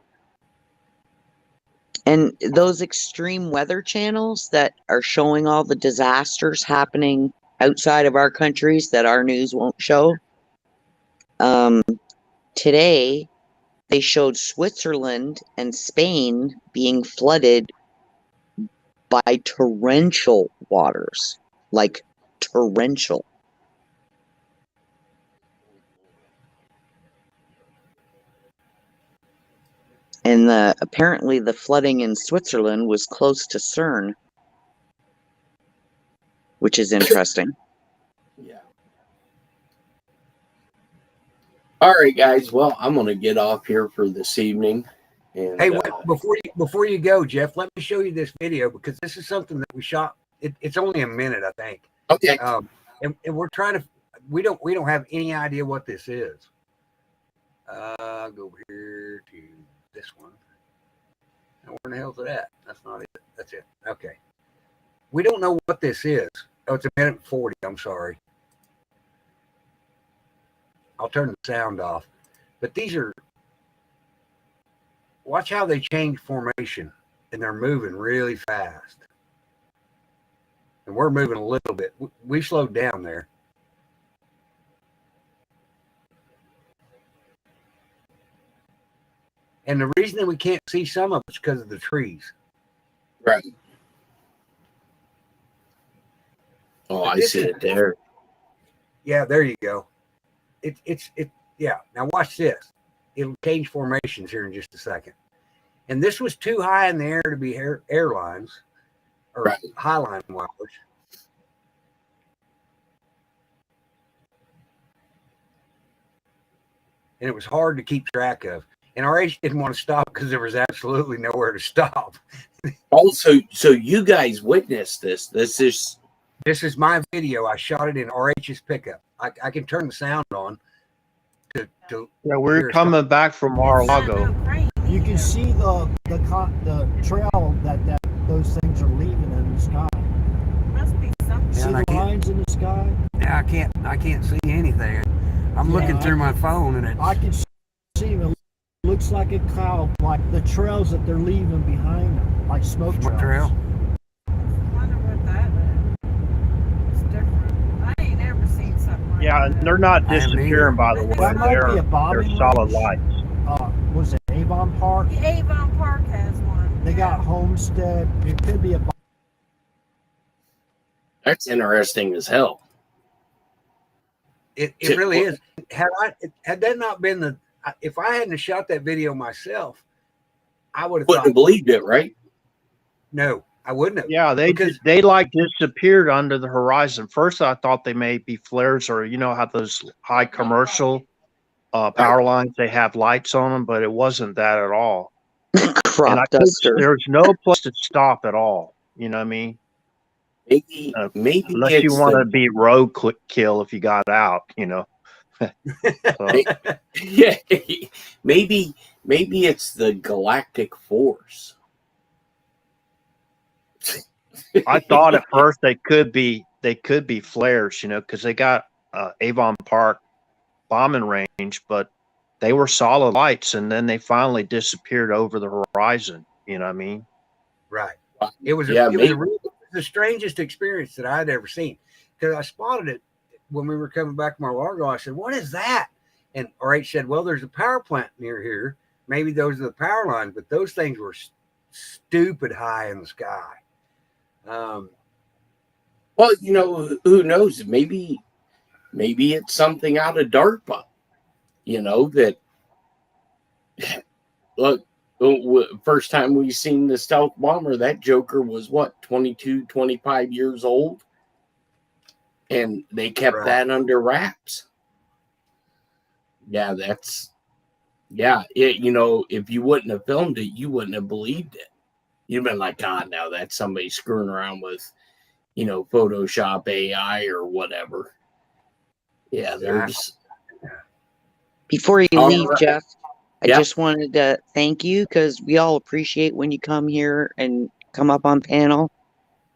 And those extreme weather channels that are showing all the disasters happening outside of our countries that our news won't show. Today, they showed Switzerland and Spain being flooded by torrential waters, like torrential. And apparently the flooding in Switzerland was close to CERN, which is interesting. Yeah. All right, guys. Well, I'm going to get off here for this evening. And, hey, before you go, Jeff, let me show you this video because this is something that we shot. It's only a minute, I think. Okay. And we're trying to. We don't have any idea what this is. Go over here to this one. Now, where in the hell's it at? That's not it. That's it. Okay. We don't know what this is. Oh, it's a minute and 40. I'm sorry. I'll turn the sound off. But these are. Watch how they change formation, and they're moving really fast. And we're moving a little bit. We slowed down there. And the reason that we can't see some of it's because of the trees. Right. Oh, I see it there. Yeah, there you go. Yeah. Now watch this. It'll change formations here in just a second. And this was too high in the air to be airlines or highline wires. And it was hard to keep track of. And RH didn't want to stop because there was absolutely nowhere to stop. Also, so you guys witnessed this. This is my video. I shot it in RH's pickup. I can turn the sound on. Yeah, we're coming back from Mar-a-Lago. You can see the trail that those things are leaving in the sky. Must be something. See the lines in the sky? Yeah, I can't see anything. I'm looking through my phone and I can see them. It looks like a cloud, like the trails that they're leaving behind them, like smoke trails. I wonder what that is. It's different. I ain't ever seen something like Yeah, that. they're not disappearing, by the way. That might be a They're bobbing solid ranch. lights. Was it Avon Park? The Avon Park has one. They got Homestead. It could be a. that's interesting as hell. It really is. Had that not been if I hadn't shot that video myself, I would have Wouldn't have believed it, right? No, I wouldn't have. Yeah, they disappeared under the horizon. First, I thought they may be flares, or how those high commercial power lines, they have lights on them, but it wasn't that at all. And Crop duster. there's no place to stop at all. You know what I mean? Maybe Unless you it's want to the be road kill if you got out, you know. So, yeah, maybe it's the galactic force. I thought at first they could be flares, you know, because they got Avon Park bombing range, but they were solid lights, and then they finally disappeared over the horizon. You know what I mean? Right. It was the strangest experience that I'd ever seen, because I spotted it when we were coming back from our Largo. I said, "What is that?" And RH said, "Well, there's a power plant near here. Maybe those are the power lines, but those things were stupid high in the sky." Well, you know, who knows? Maybe it's something out of DARPA. You know, that look, first time we seen the stealth bomber, that joker was what, 22, 25 years old, and they kept that under wraps. Yeah, you know, if you wouldn't have filmed it, you wouldn't have believed it. You'd been like, God, now that's somebody screwing around with, you know, Photoshop AI or whatever. Yeah, there's. Before you leave, right. Jeff, I Yeah. just wanted to thank you, because we all appreciate when you come here and come up on panel,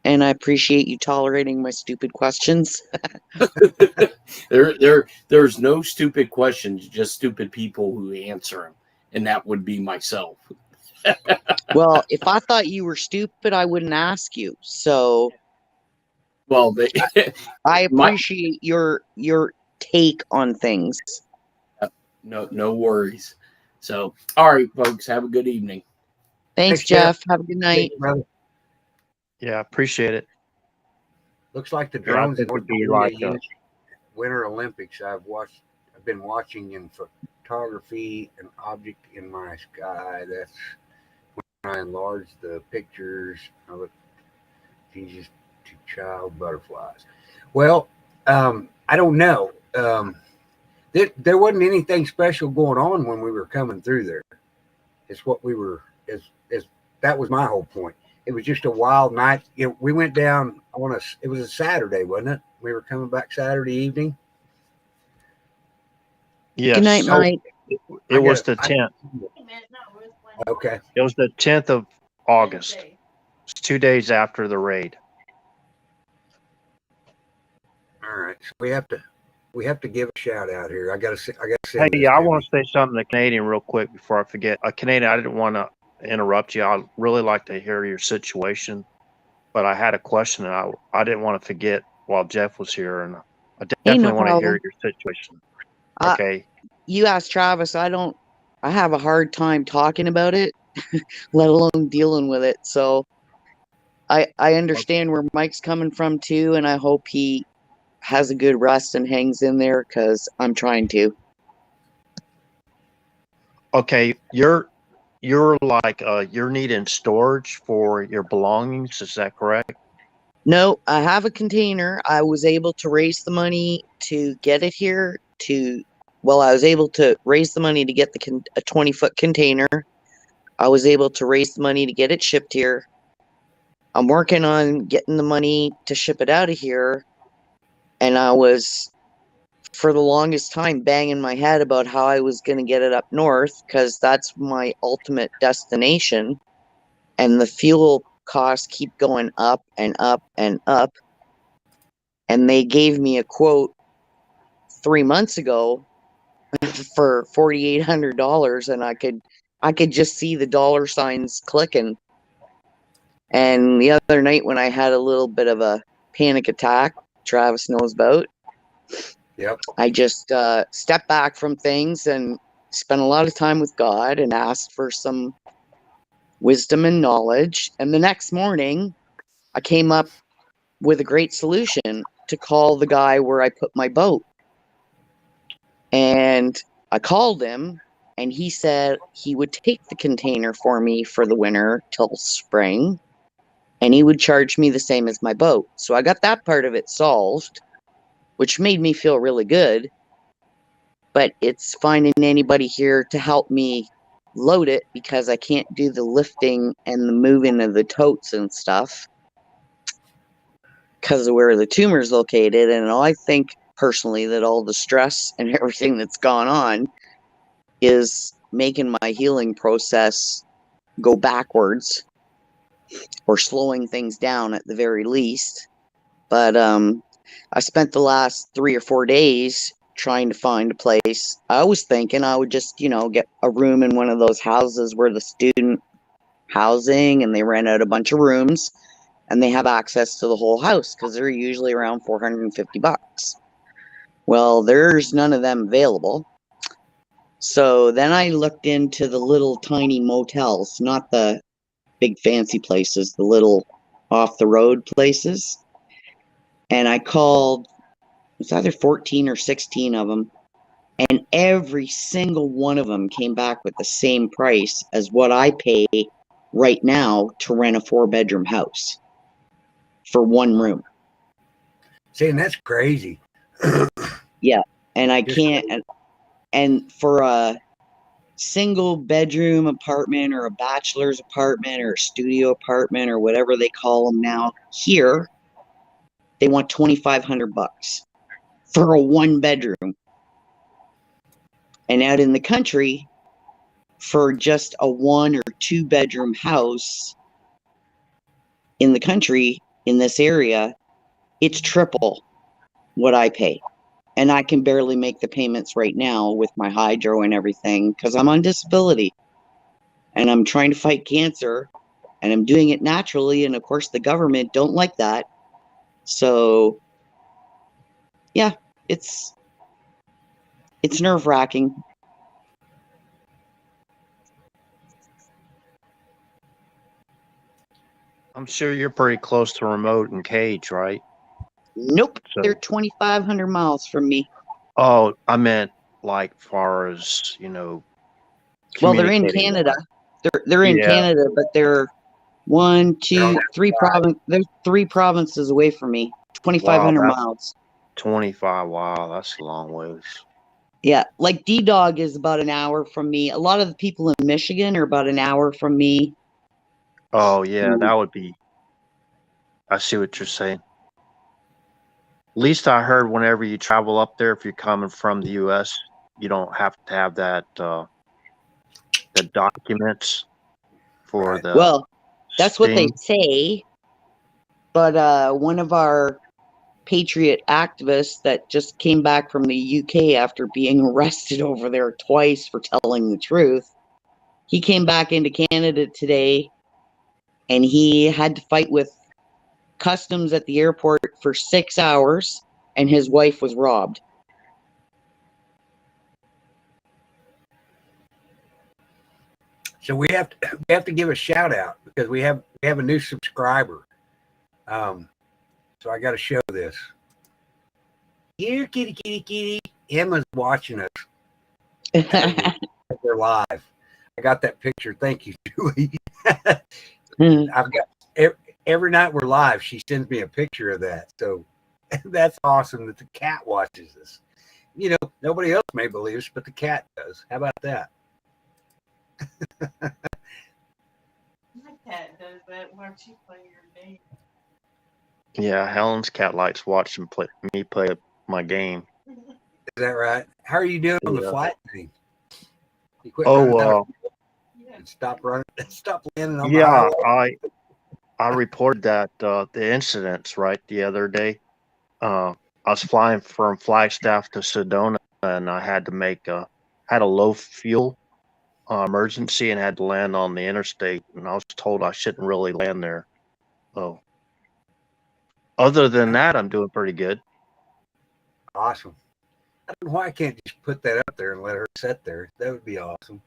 and I appreciate you tolerating my stupid questions. There's no stupid questions, just stupid people who answer them, and that would be myself. Well, if I thought you were stupid, I wouldn't ask you. So, well, I appreciate your take on things. No worries. So, all right, folks, have a good evening. Thanks, Jeff. Have a good night. Yeah, appreciate it. Looks like the drones would be like Winter Olympics. I've been watching in photography, an object in my sky. That's when I enlarge the pictures. I look Jesus to child butterflies. Well, I don't know. There wasn't anything special going on when we were coming through there. It's what we were. That was my whole point. It was just a wild night. You know, we went down on it was a Saturday, wasn't it? We were coming back Saturday evening. Yes. Good night, Mike. It was the 10th. Okay. It was the 10th of August. It's 2 days after the raid. All right. So we have to give a shout out here. I gotta say. Hey, I want to say something to Canadian real quick before I forget. Canadian, I didn't want to interrupt you. I'd really like to hear your situation, but I had a question, and I didn't want to forget while Jeff was here, and I definitely want to hear your situation. Okay. You ask Travis. I have a hard time talking about it, let alone dealing with it. So I understand where Mike's coming from too, and I hope he has a good rest and hangs in there, because I'm trying to. Okay, you're like you're needing storage for your belongings, is that correct? No, I have a container. I was able to raise the money to get it here. I was able to raise the money to get a 20-foot container. I was able to raise the money to get it shipped here. I'm working on getting the money to ship it out of here. And I was, for the longest time, banging my head about how I was going to get it up north, because that's my ultimate destination. And the fuel costs keep going up and up and up. And they gave me a quote 3 months ago for $4,800, and I could just see the dollar signs clicking. And the other night, when I had a little bit of a panic attack, Travis knows about. Yep. I just stepped back from things and spent a lot of time with God and asked for some wisdom and knowledge. And the next morning, I came up with a great solution to call the guy where I put my boat. And I called him, and he said he would take the container for me for the winter till spring, and he would charge me the same as my boat. So I got that part of it solved, which made me feel really good. but it's finding anybody here to help me load it because I can't do the lifting and the moving of the totes and stuff because of where the tumor is located. And I think personally that all the stress and everything that's gone on is making my healing process go backwards or slowing things down at the very least. But I spent the last 3 or 4 days trying to find a place. I was thinking I would just, get a room in one of those houses where the student housing and they rent out a bunch of rooms and they have access to the whole house because they're usually around $450. Well, there's none of them available. So then I looked into the little tiny motels, not the big fancy places, the little off the road places. And I called, it's either 14 or 16 of them. And every single one of them came back with the same price as what I pay right now to rent a 4-bedroom house for one room. See, and that's crazy. Yeah. And I can't, and for a single bedroom apartment or a bachelor's apartment or a studio apartment or whatever they call them now here, they want $2,500 for a 1-bedroom. And out in the country, for just a 1 or 2-bedroom house in the country, in this area, it's triple what I pay. And I can barely make the payments right now with my hydro and everything because I'm on disability. And I'm trying to fight cancer. And I'm doing it naturally. And of course, the government don't like that. So, yeah, it's nerve-wracking. I'm sure you're pretty close to remote and cage, right? Nope, So- they're 2,500 miles from me. Oh, I meant like far as, Well, they're in communicating. Canada. They're in Yeah. Canada, but they're 1, 2, 3 They're 3 provinces away from me. 2,500 that's- miles. 25. Wow, that's a long ways. Yeah, like D-Dog is about an hour from me. A lot of the people in Michigan are about an hour from me. Oh, yeah, that would be. I see what you're saying. At least I heard whenever you travel up there, if you're coming from the U.S., you don't have to have that the documents for the. Well, that's what they sting. say. But one of our patriot activists that just came back from the UK after being arrested over there twice for telling the truth, he came back into Canada today and he had to fight with customs at the airport for 6 hours and his wife was robbed. So we have to give a shout out because we have a new subscriber. So I got to show this. Here, kitty, kitty, kitty. Emma's watching us. They're live. I got that picture. Thank you, Julie. I've got every night we're live. She sends me a picture of that. So that's awesome that the cat watches us. Nobody else may believe us, but the cat does. How about that? My cat does that. Watch you play your game. Yeah, Helen's cat likes watching me play my game. Is that right? How are you doing on the Yeah. flight thing? You quit Oh, running out well. and stop running. Stop landing on the Yeah, highway. I reported that the incidents right the other day. I was flying from Flagstaff to Sedona, and I had to had a low fuel emergency and had to land on the interstate. And I was told I shouldn't really land there. So, other than that, I'm doing pretty good. Awesome. I don't know why I can't just put that up there and let her sit there. That would be awesome.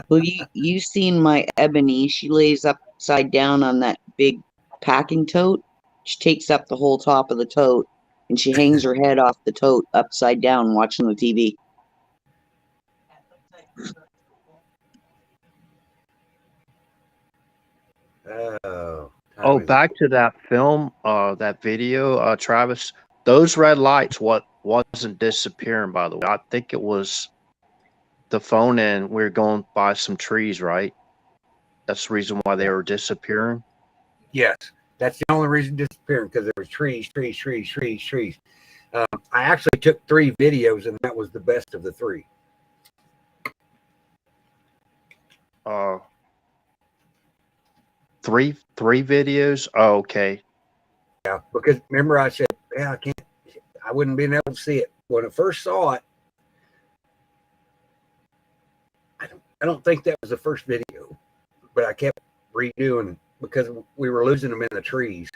Well, you seen my Ebony. She lays upside down on that big packing tote. She takes up the whole top of the tote, and she hangs her head off the tote upside down watching the TV. Oh, Back to that film, that video, Travis. Those red lights, what wasn't disappearing, by the way. I think it was the phone and we were going by some trees, right? That's the reason why they were disappearing. Yes, that's the only reason disappearing, because there was trees, trees, trees, trees, trees. I actually took 3 videos, and that was the best of the 3. Three videos. Oh, okay. Yeah, because remember I said, yeah, I wouldn't been able to see it when I first saw it. I don't think that was the first video, but I kept redoing because we were losing them in the trees.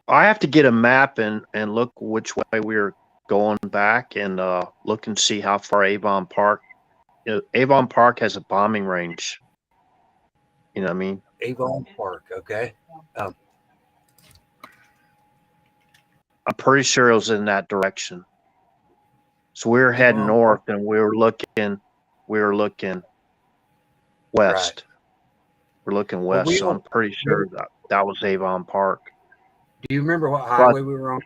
I have to get a map and look which way we were going back and look and see how far Avon Park. Avon Park has a bombing range. You know what I mean? Avon Park, okay. I'm pretty sure it was in that direction. So we were heading north, and we were looking west. Right. We're looking west, so I'm pretty sure that was Avon Park. Do you remember what highway we were on?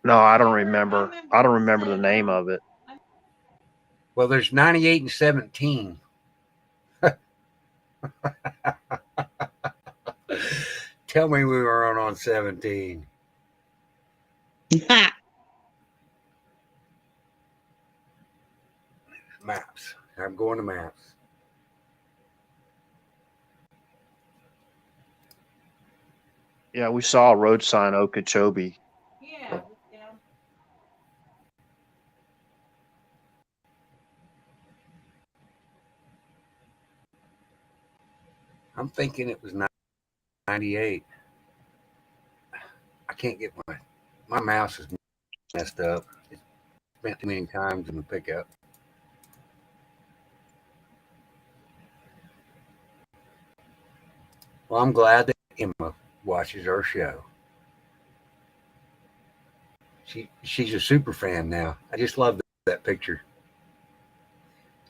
No, I don't remember. I don't remember the name of it. Well, there's 98 and 17. Tell me we were on 17. Maps. I'm going to maps. Yeah, we saw a road sign, Okeechobee. Yeah. I'm thinking it was 98. I can't get my mouse is messed up. It's spent too many times in the pickup. Well, I'm glad that Emma watches our show. She's a super fan now. I just love that picture.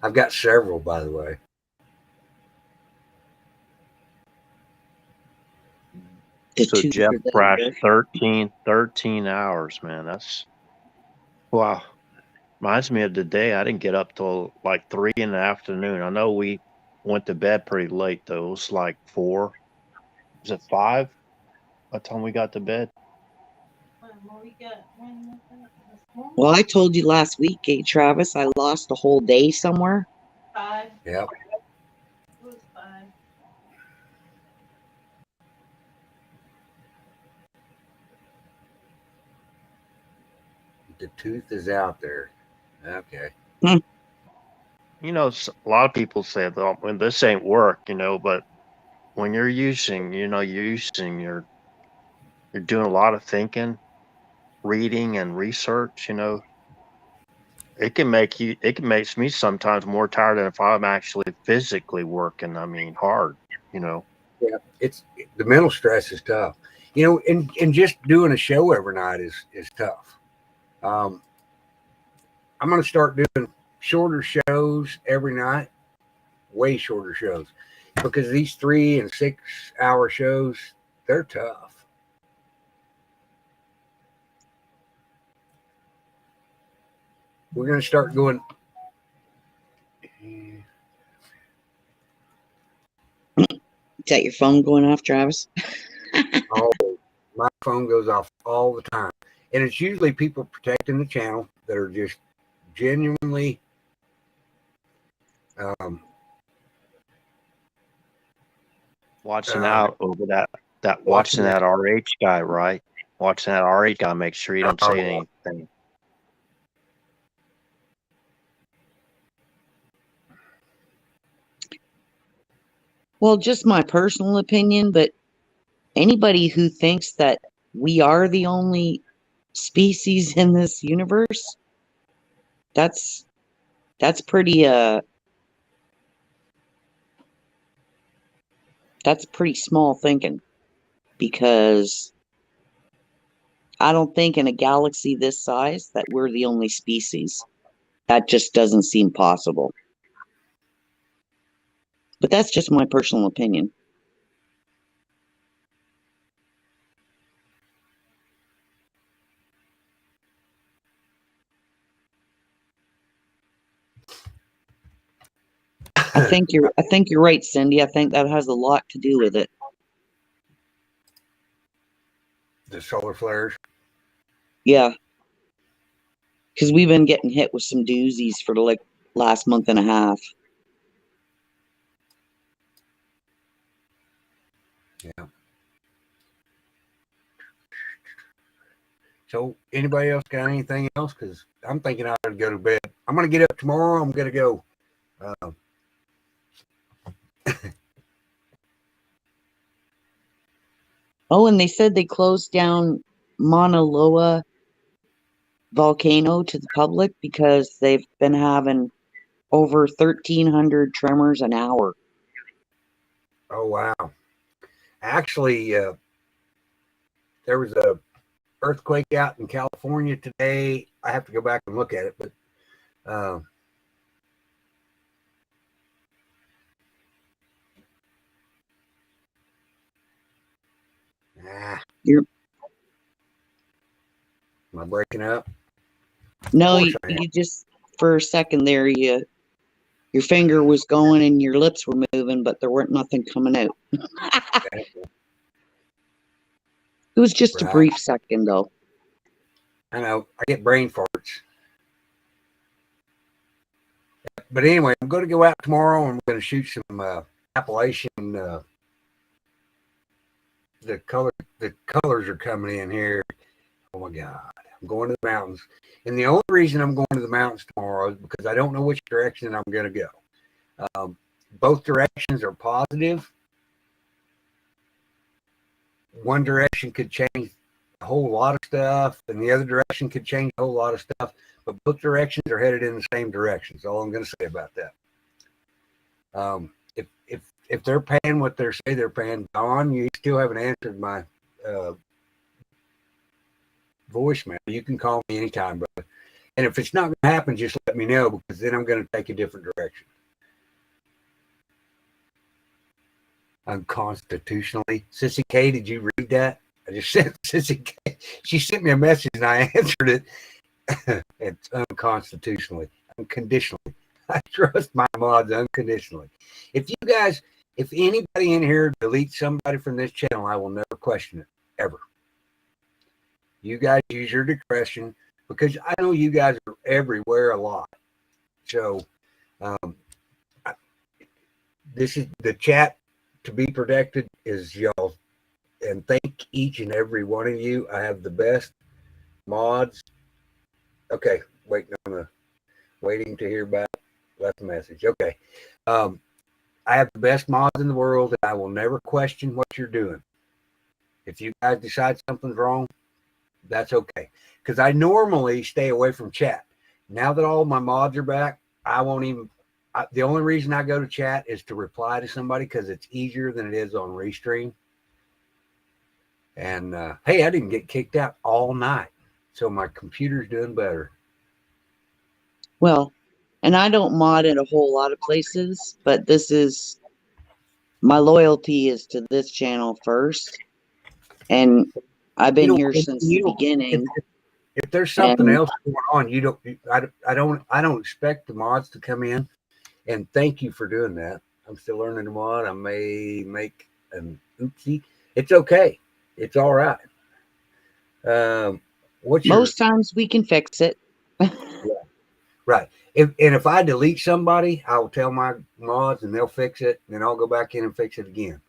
I've got several, by the way. So Jeff crashed 13 hours, man. That's wow. Reminds me of the day I didn't get up till like 3 in the afternoon. I know we went to bed pretty late though. It was like 4. Was it 5 by the time we got to bed? Well, I told you last week, Travis, I lost a whole day somewhere. 5. Yep. It was 5. The tooth is out there. Okay. You know, a lot of people say that when this ain't work, you know, but when you're using, you're doing a lot of thinking, reading and research, you know, it can make me sometimes more tired than if I'm actually physically working. I mean, hard, you know. Yeah, the mental stress is tough. You know, and just doing a show every night is tough. I'm going to start doing shorter shows every night, way shorter shows, because these 3 and 6 hour shows, they're tough. We're going to start going. Is that your phone going off, Travis? Oh, my phone goes off all the time. And it's usually people protecting the channel that are just genuinely Watching out over watching that RH guy, right? Watching that RH guy, make sure you don't say anything. Well, just my personal opinion, but anybody who thinks that we are the only species in this universe, that's pretty that's pretty small thinking, because I don't think in a galaxy this size that we're the only species. That just doesn't seem possible. But that's just my personal opinion. I think you're right, Cindy. I think that has a lot to do with it. The solar flares. Yeah. Because we've been getting hit with some doozies for the last month and a half. Yeah. So anybody else got anything else? Because I'm thinking I ought to go to bed. I'm going to get up tomorrow. I'm going to go. Oh, and they said they closed down Mauna Loa volcano to the public because they've been having over 1,300 tremors an hour. Oh, wow. Actually, there was a earthquake out in California today. I have to go back and look at it, but am I breaking up? No, Of course I am. you just for a second there, your finger was going and your lips were moving, but there weren't nothing coming out. It was just a Right. brief second, though. I know. I get brain farts. But anyway, I'm going to go out tomorrow and I'm going to shoot some Appalachian. The colors are coming in here. Oh my God. I'm going to the mountains. And the only reason I'm going to the mountains tomorrow is because I don't know which direction I'm going to go. Both directions are positive. One direction could change a whole lot of stuff, and the other direction could change a whole lot of stuff. But both directions are headed in the same direction. That's all I'm going to say about that. If they're paying what they say they're paying, Don, you still haven't answered my voicemail. You can call me anytime, brother. And if it's not going to happen, just let me know, because then I'm going to take a different direction. Unconstitutionally. Sissy K, did you read that? I just sent Sissy K. She sent me a message and I answered it. It's unconstitutionally, unconditionally. I trust my mods unconditionally. If anybody in here deletes somebody from this channel, I will never question it, ever. You guys use your discretion, because I know you guys are everywhere a lot. So this is the chat to be protected is y'all. And thank each and every one of you. I have the best mods. Okay, waiting to hear back. Left a message. Okay. I have the best mods in the world, and I will never question what you're doing. If you guys decide something's wrong, that's okay. Because I normally stay away from chat. Now that all my mods are back, I won't even. The only reason I go to chat is to reply to somebody, because it's easier than it is on Restream. And hey, I didn't get kicked out all night, so my computer's doing better. Well, and I don't mod in a whole lot of places, but this is my loyalty is to this channel first, and I've been here since the beginning. If there's something else going on, I don't expect the mods to come in. And thank you for doing that. I'm still learning the mod. I may make an oopsie. It's okay. It's all right. Most times we can fix it. Yeah, right. If I delete somebody, I'll tell my mods and they'll fix it, and then I'll go back in and fix it again.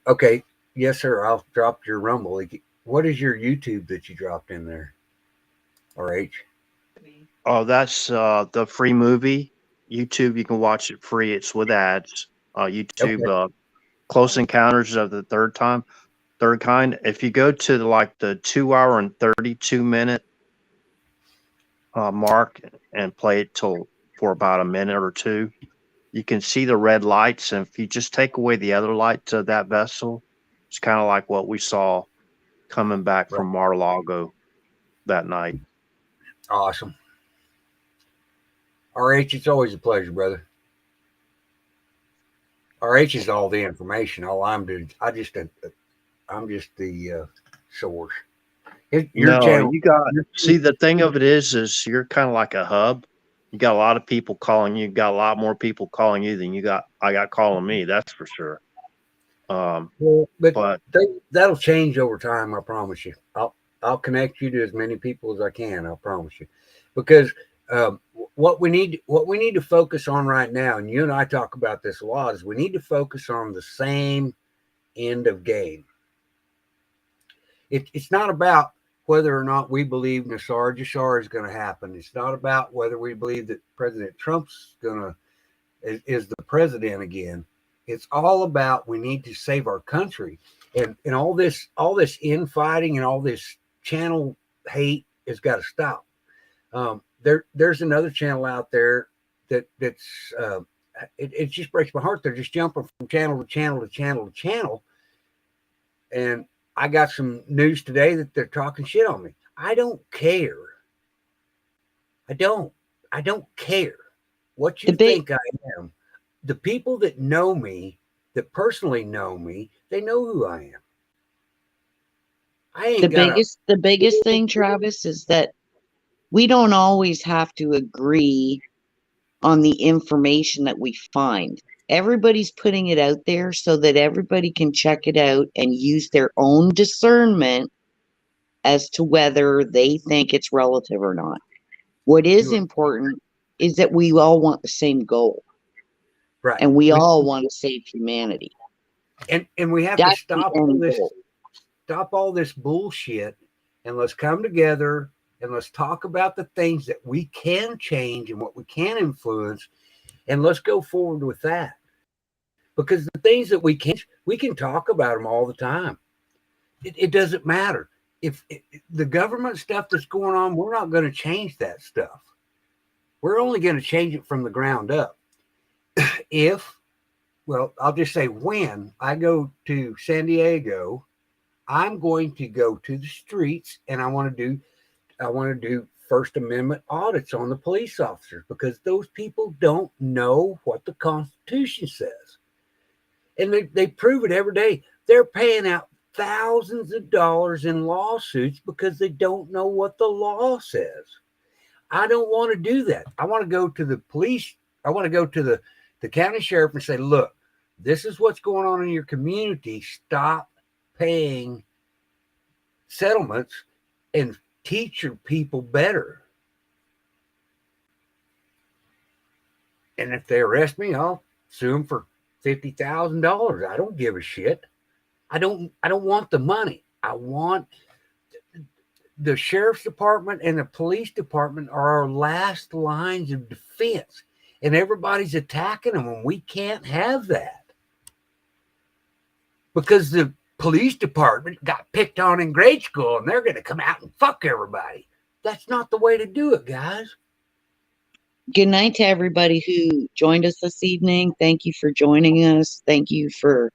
Okay, yes, sir. I'll drop your Rumble. What is your YouTube that you dropped in there? RH? Oh, that's the free movie. YouTube, you can watch it free. It's with ads. YouTube, okay. Close Encounters of the Third Kind. If you go to the 2 hour and 32 minute mark and play it for about a minute or two, you can see the red lights. And if you just take away the other lights of that vessel, it's kind of like what we saw coming back from Mar-a-Lago that night. Awesome. RH, it's always a pleasure, brother. RH is all the information. All I'm doing, I'm just the source. Your channel. See, the thing of it is you're kind of like a hub. You got a lot of people calling you. Got a lot more people calling you than I got calling me. That's for sure. Well, But that'll change over time. I promise you. I'll connect you to as many people as I can. I promise you, because what we need to focus on right now, and you and I talk about this a lot, is we need to focus on the same end of game. It's not about whether or not we believe Nassar Jassar is going to happen. It's not about whether we believe that President Trump's is the president again. It's all about we need to save our country, and all this infighting and all this channel hate has got to stop. There's another channel out there that's it just breaks my heart. They're just jumping from channel to channel to channel to channel, and I got some news today that they're talking shit on me. I don't care. I don't care what you think I am. The people that know me, that personally know me, they know who I am. I ain't the biggest thing, Travis, is that we don't always have to agree on the information that we find. Everybody's putting it out there so that everybody can check it out and use their own discernment as to whether they think it's relative or not. What is important is that we all want the same goal. Right. And we all want to save humanity. And we have to stop all this bullshit, and let's come together and let's talk about the things that we can change and what we can influence, and let's go forward with that. Because the things that we can talk about them all the time. It doesn't matter. If the government stuff that's going on, we're not going to change that stuff. We're only going to change it from the ground up. I'll just say when I go to San Diego, I'm going to go to the streets, and I want to do First Amendment audits on the police officers, because those people don't know what the Constitution says. And they prove it every day. They're paying out thousands of dollars in lawsuits because they don't know what the law says. I don't want to do that. I want to go to the police. I want to go to the county sheriff and say, look, this is what's going on in your community. Stop paying settlements and teach your people better. And if they arrest me, I'll sue them for $50,000. I don't give a shit. I don't want the money. I want the sheriff's department and the police department are our last lines of defense, and everybody's attacking them, and we can't have that, because the police department got picked on in grade school and they're going to come out and fuck everybody. That's not the way to do it, guys. Good night to everybody who joined us this evening. Thank you for joining us. Thank you for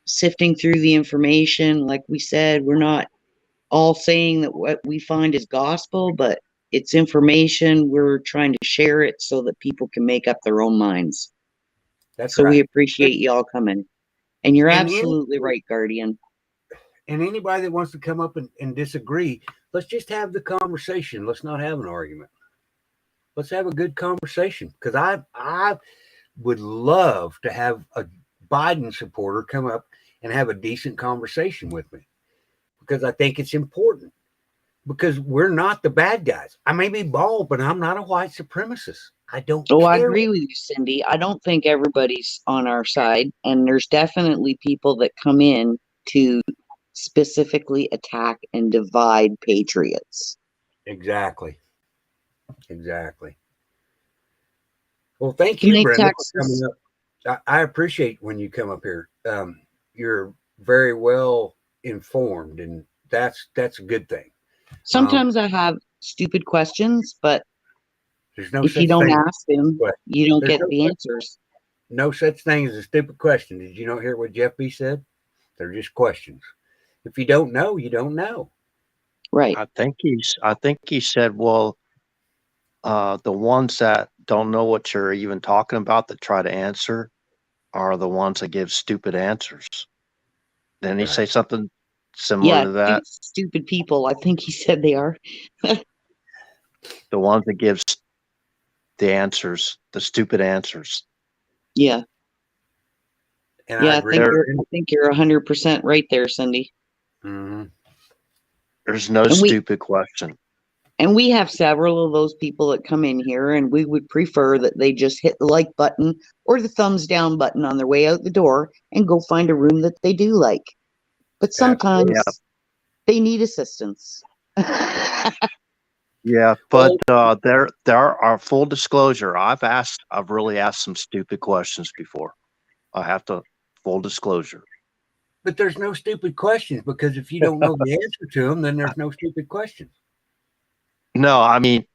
sifting through the information. Like we said, we're not all saying that what we find is gospel, but it's information. We're trying to share it so that people can make up their own minds. That's right. We appreciate y'all coming. And you're absolutely right, Guardian. And anybody that wants to come up and disagree, let's just have the conversation. Let's not have an argument. Let's have a good conversation, because I would love to have a Biden supporter come up and have a decent conversation with me, because I think it's important, because we're not the bad guys. I may be bald, but I'm not a white supremacist. I don't care. I agree with you, Cindy. I don't think everybody's on our side, and there's definitely people that come in to specifically attack and divide patriots. Exactly. Well, thank you, Brenda, for coming up. I appreciate when you come up here. You're very well informed, and that's a good thing. Sometimes I have stupid questions, but if you don't ask them, you don't get the answers. No such thing as a stupid question. Did you not hear what Jeff B said? They're just questions. If you don't know, you don't know. Right. I think he said, well, the ones that don't know what you're even talking about that try to answer are the ones that give stupid answers. Didn't he say something similar to that? Stupid people. I think he said they are. The ones that gives the answers, the stupid answers. Yeah. And Yeah, I'd I think you're 100% right there, Cindy. Mhm. There's no And we stupid question. and we have several of those people that come in here, and we would prefer that they just hit the like button or the thumbs down button on their way out the door and go find a room that they do like. But sometimes Yeah. they need assistance. Yeah, but there are full disclosure. I've really asked some stupid questions before. I have to full disclosure. But there's no stupid questions, because if you don't know the answer to them, then there's no stupid questions. No, I mean,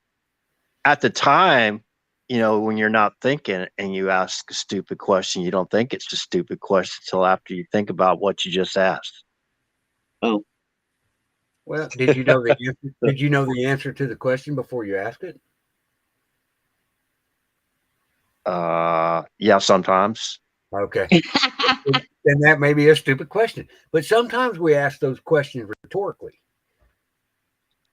at the time, when you're not thinking and you ask a stupid question, you don't think it's a stupid question until after you think about what you just asked. Oh, Well, did you know the answer? Did you know the answer to the question before you asked it? Yeah, sometimes. Okay. Then that may be a stupid question. But sometimes we ask those questions rhetorically.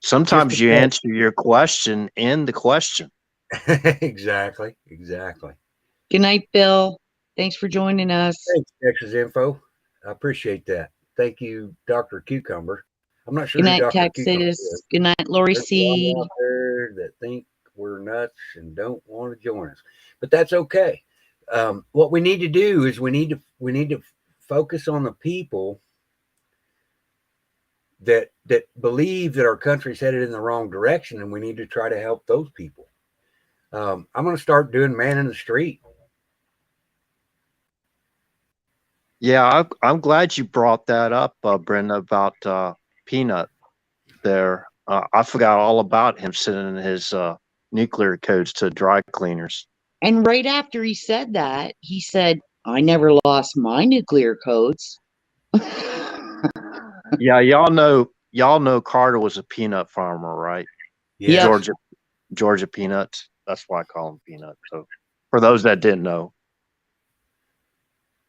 Sometimes Just you because- answer your question in the question. Exactly. good night, Bill. Thanks for joining us. Thanks, Texas Info. I appreciate that. Thank you, Dr. Cucumber. I'm not sure Good who night, Dr. Cucumber Texas. is. Good night, Lori There's C. some out there that think we're nuts and don't want to join us, but that's okay. What we need to do is we need to focus on the people that believe that our country's headed in the wrong direction, and we need to try to help those people. I'm going to start doing man in the street. Yeah, I'm glad you brought that up, Brenda, about Peanut there. I forgot all about him sending his nuclear codes to dry cleaners. And right after he said that, he said, I never lost my nuclear codes. Yeah, y'all know Carter was a peanut farmer, right? Yeah. Georgia peanuts. That's why I call them peanuts. So for those that didn't know,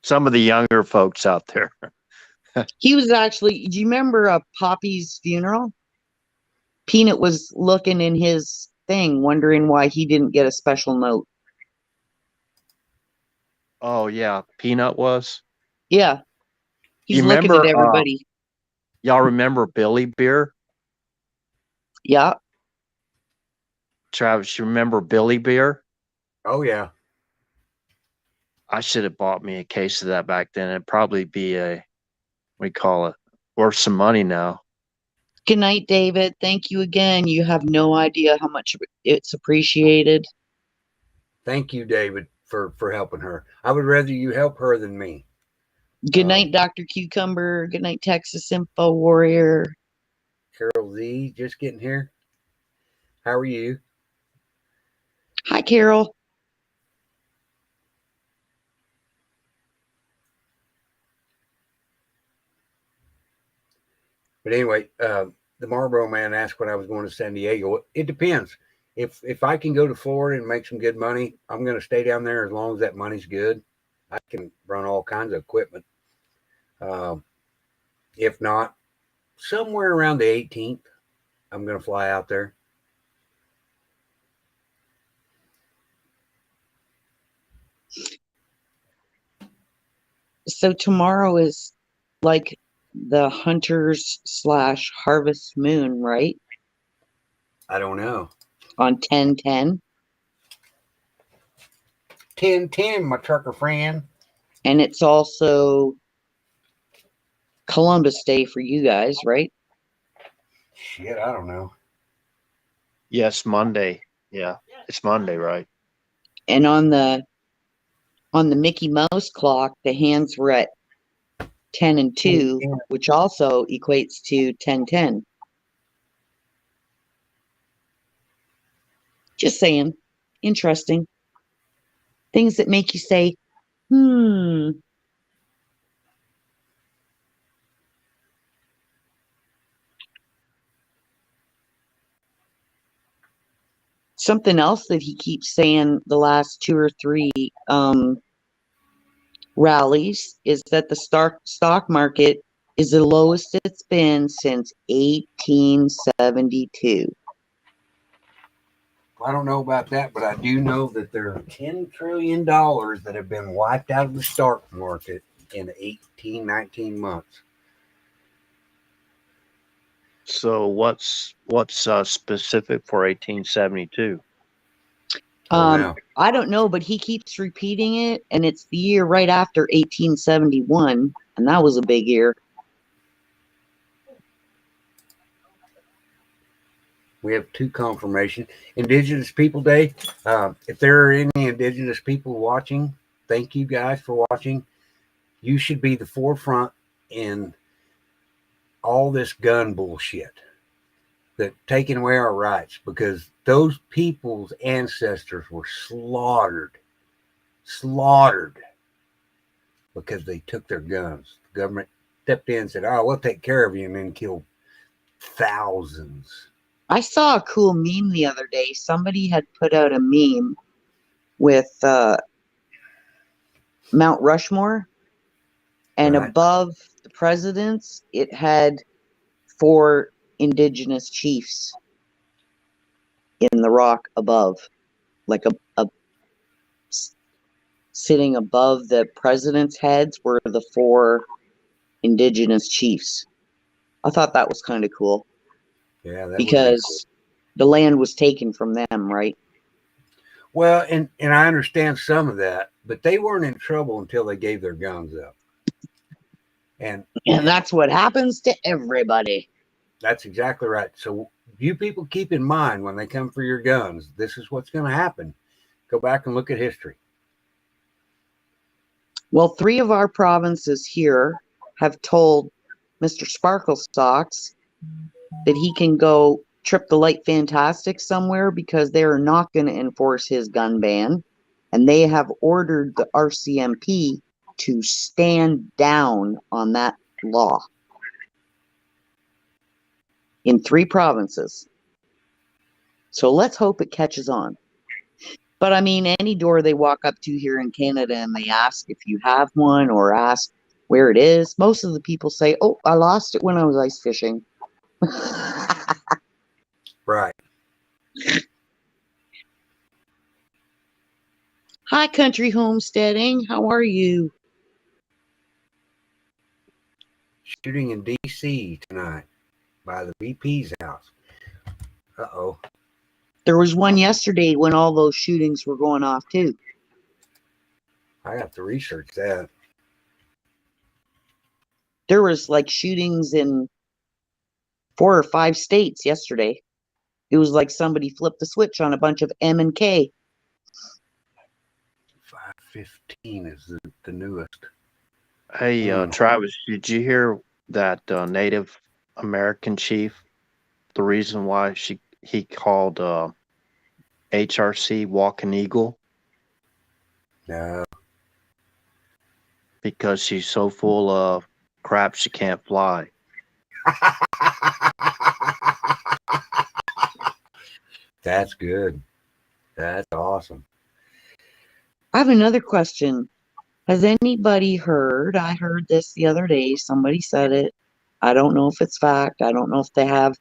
some of the younger folks out there. He was actually, do you remember Poppy's funeral? Peanut was looking in his thing, wondering why he didn't get a special note. Oh yeah, Peanut was. Yeah. He's You looking remember, at everybody. Y'all remember Billy Beer? Yeah. Travis, you remember Billy Beer? Oh yeah. I should have bought me a case of that back then. It'd probably be worth some money now. Good night, David. Thank you again. You have no idea how much it's appreciated. Thank you, David, for helping her. I would rather you help her than me. Good night, Dr. Cucumber. Good night, Texas Info Warrior. Carol Z, just getting here. How are you? Hi, Carol. But anyway, the Marlboro man asked when I was going to San Diego. It depends. If I can go to Florida and make some good money, I'm going to stay down there as long as that money's good. I can run all kinds of equipment. If not, somewhere around the 18th, I'm going to fly out there. So tomorrow is like the hunters / harvest moon, right? I don't know. On 10/10. 10/10, my trucker friend. And it's also Columbus Day for you guys, right? Shit, I don't know. Yes, Monday. Yeah, it's Monday, right? And on the Mickey Mouse clock, the hands were at 10 and 2, which also equates to 10/10. Just saying. Interesting. Things that make you say, Something else that he keeps saying the last 2 or 3 rallies is that the stock market is the lowest it's been since 1872. I don't know about that, but I do know that there are $10 trillion that have been wiped out of the stock market in 18, 19 months. So what's specific for 1872? Oh, no. I don't know, but he keeps repeating it, and it's the year right after 1871, and that was a big year. We have two confirmation. Indigenous People Day. If there are any Indigenous people watching, thank you guys for watching. You should be the forefront in all this gun bullshit that taking away our rights, because those people's ancestors were slaughtered because they took their guns. The government stepped in and said, "Oh, we'll take care of you," and then killed thousands. I saw a cool meme the other day. Somebody had put out a meme with Mount Rushmore, and Right. above the presidents, it had 4 indigenous chiefs in the rock above, like a sitting above the president's heads were the 4 indigenous chiefs. I thought that was kind of cool Yeah, that would be because cool. the land was taken from them, right? Well, and I understand some of that, but they weren't in trouble until they gave their guns up. And that's what happens to everybody. that's exactly right. So you people keep in mind when they come for your guns, this is what's going to happen. Go back and look at history. Well, 3 of our provinces here have told Mr. Sparklestocks that he can go trip the light fantastic somewhere because they are not going to enforce his gun ban. And they have ordered the RCMP to stand down on that law in 3 provinces. So let's hope it catches on. But I mean, any door they walk up to here in Canada and they ask if you have one or ask where it is, most of the people say, "Oh, I lost it when I was ice fishing." Right. Hi, Country Homesteading. How are you? Shooting in D.C. tonight by the VP's house. Uh-oh. There was one yesterday when all those shootings were going off too. I have to research that. There was like shootings in 4 or 5 states yesterday. It was like somebody flipped the switch on a bunch of M and K. 515 is the newest. Hey, Travis, did you hear that Native American chief? The reason why he called HRC Walking Eagle No. because she's so full of crap she can't fly. That's good. That's awesome. I have another question. Has anybody heard? I heard this the other day. Somebody said it. I don't know if it's fact. I don't know if they have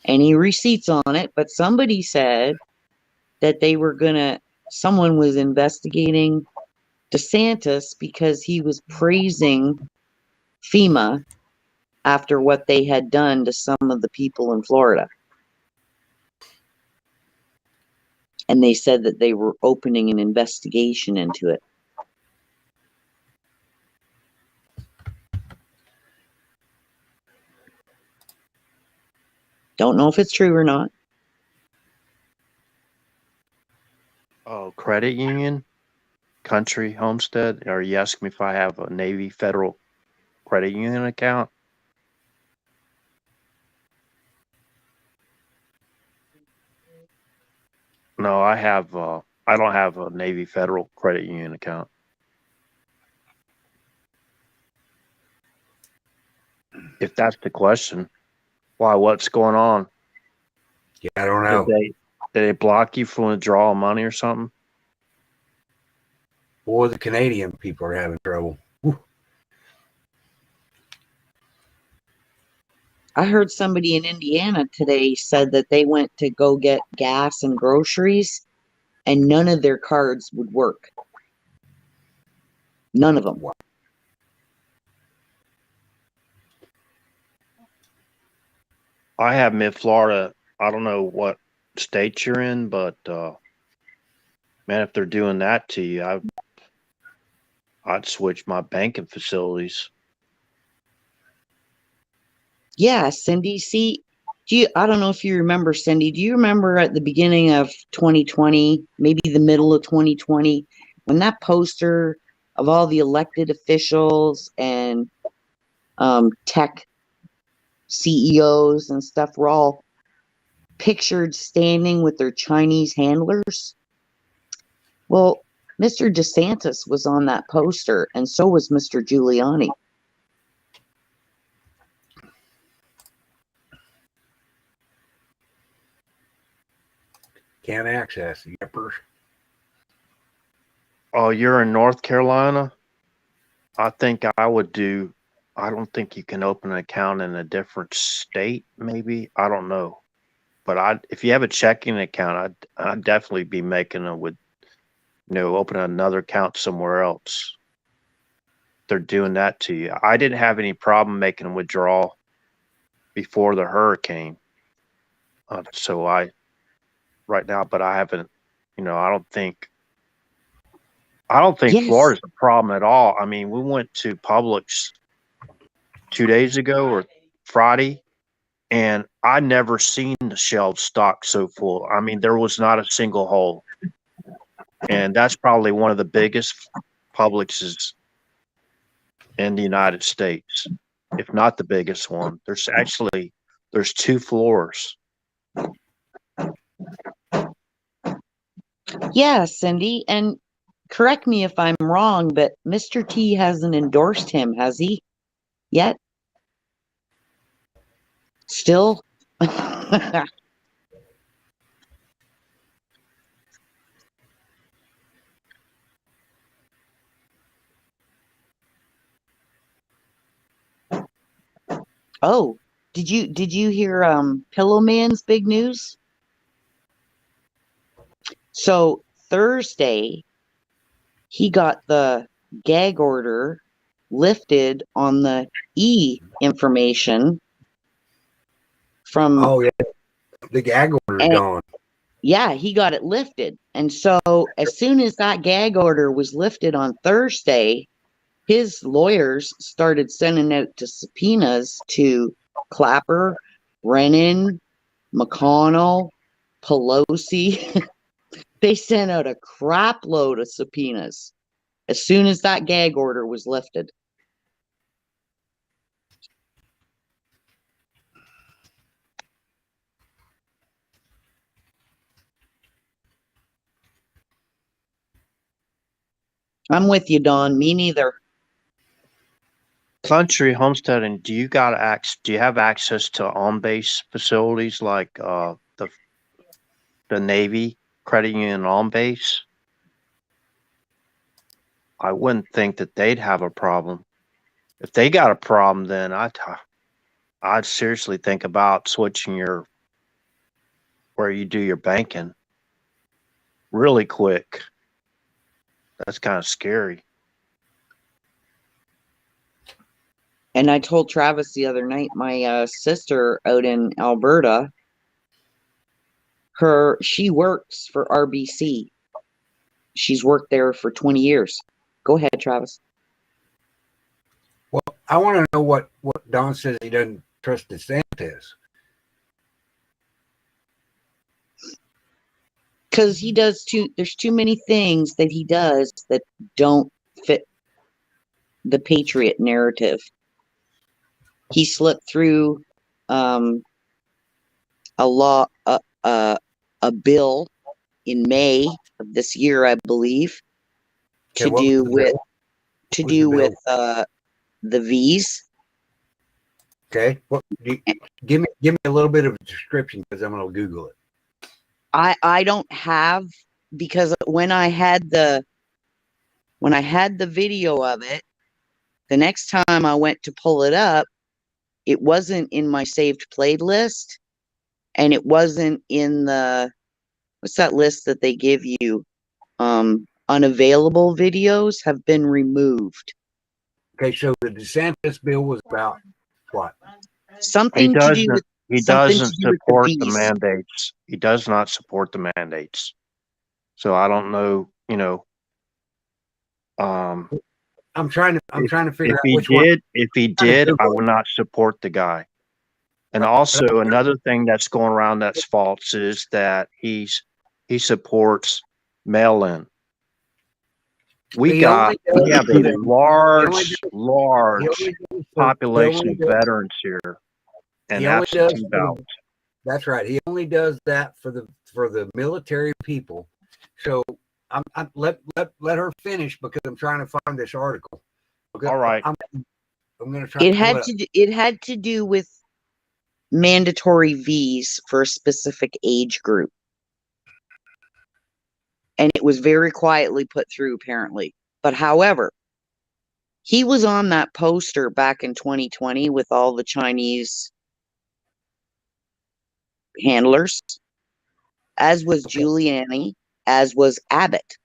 any receipts on it, but somebody said that someone was investigating DeSantis because he was praising FEMA after what they had done to some of the people in Florida. And they said that they were opening an investigation into it. Don't know if it's true or not. Oh, credit union, Country Homestead. Are you asking me if I have a Navy Federal credit union account? No, I have. I don't have a Navy Federal credit union account. If that's the question, why? What's going on? Yeah, I don't know. Did they block you from withdrawing money or something? Boy, the Canadian people are having trouble. Whew. I heard somebody in Indiana today said that they went to go get gas and groceries and none of their cards would work. None of them. I have mid Florida. I don't know what state you're in, but man, if they're doing that to you, I'd switch my banking facilities. Yeah, Cindy. See, I don't know if you remember, Cindy. Do you remember at the beginning of 2020, maybe the middle of 2020, when that poster of all the elected officials and tech CEOs and stuff were all pictured standing with their Chinese handlers? Well, Mr. DeSantis was on that poster, and so was Mr. Giuliani. Can't access. Yippers. Oh, you're in North Carolina? I think I would do. I don't think you can open an account in a different state, maybe. I don't know. But if you have a checking account, I'd definitely be making it with, open another account somewhere else. They're doing that to you. I didn't have any problem making a withdrawal before the hurricane. Right now, but I haven't, I don't think Yes. Florida's a problem at all. I mean, we went to Publix 2 days ago or Friday, and I never seen the shelves stocked so full. I mean, there was not a single hole. And that's probably one of the biggest Publixes in the United States, if not the biggest one. There's 2 floors. Yeah, Cindy, and correct me if I'm wrong, but Mr. T hasn't endorsed him, has he? Yet? Still? Oh, did you hear Pillow Man's big news? So Thursday, he got the gag order lifted on the information from. Oh yeah, the gag order's gone. Yeah, he got it lifted. And so as soon as that gag order was lifted on Thursday, his lawyers started sending out to subpoenas to Clapper, Brennan, McConnell, Pelosi. They sent out a crap load of subpoenas as soon as that gag order was lifted. I'm with you, Don. Me neither. Country homesteading, do you have access to on-base facilities like the Navy credit union on base? I wouldn't think that they'd have a problem. If they got a problem, then I'd seriously think about switching where you do your banking really quick. That's kind of scary. And I told Travis the other night, my sister out in Alberta, she works for RBC. She's worked there for 20 years. Go ahead, Travis. Well, I want to know what Don says he doesn't trust DeSantis. Because there's too many things that he does that don't fit the patriot narrative. He slipped through a bill in May of this year, I believe, to do with the V's. Okay, well, give me a little bit of a description because I'm going to Google it. I don't have, because when I had the video of it, the next time I went to pull it up, it wasn't in my saved playlist, and it wasn't in the, what's that list that they give you? Unavailable videos have been removed. Okay, so the DeSantis bill was about what? He Something to do doesn't. with He something to doesn't do with the support the beast. mandates. He does not support the mandates. So I don't know. Um, I'm trying to figure out which if he one. did, I would not support the guy. And also another thing that's going around that's false is that he supports mail-in. We have a large population of veterans here, and absentee ballots. That's right. He only does that for the military people. So let her finish because I'm trying to find this article. Because all right. I'm going to try. It had to do with mandatory V's for a specific age group. And it was very quietly put through, apparently. But however, he was on that poster back in 2020 with all the Chinese handlers, as was Giuliani, as was Abbott.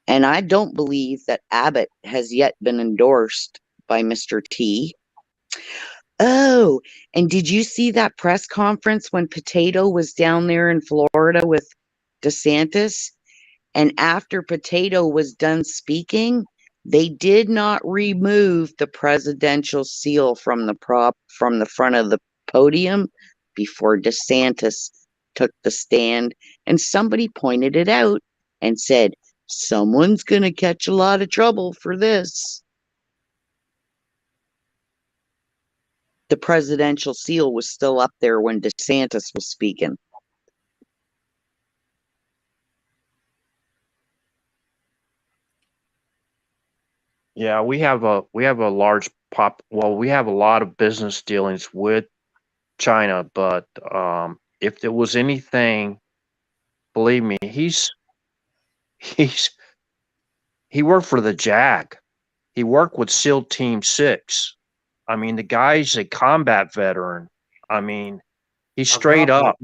And I don't believe that Abbott has yet been endorsed by Mr. T. Oh, and did you see that press conference when Potato was down there in Florida with DeSantis? And after Potato was done speaking, they did not remove the presidential seal from the front of the podium before DeSantis took the stand. And somebody pointed it out and said, someone's going to catch a lot of trouble for this. The presidential seal was still up there when DeSantis was speaking. Yeah, we have a large we have a lot of business dealings with China, but if there was anything, believe me, he worked for the JAG. He worked with SEAL Team 6. I mean, the guy's a combat veteran. I mean, he's straight up.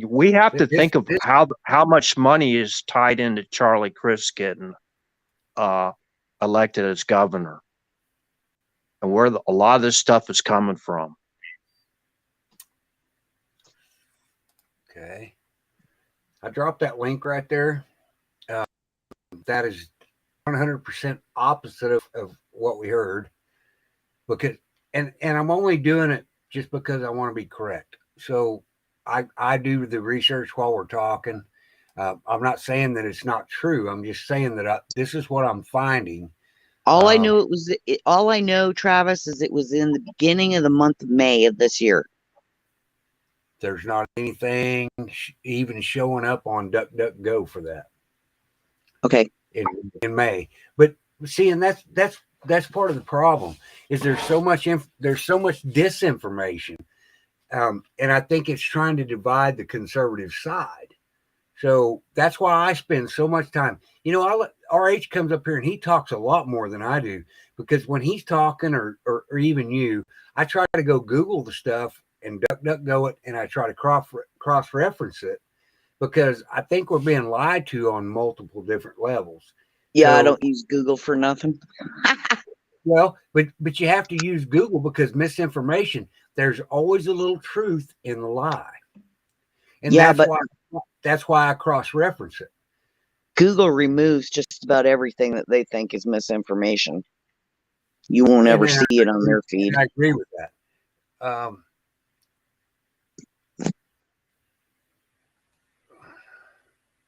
We have to think of how much money is tied into Charlie Crist getting elected as governor, and where a lot of this stuff is coming from. Okay, I dropped that link right there. That is 100% opposite of what we heard, because and I'm only doing it just because I want to be correct. So I do the research while we're talking. I'm not saying that it's not true. I'm just saying that this is what I'm finding. All I know, Travis, is it was in the beginning of the month of May of this year. There's not anything even showing up on DuckDuckGo for that. Okay. In May, but see, and that's part of the problem. Is there's so much disinformation, and I think it's trying to divide the conservative side. So that's why I spend so much time. RH comes up here and he talks a lot more than I do, because when he's talking or even you, I try to go Google the stuff and DuckDuckGo it, and I try to cross-reference it, because I think we're being lied to on multiple different levels. Yeah, so, I don't use Google for nothing. Well, but you have to use Google, because misinformation, there's always a little truth in the lie. And yeah, that's why I cross-reference it. Google removes just about everything that they think is misinformation. You won't ever see it on their feed. I agree with that.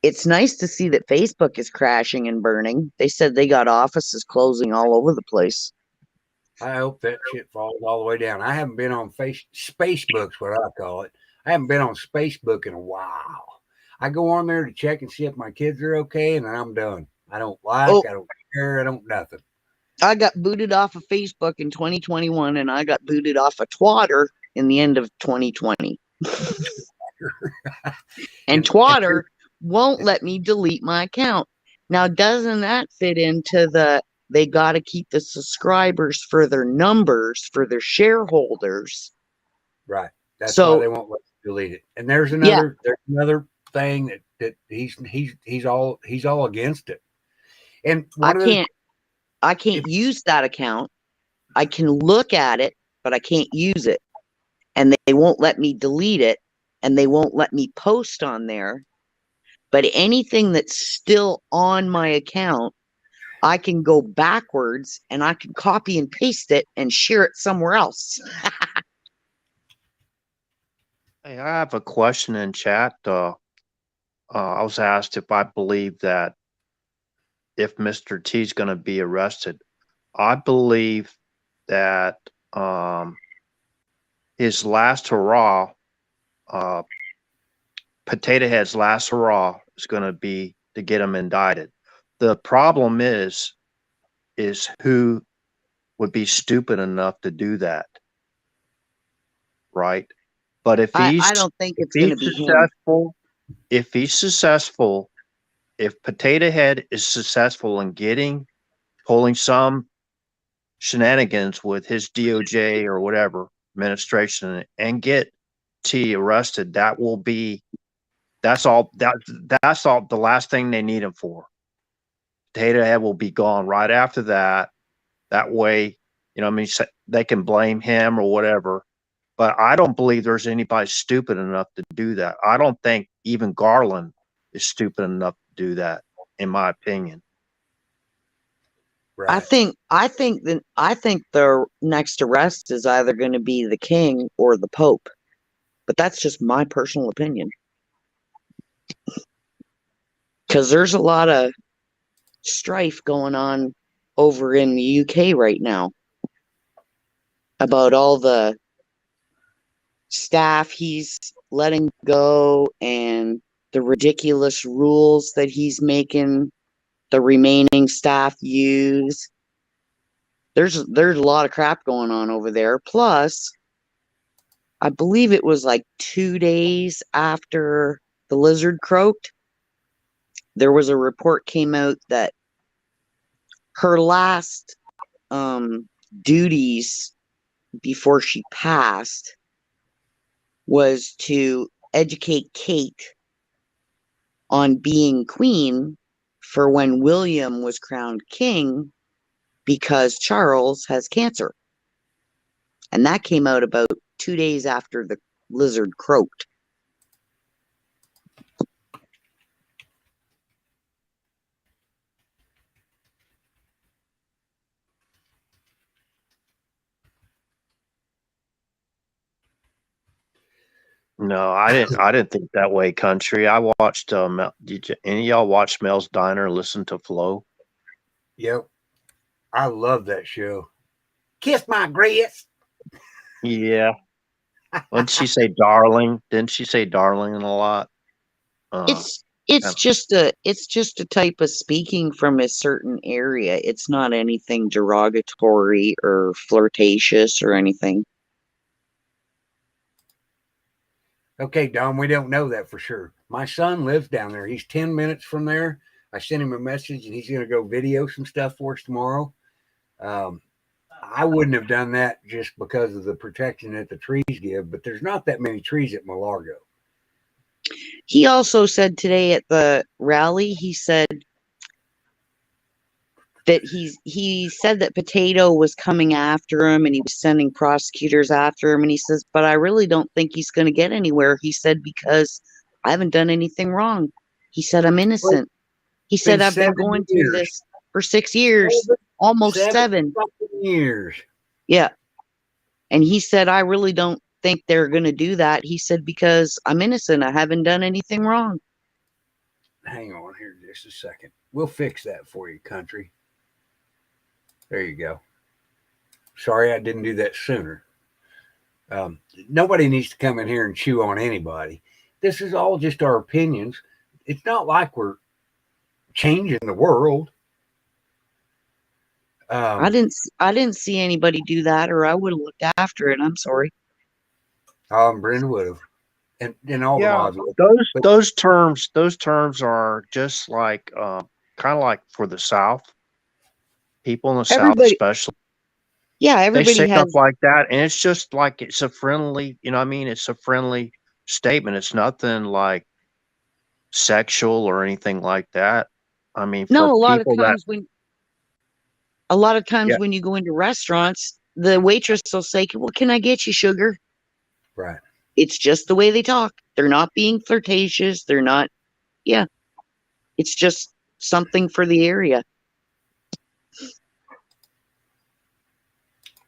It's nice to see that Facebook is crashing and burning. They said they got offices closing all over the place. I hope that shit falls all the way down. I haven't been on Facebook's what I call it. I haven't been on Facebook in a while. I go on there to check and see if my kids are okay, and then I'm done. I don't I don't care, I don't nothing. I got booted off of Facebook in 2021, and I got booted off of Twitter in the end of 2020. And Twitter won't let me delete my account. Now, doesn't that fit into the they got to keep the subscribers for their numbers, for their shareholders. Right. That's why So they won't let you delete it. And there's yeah, another thing that he's all against it. And I one of the can't I if can't use that account. I can look at it, but I can't use it. And they won't let me delete it, and they won't let me post on there. But anything that's still on my account, I can go backwards and I can copy and paste it and share it somewhere else. Hey, I have a question in chat. I was asked if I believe that if Mr. T is going to be arrested. I believe that his last hurrah, uh, Potato Head's last hurrah, is going to be to get him indicted. The problem is who would be stupid enough to do that, right? But I don't think it's going to be him. if he's successful, if Potato Head is successful in pulling some shenanigans with his DOJ or whatever administration and get T arrested, that's all the last thing they need him for. Potato Head will be gone right after that. That way, I mean, they can blame him or whatever. But I don't believe there's anybody stupid enough to do that. I don't think even Garland is stupid enough to do that, in my opinion. I right. think the next arrest is either going to be the king or the pope. But that's just my personal opinion. Because there's a lot of strife going on over in the UK right now about all the staff he's letting go and the ridiculous rules that he's making the remaining staff use. There's a lot of crap going on over there. Plus, I believe it was like 2 days after the lizard croaked, there was a report came out that her last duties before she passed was to educate Kate on being queen for when William was crowned king, because Charles has cancer. And that came out about 2 days after the lizard croaked. No, I didn't think that way, country. I watched. Any of y'all watch Mel's Diner? Listen to Flo. Yep. I love that show. Kiss my grits. Yeah. Didn't she say darling? Didn't she say darling a lot? It's Yeah. just a type of speaking from a certain area. It's not anything derogatory or flirtatious or anything. Okay, Don, we don't know that for sure. My son lives down there. He's 10 minutes from there. I sent him a message and he's going to go video some stuff for us tomorrow. I wouldn't have done that just because of the protection that the trees give, but there's not that many trees at Malargo. He also said today at the rally, he said that he said that Potato was coming after him and he was sending prosecutors after him. And he says, but I really don't think he's going to get anywhere. He said, because I haven't done anything wrong. He said, I'm innocent. He said, I've been going through this for 6 years, almost 7 years. Yeah. And he said, I really don't think they're going to do that. He said, because I'm innocent. I haven't done anything wrong. Hang on here just a second. We'll fix that for you, country. There you go. Sorry I didn't do that sooner. Nobody needs to come in here and chew on anybody. This is all just our opinions. It's not like we're changing the world. I didn't see anybody do that, or I would have looked after it. I'm sorry. Brenda would have. And all the mods. Those terms are just like kind of like for the South. People in the South, Everybody, especially, yeah, they everybody say stuff has. like that, and it's just like it's a friendly, you know what I mean? It's a friendly statement. It's nothing like sexual or anything like that. I mean, No, for people that, a lot of yeah, times when you go into restaurants, the waitress will say, "What can I get you, sugar?" Right. It's just the way they talk. They're not being flirtatious. They're not. Yeah, it's just something for the area.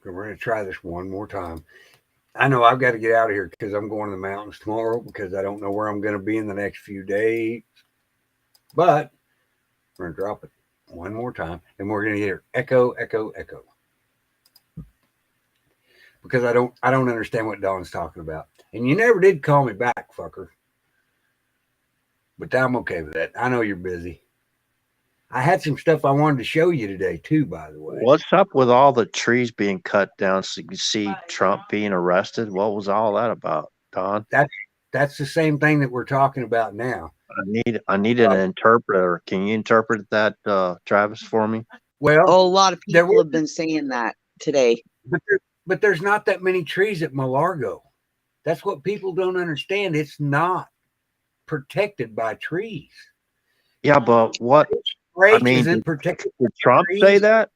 So we're going to try this one more time. I know I've got to get out of here because I'm going to the mountains tomorrow because I don't know where I'm going to be in the next few days. But we're going to drop it one more time and we're going to hear echo, echo, echo. Because I don't understand what Dawn's talking about. And you never did call me back, fucker. But I'm okay with that. I know you're busy. I had some stuff I wanted to show you today too, by the way. what's up with all the trees being cut down so you can see Trump being arrested? What was all that about, Don? That's the same thing that we're talking about now. I need an interpreter. Can you interpret that, Travis, for me? Well, Oh, a lot of there people were, have been saying that today. but there's not that many trees at Malargo. That's what people don't understand. It's not protected by trees. Yeah, but what? I H mean, isn't protected did by Trump trees. say that?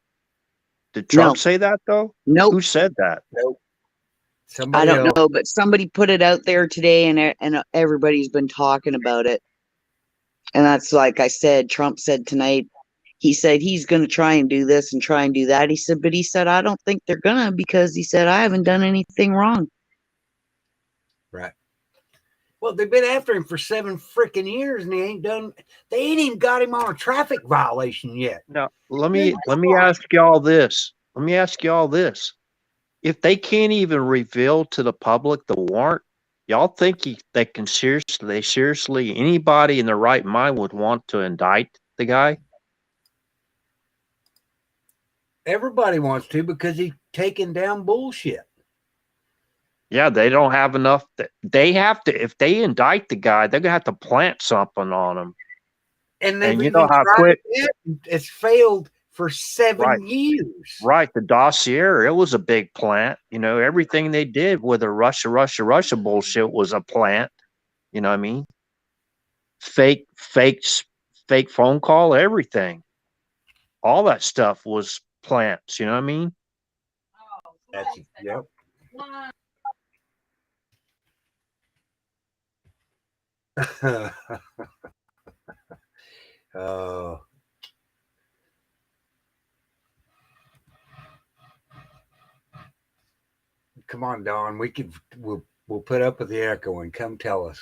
Did No, Trump say that though? nope. Who said that? Nope. I Somebody don't else. know, but somebody put it out there today, and everybody's been talking about it. And that's like I said. Trump said tonight. He said he's going to try and do this and try and do that. He said, but he said I don't think they're gonna because he said I haven't done anything wrong. Right. Well, they've been after him for 7 freaking years, and they ain't even got him on a traffic violation yet. Now, let me ask y'all this. Let me ask y'all this. If they can't even reveal to the public the warrant, y'all think they can seriously anybody in their right mind would want to indict the guy? Everybody wants to because he's taking down bullshit. Yeah, they don't have enough. They have to, if they indict the guy, they're gonna have to plant something on him. And they've And you even know how tried quick, it. It's failed for 7 right? years. Right, the dossier, it was a big plant. You know, everything they did with the Russia bullshit was a plant. You know what I mean? Fake, fake phone call, everything. All that stuff was plants. You know what I mean? That's yep. Oh, come on, Don. We'll put up with the echo and come tell us.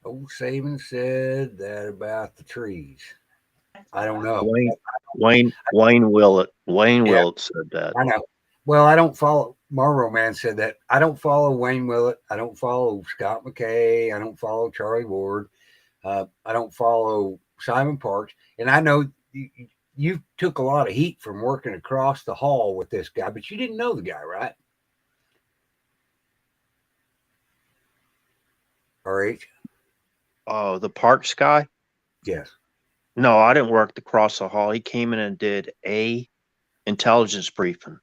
Old Saban said that about the trees. I don't know. Wayne Willett. Wayne Yeah. Willett said that. I know. Well, I don't follow. Marlboro Man said that. I don't follow Wayne Willett. I don't follow Scott McKay. I don't follow Charlie Ward. I don't follow Simon Parks. And I know you took a lot of heat from working across the hall with this guy, but you didn't know the guy, right? RH? Oh, the Parks guy? Yes. No, I didn't work across the hall. He came in and did a intelligence briefing.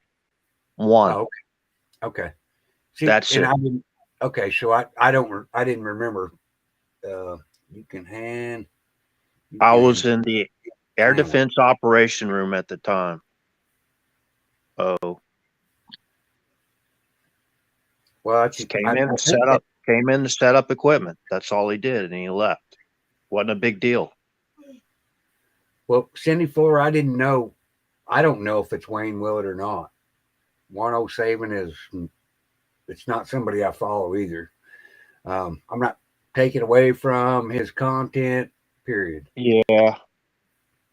One. Oh, okay. See, That's and it. I didn't. Okay, so I didn't remember. You can hand. I was in the air defense operation room at the time. Oh, Well, just came in to set up equipment. That's all he did, and he left. Wasn't a big deal. Well, Cindy Fuller, I didn't know. I don't know if it's Wayne Willett or not. 107 is. It's not somebody I follow either. I'm not taking away from his content. Period. Yeah.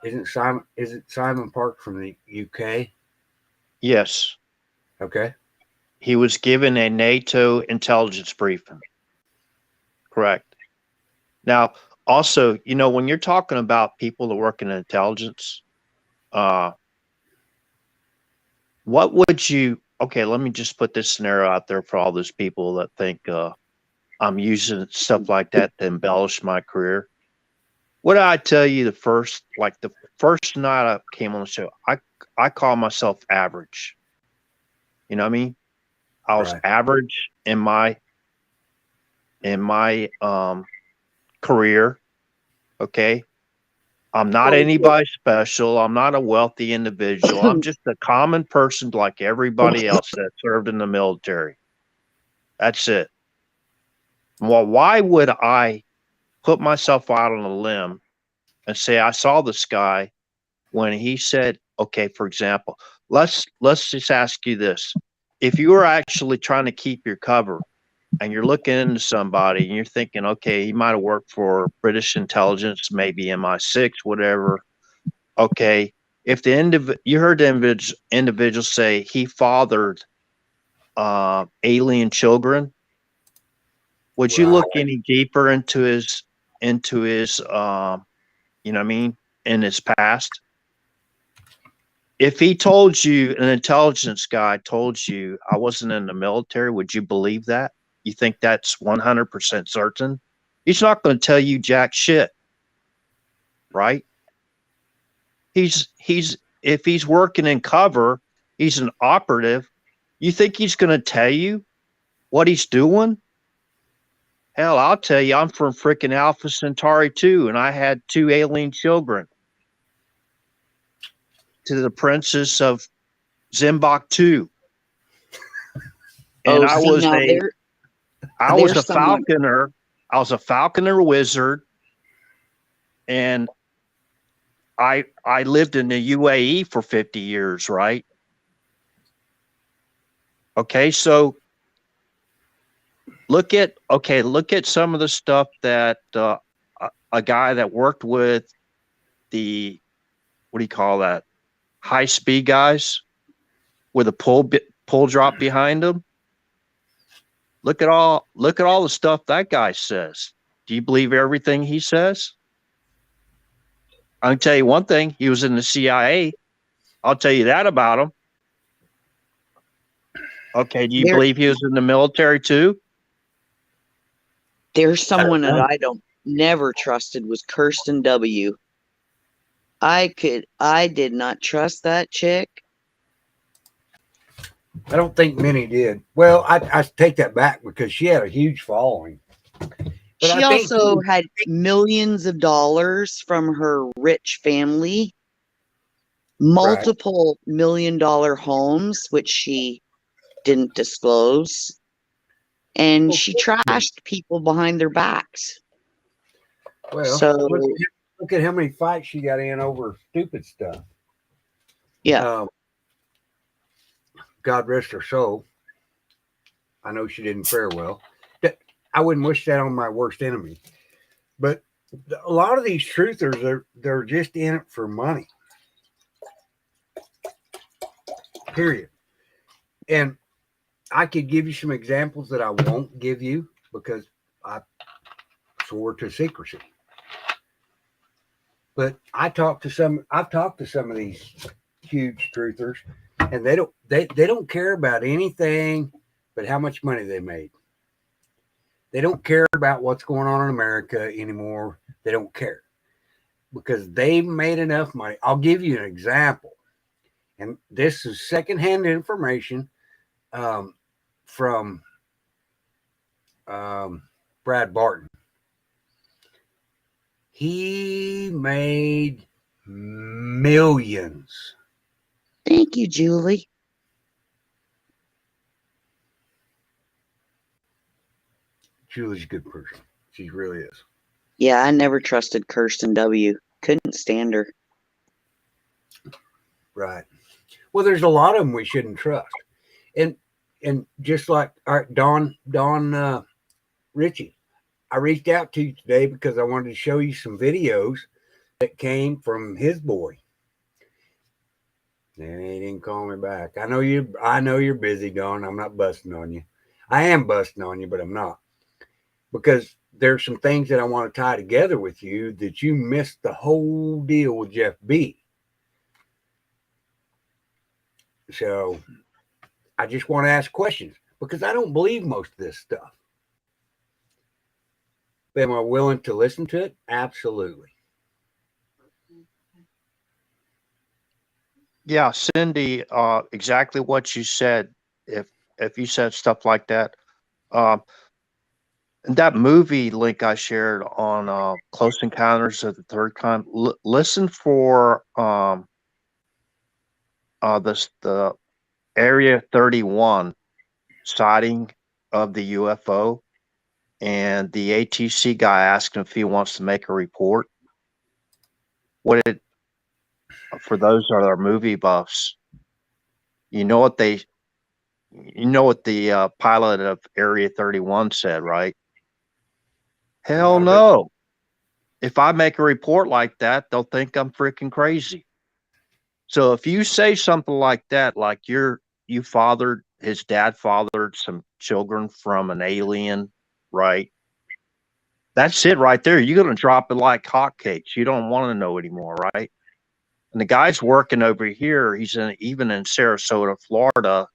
Isn't Simon Park from the UK? Yes. Okay. He was given a NATO intelligence briefing. Correct. Now, also, you know, when you're talking about people that work in intelligence, what would you, okay, let me just put this scenario out there for all those people that think I'm using stuff like that to embellish my career. What did I tell you the first night I came on the show? I call myself average. You know what I mean? I was Right. average in my career. Okay. I'm not anybody special. I'm not a wealthy individual. I'm just a common person like everybody else that served in the military. That's it. Well, why would I put myself out on a limb and say I saw this guy when he said, okay, for example, let's just ask you this. If you were actually trying to keep your cover and you're looking into somebody and you're thinking, okay, he might have worked for British intelligence, maybe MI6, whatever. Okay, if you heard the individual say he fathered alien children, would you Right. look any deeper into his you know what I mean, in his past? If he told you, an intelligence guy told you I wasn't in the military, would you believe that? You think that's 100% certain? He's not going to tell you jack shit, right? If he's working in cover, he's an operative. You think he's going to tell you what he's doing? Hell, I'll tell you, I'm from freaking Alpha Centauri 2, and I had 2 alien children to the princess of Zimbok 2. And Oh, I see, was now a there's someone. falconer. I was a falconer wizard, and I lived in the UAE for 50 years, right? Okay, so look at some of the stuff that a guy that worked with the, what do you call that, high speed guys with a pull drop behind them. Look at all the stuff that guy says. Do you believe everything he says? I can tell you one thing: he was in the CIA. I'll tell you that about him. Okay, do you believe he was in the military too? There's someone that I don't never trusted was Kirsten W. I did not trust that chick. I don't think many did. Well, I take that back because she had a huge following. But She also had millions of dollars from her rich family, multiple $1-million homes, which she didn't disclose. And she trashed people behind their backs. Well, so look at how many fights she got in over stupid stuff. Yeah. God rest her soul. I know she didn't fare well. I wouldn't wish that on my worst enemy. But a lot of these truthers, they're just in it for money. Period. And I could give you some examples that I won't give you because I swore to secrecy. But I've talked to some of these huge truthers, and they don't care about anything but how much money they made. They don't care about what's going on in America anymore. They don't care because they've made enough money. I'll give you an example, and this is secondhand information from Brad Barton. He made millions. Thank you, Julie. Julie's a good person. She really is. Yeah, I never trusted Kirsten W. Couldn't stand her. Right. Well, there's a lot of them we shouldn't trust. And just like Don Ritchie, I reached out to you today because I wanted to show you some videos that came from his boy. And he didn't call me back. I know you're busy, Don. I'm not busting on you. I am busting on you, but I'm not. Because there's some things that I want to tie together with you that you missed the whole deal with Jeff B. So I just want to ask questions because I don't believe most of this stuff. Am I willing to listen to it? Absolutely. Yeah, Cindy, exactly what you said. If you said stuff like that, um, and that movie link I shared on Close Encounters of the Third Kind, listen for the Area 31 sighting of the UFO, and the ATC guy asked him if he wants to make a report. What it For those that are movie buffs, you know what they the pilot of Area 31 said, right? Hell Not a bit. no. If I make a report like that, they'll think I'm freaking crazy. So if you say something like that, like his dad fathered some children from an alien, right? That's it right there. You're going to drop it like hotcakes. You don't want to know anymore, right? And the guy's working over here. Even in Sarasota, Florida,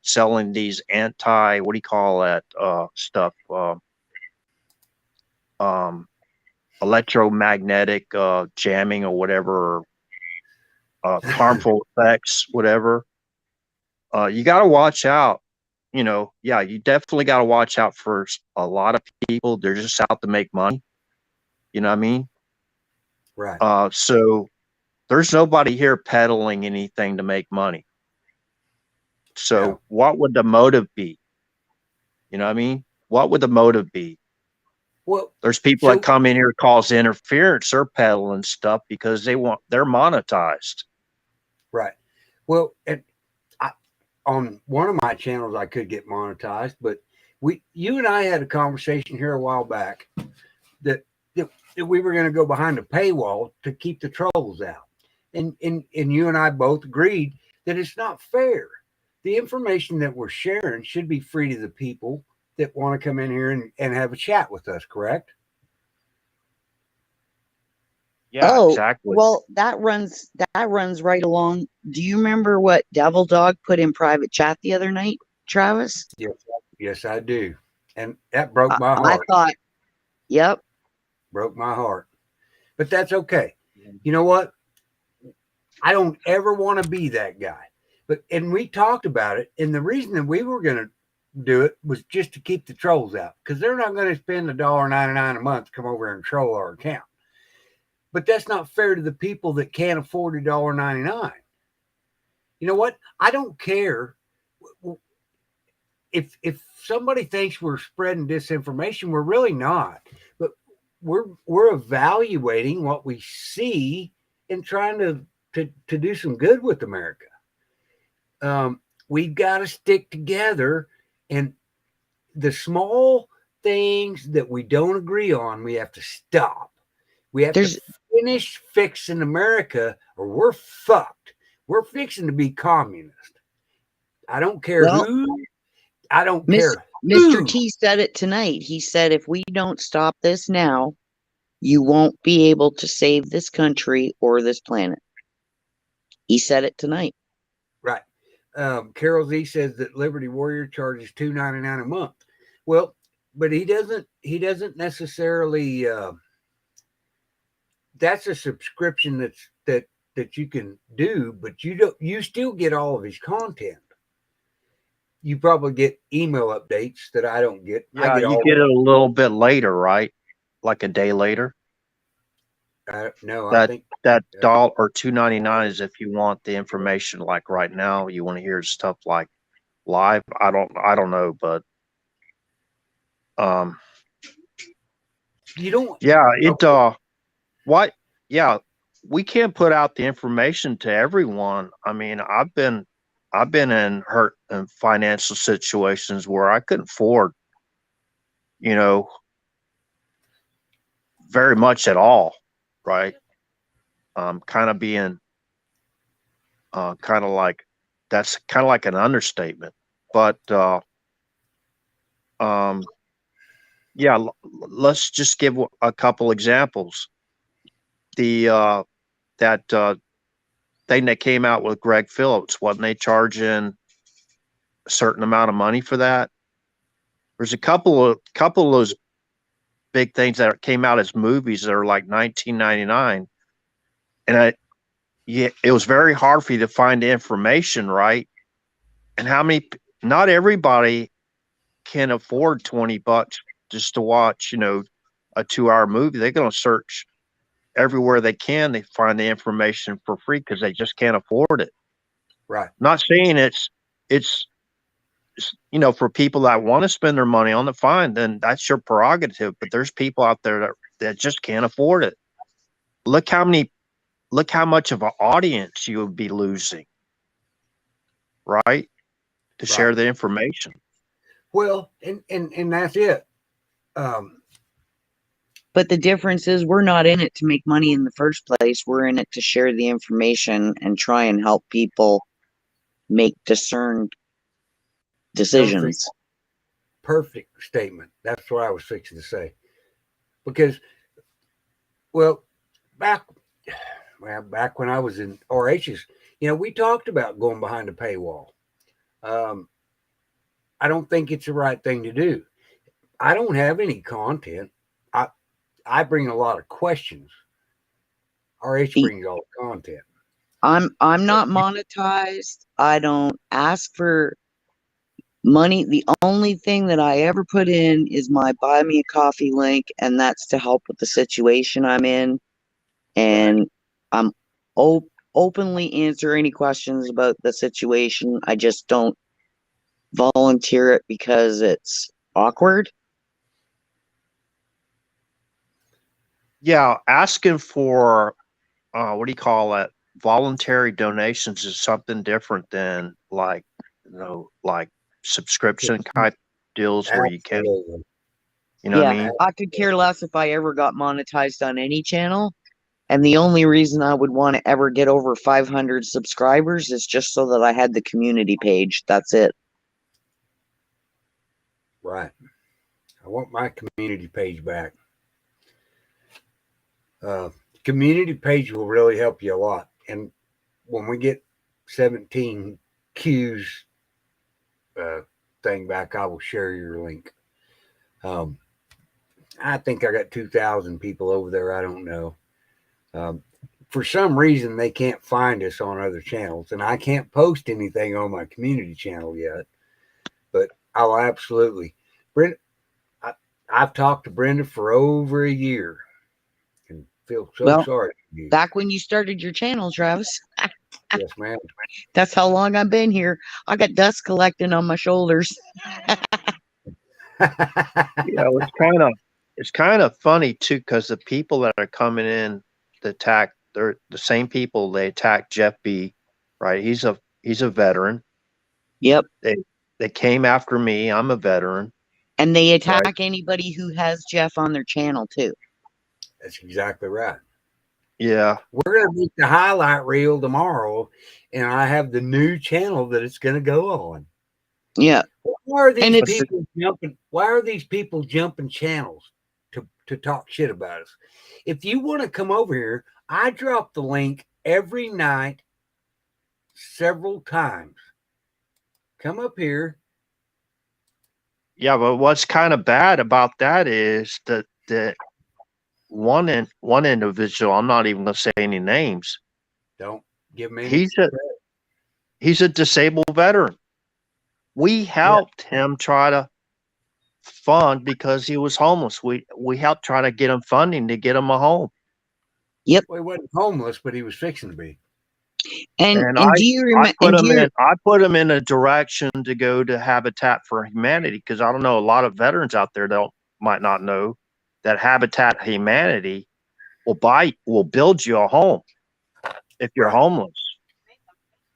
selling these what do you call that stuff? Electromagnetic jamming or whatever, harmful effects, whatever. You got to watch out. Yeah, you definitely got to watch out for a lot of people. They're just out to make money. You know what I mean? Right. So there's nobody here peddling anything to make money. So No. what would the motive be? You know what I mean? What would the motive be? Well, There's people so that come in here cause interference. They're peddling stuff because they're monetized. right. Well, on one of my channels, I could get monetized, but you and I had a conversation here a while back that we were going to go behind a paywall to keep the trolls out, and you and I both agreed that it's not fair. The information that we're sharing should be free to the people that want to come in here and have a chat with us. Correct? Yeah, Oh, exactly. well, that runs right along. Do you remember what Devil Dog put in private chat the other night, Travis? Yes, I do, and that broke my I heart. thought, yep. Broke my heart, but that's okay. You know what? I don't ever want to be that guy. And we talked about it, and the reason that we were going to do it was just to keep the trolls out, because they're not going to spend $1.99 a month to come over and troll our account. But that's not fair to the people that can't afford $1.99. You know what? I don't care if somebody thinks we're spreading disinformation. We're really not. But we're evaluating what we see and trying to do some good with America. We've got to stick together, and the small things that we don't agree on, we have to stop. We have to finish fixing America, or we're fucked. We're fixing to be communist. I don't care who. I don't care. Mr. T said it tonight. He said, if we don't stop this now, you won't be able to save this country or this planet. He said it tonight. Right. Carol Z says that Liberty Warrior charges $2.99 a month. Well, but he doesn't necessarily. That's a subscription that you can do, but you still get all of his content. You probably get email updates that I don't get. Yeah, you get it a little bit later, right? Like a day later. No, I think that $1 or $2.99 is if you want the information like right now. You want to hear stuff like live. I don't know, but you don't. Yeah, what? Yeah, we can't put out the information to everyone. I mean, I've been in financial situations where I couldn't afford, very much at all, right? Kind of being, kind of like, that's kind of like an understatement, but yeah, let's just give a couple examples. That thing that came out with Greg Phillips, wasn't they charging a certain amount of money for that? There's a couple of those big things that came out as movies that are like 1999. And it was very hard for you to find the information, right? And not everybody can afford $20 just to watch, a 2-hour movie. They're going to search everywhere they can. They find the information for free because they just can't afford it. Right. Not saying it's for people that want to spend their money on it, fine, then that's your prerogative. But there's people out there that just can't afford it. Look how much of an audience you would be losing, right? To share the information. Well, and that's it. But the difference is we're not in it to make money in the first place. We're in it to share the information and try and help people make discerned decisions. Perfect statement. That's what I was fixing to say. Because, back when I was in RHs, we talked about going behind a paywall. I don't think it's the right thing to do. I don't have any content. I bring a lot of questions. RH brings all the content. I'm not monetized. I don't ask for money. The only thing that I ever put in is my buy me a coffee link, and that's to help with the situation I'm in. And I'm openly answer any questions about the situation. I just don't volunteer it because it's awkward. Yeah, asking for what do you call it? Voluntary donations is something different than like subscription type deals where you can, what I mean? I could care less if I ever got monetized on any channel. And the only reason I would want to ever get over 500 subscribers is just so that I had the community page. That's it. Right. I want my community page back. Community page will really help you a lot. And when we get 17 Q's thing back, I will share your link. I think I got 2,000 people over there. I don't know. For some reason, they can't find us on other channels, and I can't post anything on my community channel yet. But I'll absolutely. Brenda, I've talked to Brenda for over a year, and feel so sorry for you. Back when you started your channel, Travis. Yes, ma'am. That's how long I've been here. I got dust collecting on my shoulders. It's kind of funny too, because the people that are coming in to attack, they're the same people they attacked Jeff B. Right? He's a veteran. Yep. They came after me. I'm a veteran. And they attack anybody who has Jeff on their channel too. That's exactly right. Yeah. We're going to make the highlight reel tomorrow, and I have the new channel that it's going to go on. Yeah. Why are these people jumping channels to talk shit about us? If you want to come over here, I drop the link every night several times. Come up here. Yeah, but what's kind of bad about that is that one individual, I'm not even going to say any names. Don't give me any. He's a disabled veteran. We helped him try to fund because he was homeless. We helped try to get him funding to get him a home. Yep. Well, he wasn't homeless, but he was fixing to be. And do you remember? I put him in a direction to go to Habitat for Humanity, because I don't know, a lot of veterans out there might not know that Habitat Humanity will build you a home if you're homeless.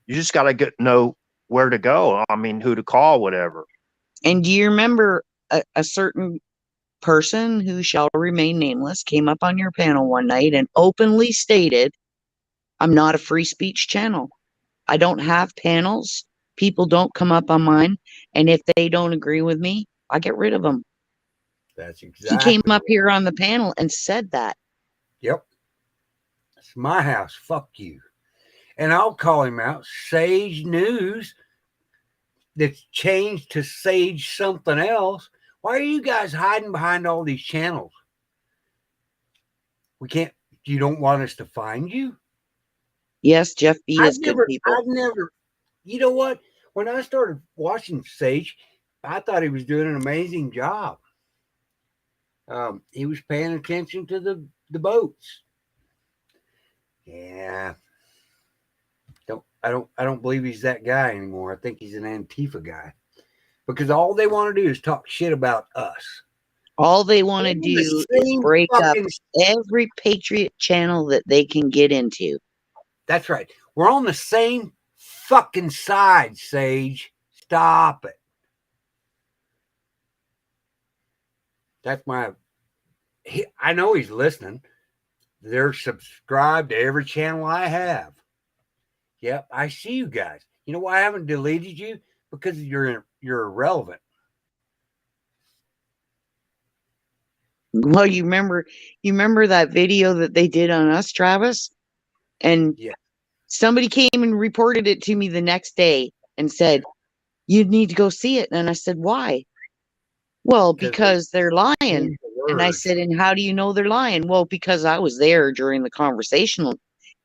You just got to know where to go. I mean, who to call, whatever. And do you remember a certain person who shall remain nameless came up on your panel one night and openly stated, I'm not a free speech channel. I don't have panels. People don't come up on mine. And if they don't agree with me, I get rid of them. That's exactly. He came up here on the panel and said that. Yep. It's my house. Fuck you. And I'll call him out. Sage News that's changed to Sage something else. Why are you guys hiding behind all these channels? We can't. You don't want us to find you? Yes, Jeff B is good people. I've never. You know what? When I started watching Sage, I thought he was doing an amazing job. He was paying attention to the boats. Yeah. I don't believe he's that guy anymore. I think he's an Antifa guy. Because all they want to do is talk shit about us. All they want to do is break up every patriot channel that they can get into. That's right. We're on the same fucking side, Sage. Stop it. That's I know he's listening. They're subscribed to every channel I have. Yep, I see you guys. You know why I haven't deleted you? Because you're irrelevant. Well, you remember that video that they did on us, Travis? And yeah, somebody came and reported it to me the next day and said, "You need to go see it." And I said, "Why?" Well, because they're lying. And I said, "And how do you know they're lying?" Well, because I was there during the conversational,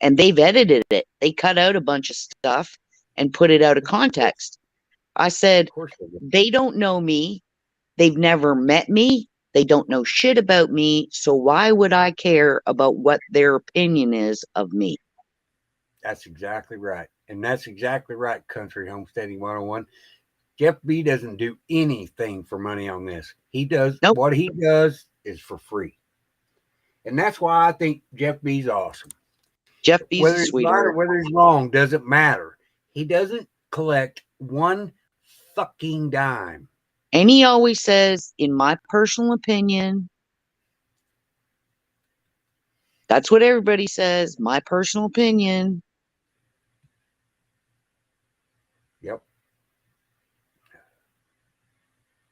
and they've edited it. They cut out a bunch of stuff and put it out of context. I said, they don't know me. They've never met me. They don't know shit about me. So why would I care about what their opinion is of me? That's exactly right. And that's exactly right, Country Homesteading 101. Jeff B doesn't do anything for money on this. He does what he does is for free. And that's why I think Jeff B's awesome. Jeff B's a sweetheart. Right or whether he's wrong doesn't matter. He doesn't collect one fucking dime. And he always says, in my personal opinion, that's what everybody says, my personal opinion. Yep.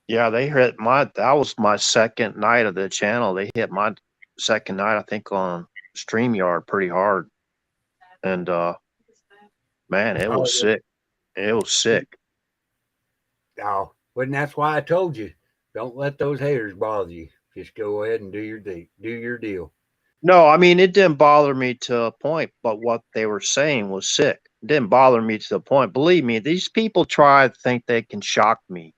Yeah, they hit that was my second night of the channel. They hit my second night, I think, on StreamYard pretty hard. And man, it was sick. It was sick. Oh, well, and that's why I told you, don't let those haters bother you. Just go ahead and do your deal. No, I mean, it didn't bother me to a point, but what they were saying was sick. It didn't bother me to the point. Believe me, these people try to think they can shock me.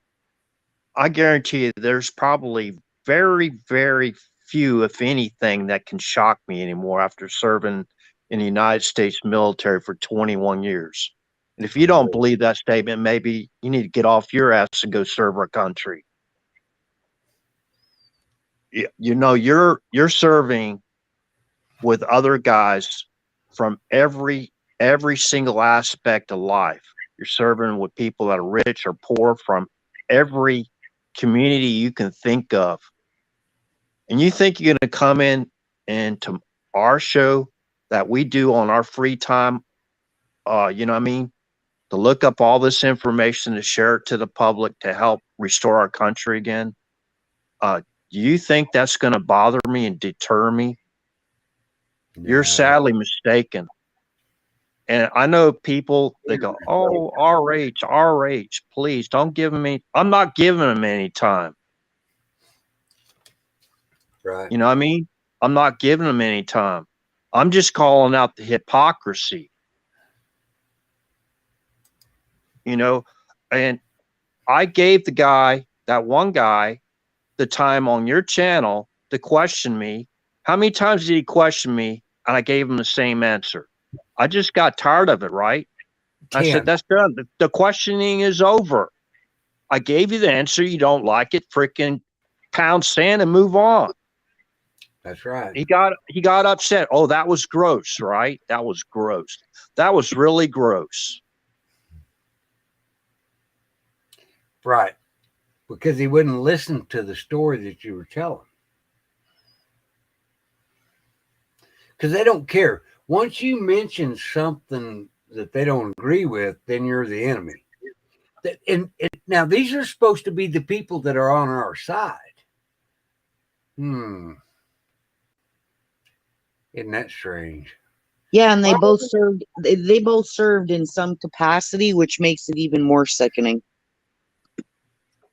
I guarantee you there's probably very, very few, if anything, that can shock me anymore after serving in the United States military for 21 years. And if you don't believe that statement, maybe you need to get off your ass and go serve our country. You know, you're serving with other guys from every single aspect of life. You're serving with people that are rich or poor from every community you can think of. And you think you're going to come in into our show that we do on our free time, you know what I mean, to look up all this information, to share it to the public, to help restore our country again? Do you think that's going to bother me and deter me? No. You're sadly mistaken. And I know people, they go, "Oh, RH, please don't give me." I'm not giving them any time. Right. You know what I mean? I'm not giving them any time. I'm just calling out the hypocrisy. You know, and I gave that one guy, the time on your channel to question me. How many times did he question me? And I gave him the same answer. I just got tired of it, right? 10. I said, that's done. The questioning is over. I gave you the answer. You don't like it, freaking pound sand and move on. That's right. He got upset. Oh, that was gross, right? That was gross. That was really gross. Right. Because he wouldn't listen to the story that you were telling. Because they don't care. Once you mention something that they don't agree with, then you're the enemy. And now these are supposed to be the people that are on our side. Isn't that strange? Yeah, and they both served. They both served in some capacity, which makes it even more sickening.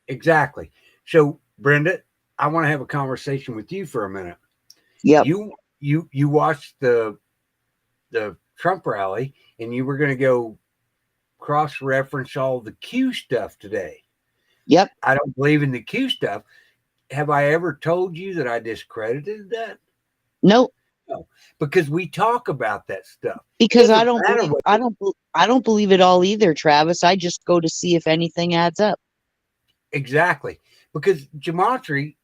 Exactly. So, Brenda, I want to have a conversation with you for a minute. Yep. you watched the Trump rally, and you were going to go cross-reference all the Q stuff today. Yep. I don't believe in the Q stuff. Have I ever told you that I discredited that? Nope. No, because we talk about that stuff. Because Doesn't I don't matter believe what- I don't believe it all either, Travis. I just go to see if anything adds up. Exactly. Because gematria,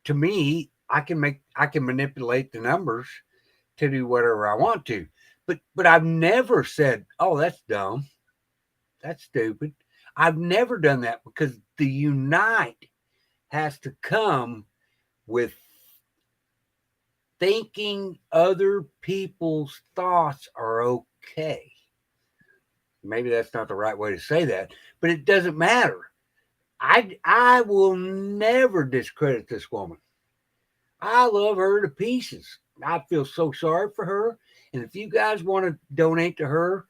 to me, I can manipulate the numbers to do whatever I want to. But I've never said, "Oh, that's dumb. That's stupid." I've never done that, because the unite has to come with thinking other people's thoughts are okay. Maybe that's not the right way to say that, but it doesn't matter. I will never discredit this woman. I love her to pieces. I feel so sorry for her. And if you guys want to donate to her,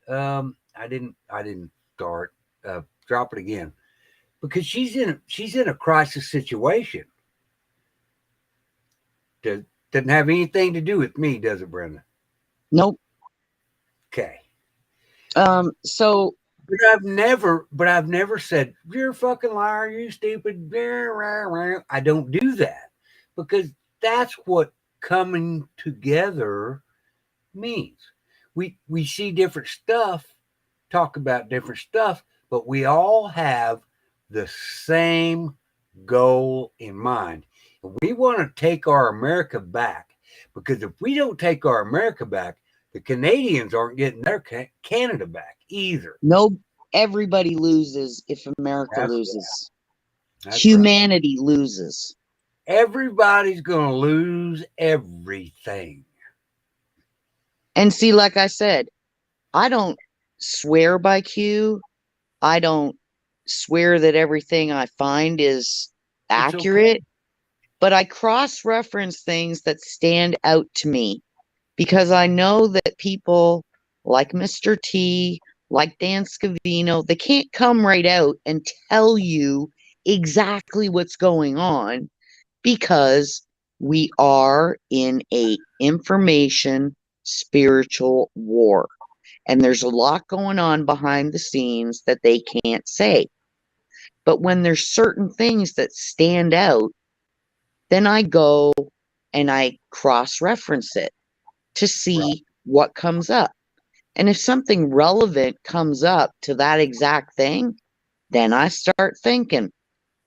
I didn't start. Drop it again, because she's in a crisis situation. Doesn't have anything to do with me, does it, Brenda? Nope. Okay. So But I've never said, "You're a fucking liar, you stupid." I don't do that, because that's what coming together means. We see different stuff, talk about different stuff, but we all have the same goal in mind. And we want to take our America back, because if we don't take our America back, the Canadians aren't getting their Canada back either. no, everybody loses if America That's loses. That's Humanity loses. right. Everybody's going to lose everything. And see, like I said, I don't swear by Q. I don't swear that everything I find is It's okay. accurate, but I cross-reference things that stand out to me, because I know that people like Mr. T, like Dan Scavino, they can't come right out and tell you exactly what's going on, because we are in a information spiritual war. And there's a lot going on behind the scenes that they can't say. But when there's certain things that stand out, then I go and I cross-reference it to see what comes up. And if something relevant comes up to that exact thing, then I start thinking.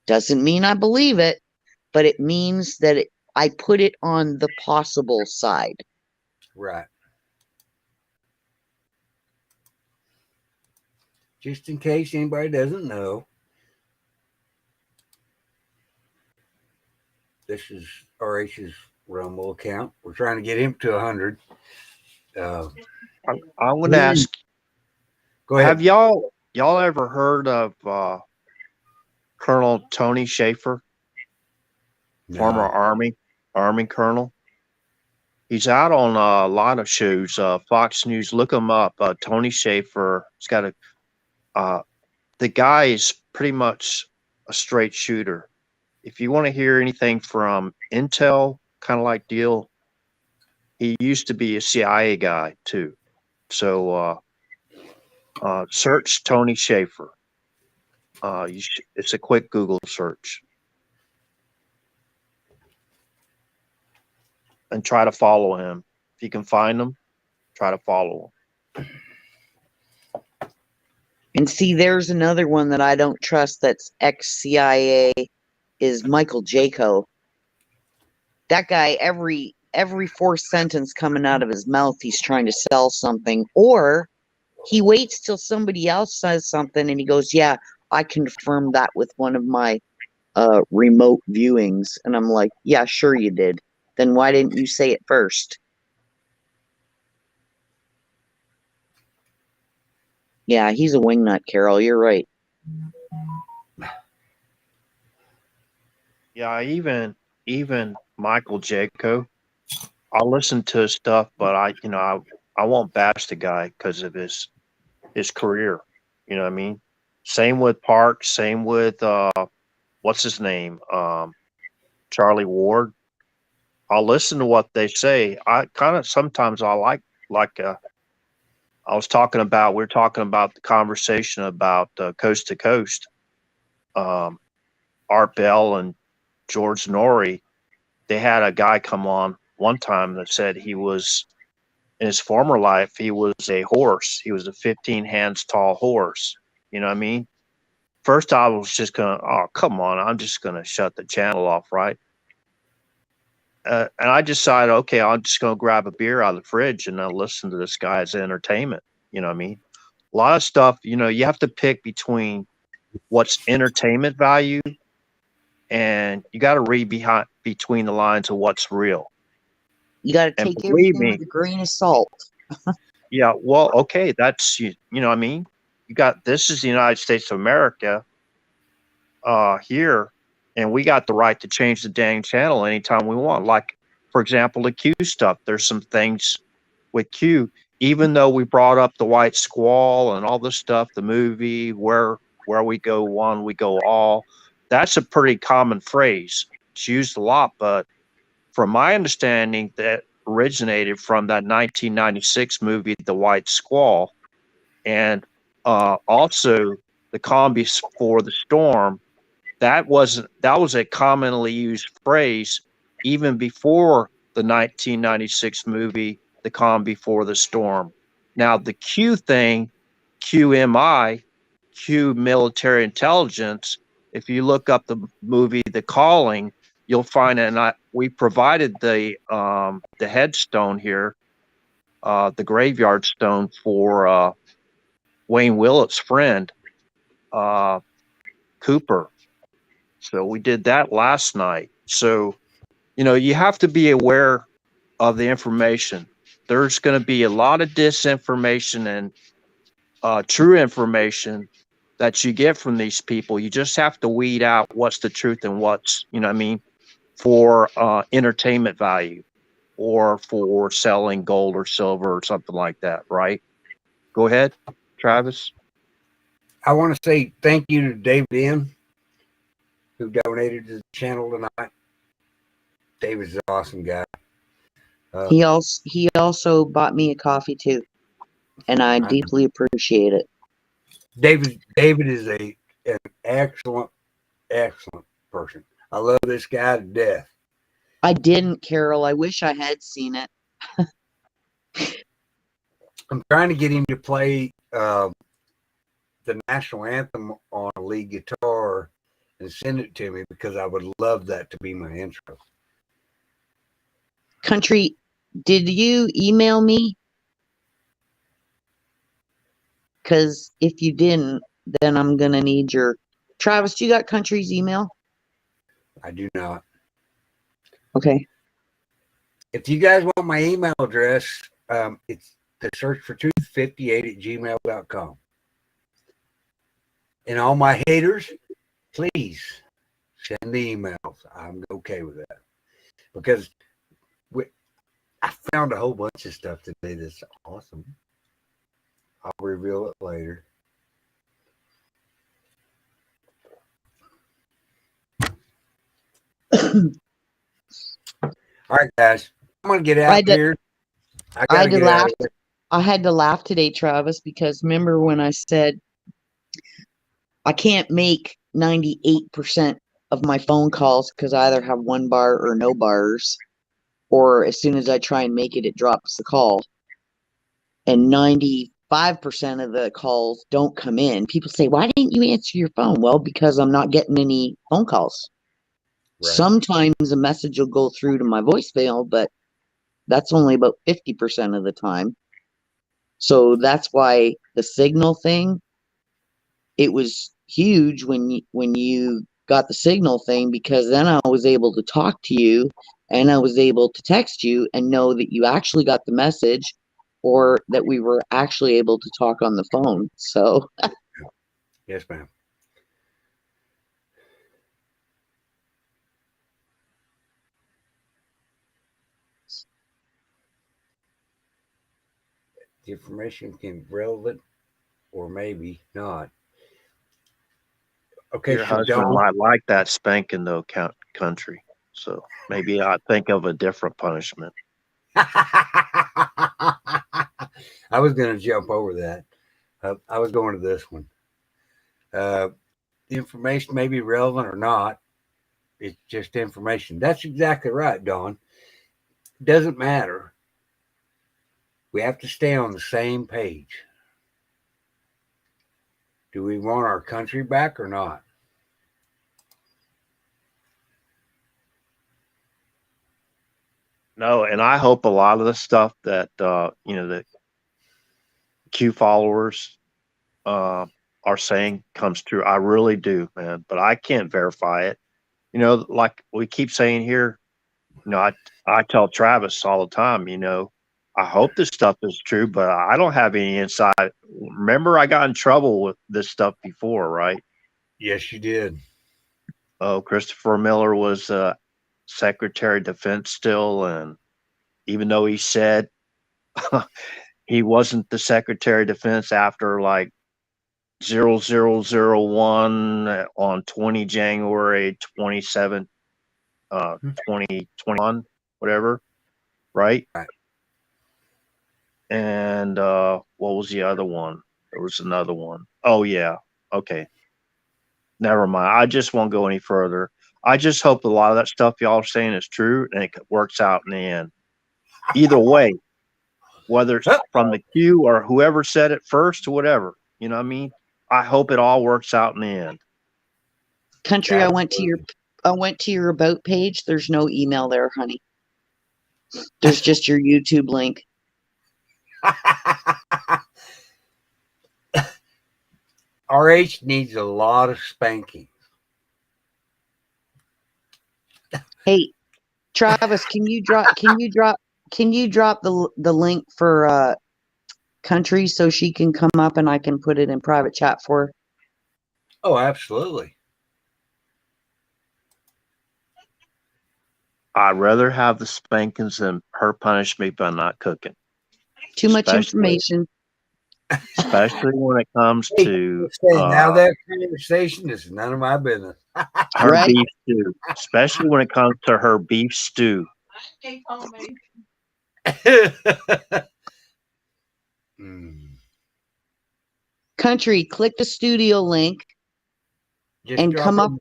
Doesn't mean I believe it, but it means that I put it on the possible side. Right. Just in case anybody doesn't know, this is RH's Rumble account. We're trying to get him to 100. I want to ask, Go ahead. have y'all ever heard of Colonel Tony Schaefer, former Army colonel? He's out on a lot of shows. Fox News, look him up. Tony Schaefer. He's got the guy is pretty much a straight shooter. If you want to hear anything from intel, kind of like deal, he used to be a CIA guy too. So search Tony Schaefer. It's a quick Google search. And try to follow him. If you can find him, try to follow him. And see, there's another one that I don't trust that's ex-CIA, is Michael Jaco. That guy, every fourth sentence coming out of his mouth, he's trying to sell something. Or he waits till somebody else says something and he goes, "Yeah, I confirmed that with one of my remote viewings." And I'm like, "Yeah, sure you did. Then why didn't you say it first?" Yeah, he's a wingnut, Carol. You're right. Yeah, even Michael Jaco. I'll listen to his stuff, but I won't bash the guy because of his career. You know what I mean? Same with Park. Same with what's his name? Charlie Ward. I'll listen to what they say. I kind of sometimes I like I was talking about, we were talking about the conversation about Coast to Coast. Art Bell and George Norrie, they had a guy come on one time that said he was, in his former life, he was a horse. He was a 15 hands tall horse. You know what I mean? First, I was just going to, oh, come on, I'm just going to shut the channel off, right? And I decided, okay, I'm just going to grab a beer out of the fridge and I'll listen to this guy's entertainment. You know what I mean? A lot of stuff, you know, you have to pick between what's entertainment value and you got to read between the lines of what's real. You got to And take believe everything me, with a grain of salt. yeah, well, okay, that's, you know what I mean? You got, this is the United States of America here, and we got the right to change the dang channel anytime we want. Like, for example, the Q stuff. There's some things with Q, even though we brought up the White Squall and all this stuff, the movie, where we go one, we go all. That's a pretty common phrase. It's used a lot, but from my understanding, that originated from that 1996 movie, The White Squall, and also the calm before the storm. That was a commonly used phrase even before the 1996 movie, The Calm Before the Storm. Now the Q thing, QMI, Q military intelligence. If you look up the movie The Calling, you'll find, and we provided the headstone here, the graveyard stone for Wayne Willett's friend, Cooper. So we did that last night. So, you know, you have to be aware of the information. There's going to be a lot of disinformation and true information that you get from these people. You just have to weed out what's the truth and what's, you know what I mean, for entertainment value or for selling gold or silver or something like that, right? Go ahead, Travis. I want to say thank you to David M., who donated to the channel tonight. David's an awesome guy. He also bought me a coffee too, and I deeply appreciate it. David is an excellent person. I love this guy to death. I didn't, Carol. I wish I had seen it. I'm trying to get him to play the national anthem on a lead guitar and send it to me, because I would love that to be my intro. Country, did you email me? Because if you didn't, then I'm going to need your... Travis, you got Country's email? I do not. Okay. If you guys want my email address, it's the search for truth58@gmail.com. And all my haters, please send the emails. I'm okay with that, because I found a whole bunch of stuff today that's awesome. I'll reveal it later. All right, guys, I'm gonna get out here. I gotta get out of here. I had to laugh today, Travis, because remember when I said I can't make 98% of my phone calls because I either have one bar or no bars, or as soon as I try and make it, it drops the call. And 95% of the calls don't come in. People say, why didn't you answer your phone? Well, because I'm not getting any phone calls. Right. Sometimes a message will go through to my voicemail, but that's only about 50% of the time. So that's why the signal thing, it was huge when you got the signal thing, because then I was able to talk to you and I was able to text you and know that you actually got the message, or that we were actually able to talk on the phone. So yes, ma'am. The information can be relevant or maybe not. Okay, your husband might like that spanking though, Country. So maybe I think of a different punishment. I was going to jump over that. I was going to this one. The information may be relevant or not. It's just information. That's exactly right, Dawn. It doesn't matter. We have to stay on the same page. Do we want our country back or not? No, and I hope a lot of the stuff that the Q followers are saying comes true. I really do, man. But I can't verify it. Like we keep saying here, I tell Travis all the time, I hope this stuff is true, but I don't have any insight. Remember, I got in trouble with this stuff before, right? Yes, you did. Oh, Christopher Miller was Secretary of Defense still, and even though he said he wasn't the Secretary of Defense after like 0001 on 20 January 27, 2021, whatever, right? Right. And what was the other one? There was another one. Oh, yeah. Okay. Never mind. I just won't go any further. I just hope a lot of that stuff y'all are saying is true and it works out in the end. Either way, whether it's from the Q or whoever said it first or whatever, you know what I mean? I hope it all works out in the end. Country, Absolutely. I went to your about page. There's no email there, honey. There's just your YouTube link. RH needs a lot of spanking. Hey, Travis, can you drop the link for Country so she can come up and I can put it in private chat for her? Oh, absolutely. I'd rather have the spankings than her punish me by not cooking. Too much information. Especially when it comes to now that conversation is none of my business. her Right? beef stew. Especially when it comes to her beef stew. Country, click the studio link and come up.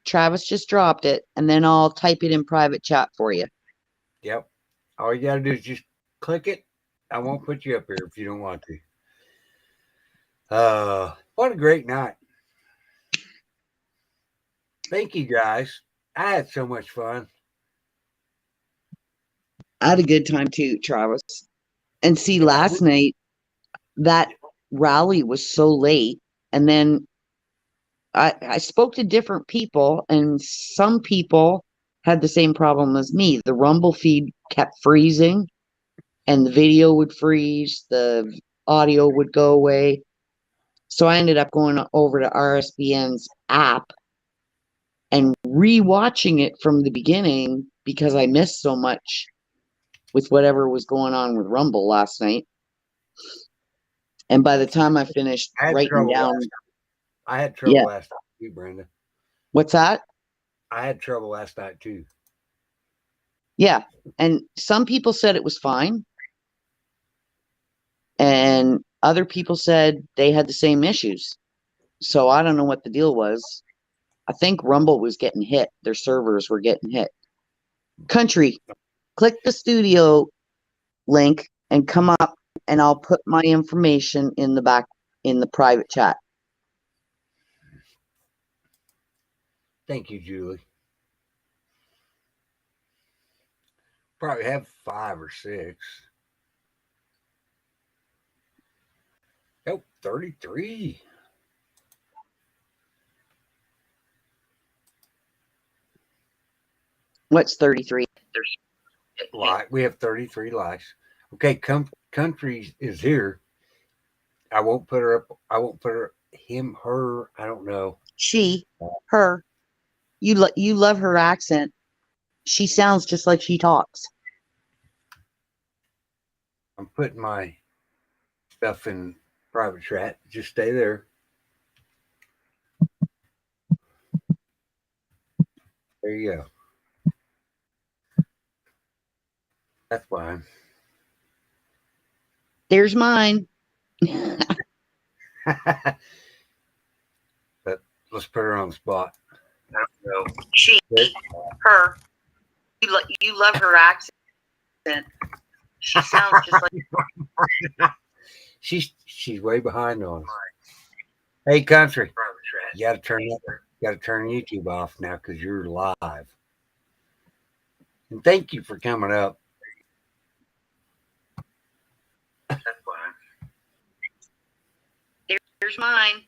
Travis just dropped it, and then I'll type it in private chat for you. Yep. All you got to do is just click it. I won't put you up here if you don't want to. What a great night. Thank you, guys. I had so much fun. I had a good time too, Travis. And see, last night, that rally was so late, and then I spoke to different people, and some people had the same problem as me. The Rumble feed kept freezing, and the video would freeze, the audio would go away. So I ended up going over to RSBN's app and rewatching it from the beginning because I missed so much with whatever was going on with Rumble last night. And by the time I finished writing down, I had trouble last night too, Brenda. What's that? I had trouble last night too. Yeah. And some people said it was fine. And other people said they had the same issues. So I don't know what the deal was. I think Rumble was getting hit. Their servers were getting hit. Country, click the studio link and come up, and I'll put my information in the private chat. Thank you, Julie. Probably have 5 or 6. Nope, 33. What's 33? We have 33 likes. Okay, Country is here. I won't put her up. I won't put her, him, her. I don't know. She, her. You love her accent. She sounds just like she talks. I'm putting my stuff in private chat. Just stay there. There you go. That's fine. There's mine. But let's put her on the spot. I don't know. She, her. You love her accent. She sounds just like. She's way behind on us. Hey, country, you got to turn YouTube off now because you're live. And thank you for coming up. That's fine. Here's mine.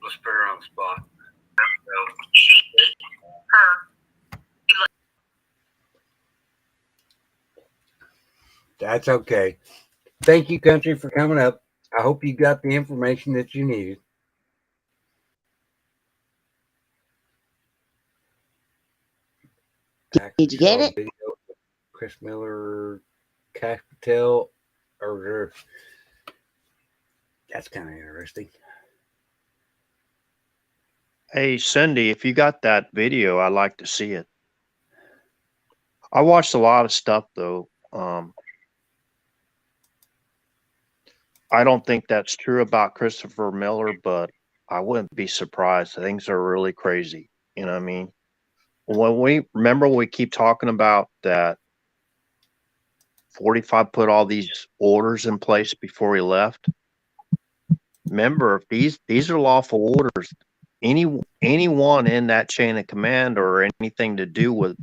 Let's put her on the spot. She, her. That's okay. Thank you, country, for coming up. I hope you got the information that you needed. Did you get it? Video, Chris Miller, Cash Patel, or that's kind of interesting. Hey, Cindy, if you got that video, I'd like to see it. I watched a lot of stuff, though. I don't think that's true about Christopher Miller, but I wouldn't be surprised. Things are really crazy. You know what I mean? When we keep talking about that 45 put all these orders in place before he left. Remember, if these are lawful orders. Anyone in that chain of command or anything to do with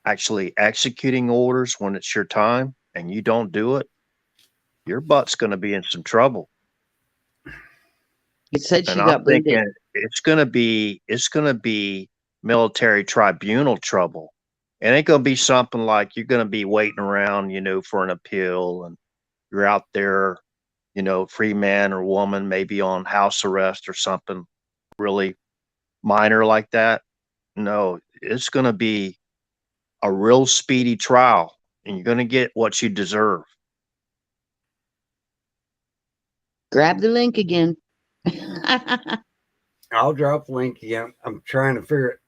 actually executing orders when it's your time and you don't do it, your butt's going to be in some trouble. It said she And got I'm thinking booted. it's going to be military tribunal trouble. It ain't going to be something like you're going to be waiting around, for an appeal and you're out there, free man or woman, maybe on house arrest or something really minor like that. No, it's going to be a real speedy trial and you're going to get what you deserve. Grab the link again. I'll drop the link again. I'm trying to figure it.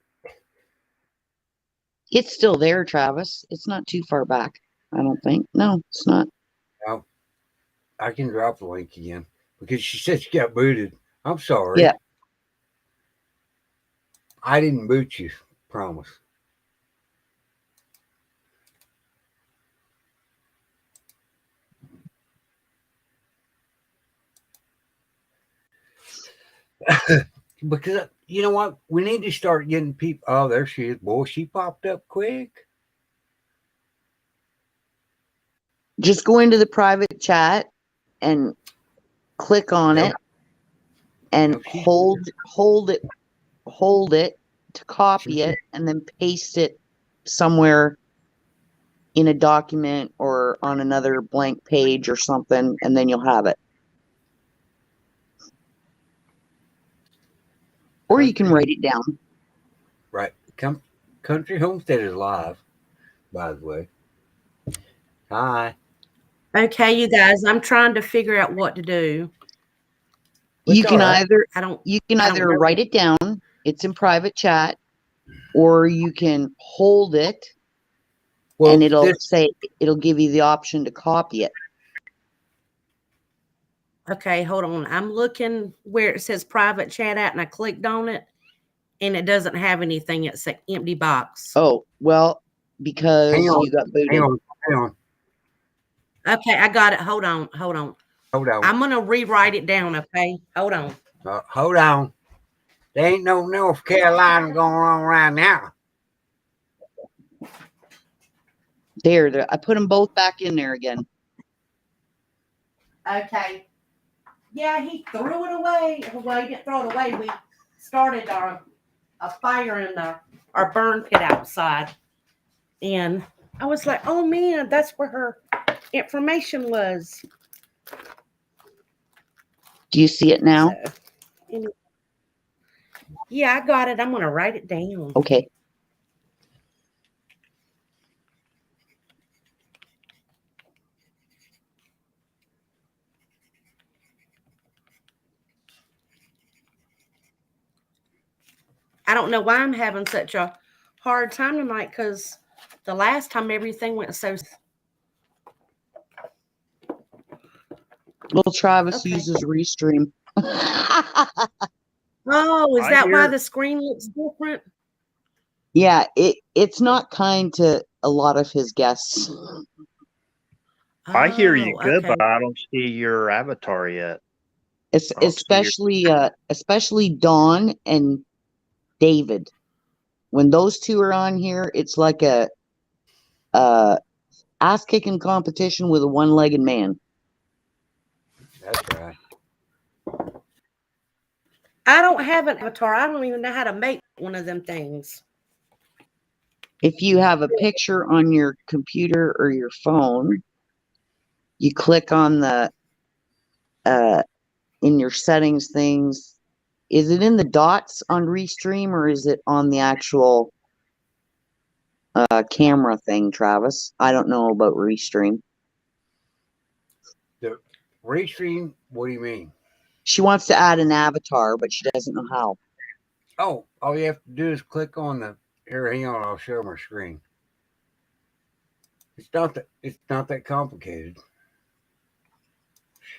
It's still there, Travis. It's not too far back, I don't think. No, it's not. Out. I can drop the link again because she said she got booted. I'm sorry. Yeah. I didn't boot you. Promise. Because you know what? We need to start getting people. Oh, there she is. Boy, she popped up quick. Just go into the private chat and click on it and hold it to copy it and then paste it somewhere in a document or on another blank page or something, and then you'll have it. Or you can write it down. Right. Country Homestead is live, by the way. Hi. Okay, you guys, I'm trying to figure out what to do. You can right. either write it down. It's in private chat, or you can hold it, and it'll give you the option to copy it. Okay, hold on. I'm looking where it says private chat at, and I clicked on it, and it doesn't have anything. It's an empty box. Oh, well, because you got booted. Hang on. Okay, I got it. Hold on. I'm going to rewrite it down, okay? Hold on. Hold on. There ain't no North Carolina going on right now. There, I put them both back in there again. Okay. Yeah, he threw it away. Well, he didn't throw it away. We started a fire in our burn pit outside. And I was like, oh, man, that's where her information was. Do you see it now? So, yeah, I got it. I'm going to write it down. Okay. I don't know why I'm having such a hard time tonight because the last time everything went so. Well, Travis Okay. uses Restream. Oh, is I that why hear- the screen looks different? Yeah, it's not kind to a lot of his guests. I hear you Oh, good, okay. but I don't see your avatar yet. Es- I don't see your- especially Dawn and David. When those two are on here, it's like a ass kicking competition with a one-legged man. That's right. I don't have an avatar. I don't even know how to make one of them things. If you have a picture on your computer or your phone, you click on the in your settings things. Is it in the dots on Restream or is it on the actual camera thing, Travis? I don't know about Restream. The restream, what do you mean? She wants to add an avatar, but she doesn't know how. Oh, all you have to do is click on the here, hang on, I'll show my screen. It's not that complicated.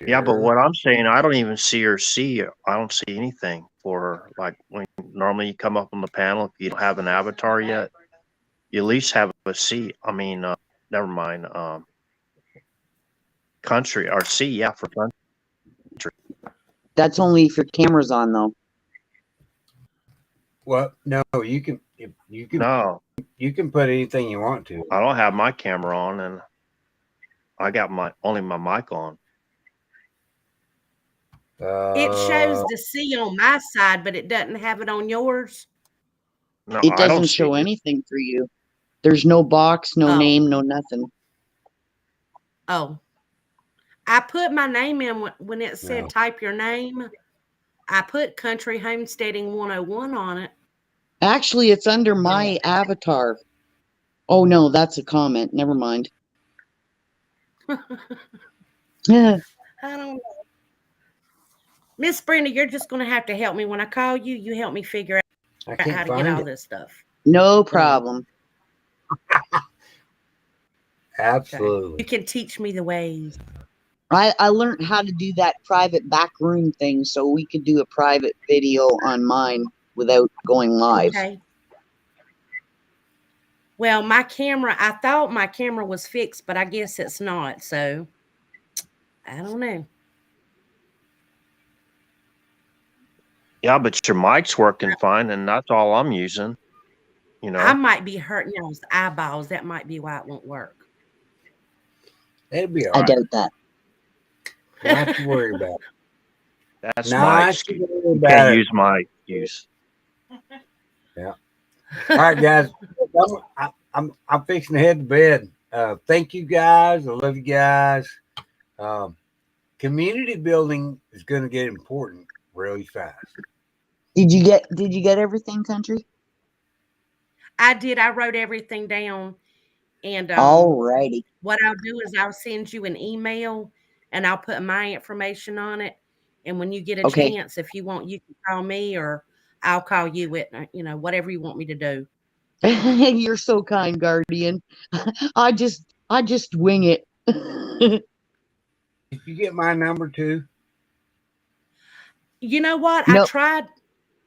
Yeah, but Share. what I'm saying, I don't even see her see. I don't see anything for her. Like when normally you come up on the panel, if you don't have an avatar yet, you at least have a C. I mean, never mind. Country or C, yeah, for country. That's only if your camera's on, though. Well, no, you can No, you can put anything you want to. I don't have my camera on, and I got only my mic on. It shows the C on my side, but it doesn't have it on yours. No, It I don't doesn't see show it. anything for you. There's no box, no Oh. name, no nothing. Oh, I put my name in when it said No. type your name. I put Country Homesteading 101 on it. Actually, it's under my avatar. Oh no, that's a comment. Never mind. Yeah. I don't know. Miss Brenda, you're just going to have to help me. When I call you, you help me figure I out how can't to get find all it. this stuff. No problem. Absolutely. You can teach me the ways. I learned how to do that private backroom thing so we could do a private video on mine without going live. Okay. Well, my camera, I thought my camera was fixed, but I guess it's not. So I don't know. Yeah, but your mic's working fine, and that's all I'm using. You know, I might be hurting y'all's eyeballs. That might be why it won't work. It'll be all I right. doubt that. Not to worry about. that's Not my to excuse. worry You about can't it. use my excuse. All right, guys. I'm fixing to head to bed. Thank you guys. I love you guys. Community building is going to get important really fast. Did you get everything, Country? I did. I wrote everything down. And Alrighty. what I'll do is I'll send you an email and I'll put my information on it. And when you get a Okay. chance, if you want, you can call me or I'll call you with, whatever you want me to do. You're so kind, Guardian. I just wing it. Did you get my number too? You know what? Nope. I tried.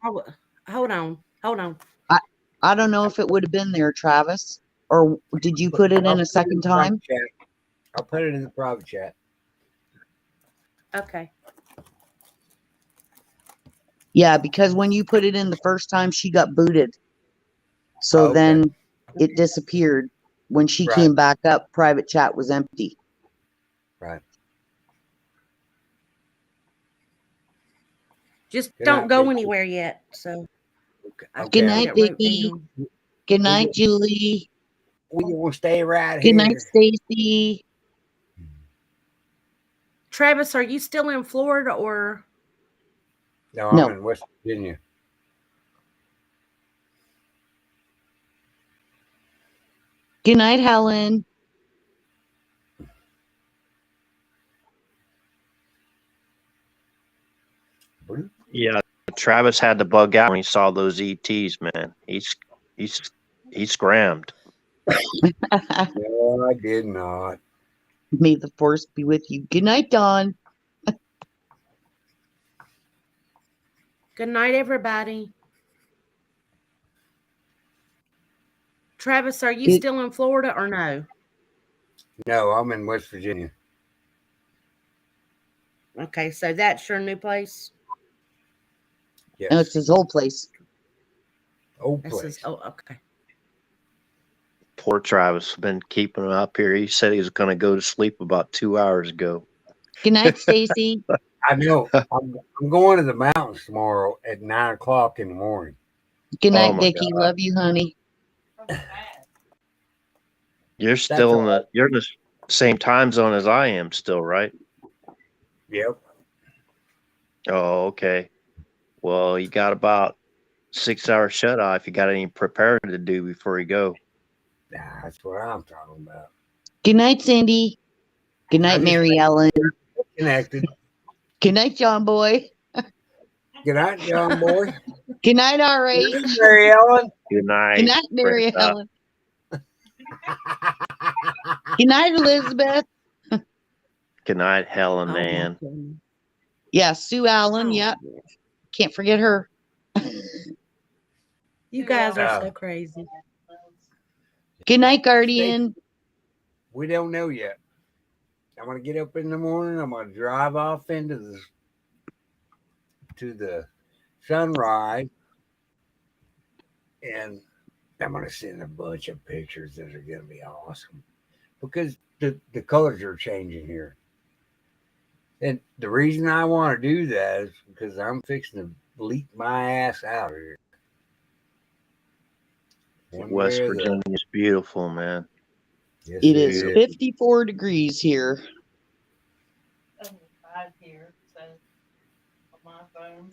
Hold on. I don't know if it would have been there, Travis, or did you put it in a second time? I'll put it in the private chat. Okay. Yeah, because when you put it in the first time, she got booted. So Okay. then it disappeared. When she Right. came back up, private chat was empty. Right. Just Good don't night, go Vicky. anywhere yet. So I Okay. Good can night, get it wrote Vicky. down. Good night, Julie. We will stay right Good here. night, Stacy. Travis, are you still in Florida or? No, I'm No. in West Virginia. Good night, Helen. Yeah, Travis had to bug out when he saw those ETs, man. He scrammed. No, I did not. May the force be with you. Good night, Dawn. Good night, everybody. Travis, are you Good- still in Florida or no? No, I'm in West Virginia. Okay, so that's your new place? Yes. No, it's his old place. Old This place. is okay. Poor Travis been keeping him up here. He said he was going to go to sleep about 2 hours ago. Good night, Stacy. I know. I'm going to the mountains tomorrow at 9:00 in the morning. Good Oh night, my Dickie. God. Love you, honey. You're still all in the you're in the same time zone as I am still, right? Yep. Oh, okay. Well, you got about 6 hours shut eye if you got any preparing to do before you go. Nah, that's what I'm talking about. Good night, Cindy. Good night, I'm just Mary Ellen. connected. Good night, John Boy. Good night, young boy. Good night, RH. Good night, Mary Ellen. Good night. Good night, Mary Brenda. Ellen. Good night, Elizabeth. Good night, Helen, Oh, my man. goodness. Yeah, Sue Allen. Oh, Yeah, can't forget her. You guys are Yeah. so crazy. Good night, Guardian. We don't know yet. I'm gonna get up in the morning. I'm gonna drive off into the sunrise, and I'm gonna send a bunch of pictures that are gonna be awesome because the colors are changing here. And the reason I want to do that is because I'm fixing to bleep my ass out here. One West way or the Virginia is beautiful, man. Yes, It is Beautiful. 54 degrees here.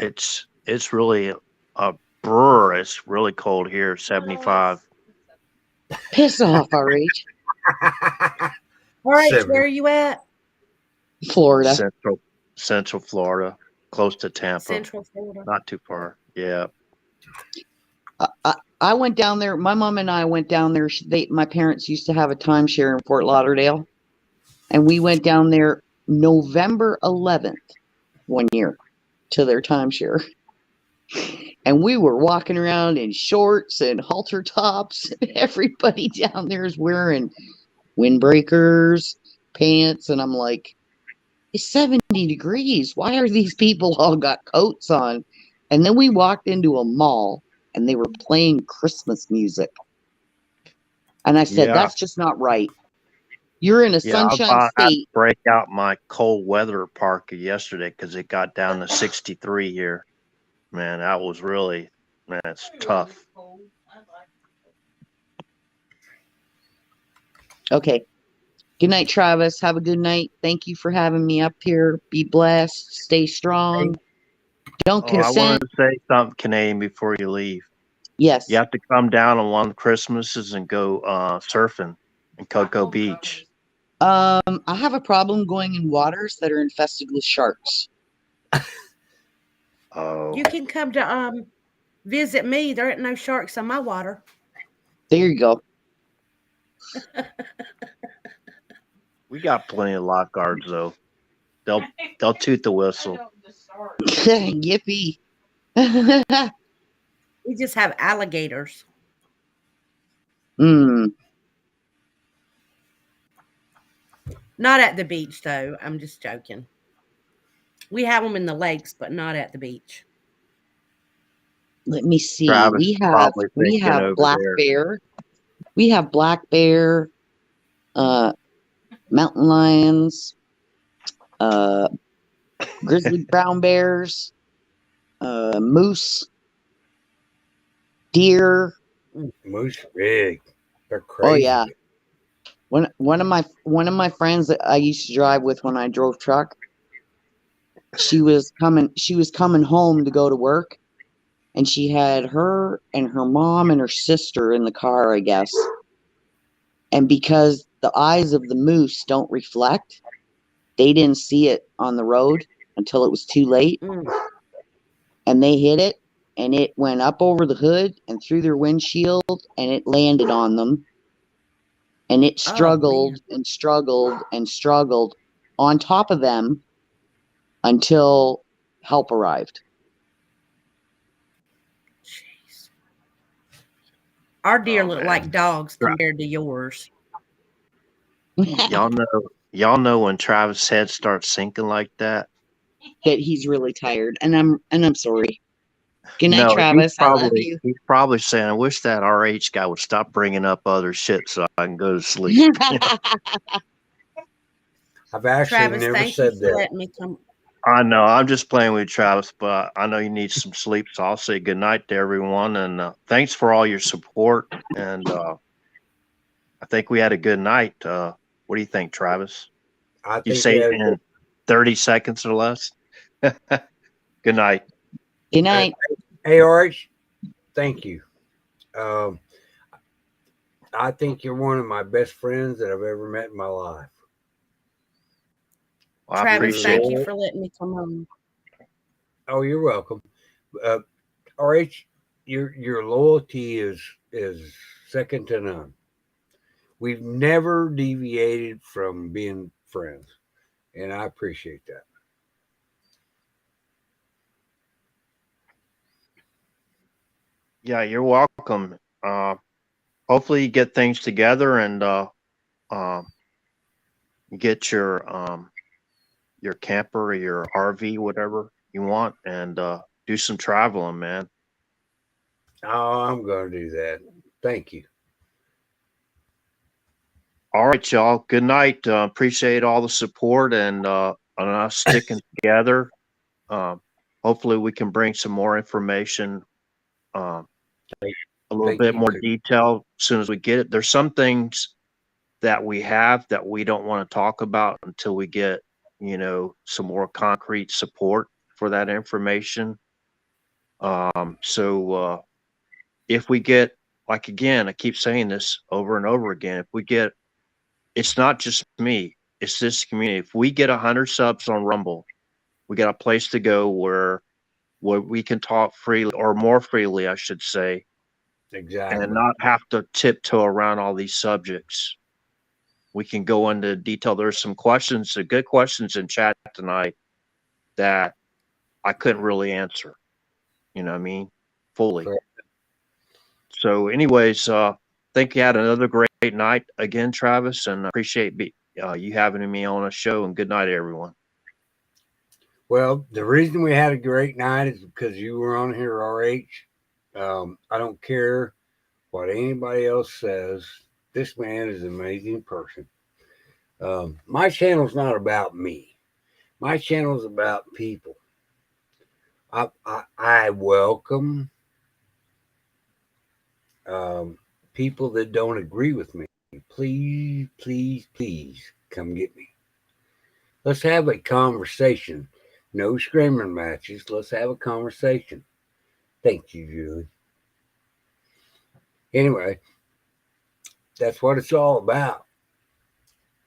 It's really a brr. It's really cold here, 75. Piss off, RH. All right, Seven. where are you at? Florida. Central Florida, close to Tampa. Central Florida. Not too far. Yeah. I went down there. My mom and I went down there. My parents used to have a timeshare in Fort Lauderdale, and we went down there November 11th one year to their timeshare. And we were walking around in shorts and halter tops. Everybody down there is wearing windbreakers, pants, and I'm like, it's 70 degrees. Why are these people all got coats on? And then we walked into a mall and they were playing Christmas music. And I said, Yeah. that's just not right. You're in a Yeah, I sunshine had to state. break out my cold weather parka yesterday because it got down to 63 here. Man, that was really, man, it's tough. Okay. Good night, Travis. Have a good night. Thank you for having me up here. Be blessed. Stay strong. Don't Oh, I wanted consent. to say something, Canadian, before you leave. Yes. You have to come down on one of the Christmases and go surfing in Cocoa Beach. I have a problem going in waters that are infested with sharks. Oh, You can come to visit me. There ain't no sharks in my water. There you go. we got plenty of lifeguards though. They'll toot the whistle. Yippee. We just have alligators. Mm. Not at the beach, though. I'm just joking. We have them in the lakes, but not at the beach. Let me see. Travis we is have probably thinking over black there. bear. We have black bear, mountain lions, grizzly brown bears, moose, deer. Moose are big. They're Oh crazy. yeah. One of my friends that I used to drive with when I drove truck, she was coming home to go to work, and she had her and her mom and her sister in the car, I guess. And because the eyes of the moose don't reflect, they didn't see it on the road until it was too late. Mm. and they hit it, and it went up over the hood and through their windshield, and it landed on them, and it Oh, man. struggled and struggled and struggled on top of them until help arrived. Jeez. Our deer Oh, look man. like dogs compared to yours. Y'all know when Travis' head starts sinking like that. That he's really tired, and I'm sorry. Good night, No, Travis. I love you. he's probably saying, "I wish that RH guy would stop bringing up other shit so I can go to sleep." I've actually Travis, never thank you said for that. letting me come. I know. I'm just playing with Travis, but I know you need some sleep, so I'll say good night to everyone, and thanks for all your support. And I think we had a good night. What do you think, Travis? I You think say we it had in 30 seconds or less. Good night. Good night. Hey, RH, thank you. I think you're one of my best friends that I've ever met in my life. Well, I Travis, appreciate thank it. you for letting me come home. Oh, you're welcome. RH, your loyalty is second to none. We've never deviated from being friends, and I appreciate that. Yeah, you're welcome. Hopefully you get things together and you get your camper or your RV, whatever you want, and do some traveling, man. Oh, I'm going to do that. Thank you. All right, y'all. Good night. Appreciate all the support and us sticking together. Hopefully we can bring some more information, a little Thank bit you. more detail as soon as we get it. There's some things that we have that we don't want to talk about until we get, some more concrete support for that information. So if we get, like, again, I keep saying this over and over again, if we get, it's not just me, it's this community. If we get 100 subs on Rumble, we got a place to go where we can talk freely, or more freely, I should say, Exactly. and not have to tiptoe around all these subjects. We can go into detail. There's some questions, some good questions in chat tonight that I couldn't really answer. You know what I mean? Fully. Correct. So, anyways, think you had another great night again, Travis, and I appreciate you having me on a show. And good night, everyone. Well, the reason we had a great night is because you were on here, RH. I don't care what anybody else says. This man is an amazing person. My channel's not about me. My channel's about people. I welcome people that don't agree with me. Please, please, please come get me. Let's have a conversation. No screaming matches. Let's have a conversation. Thank you, Julie. Anyway, that's what it's all about.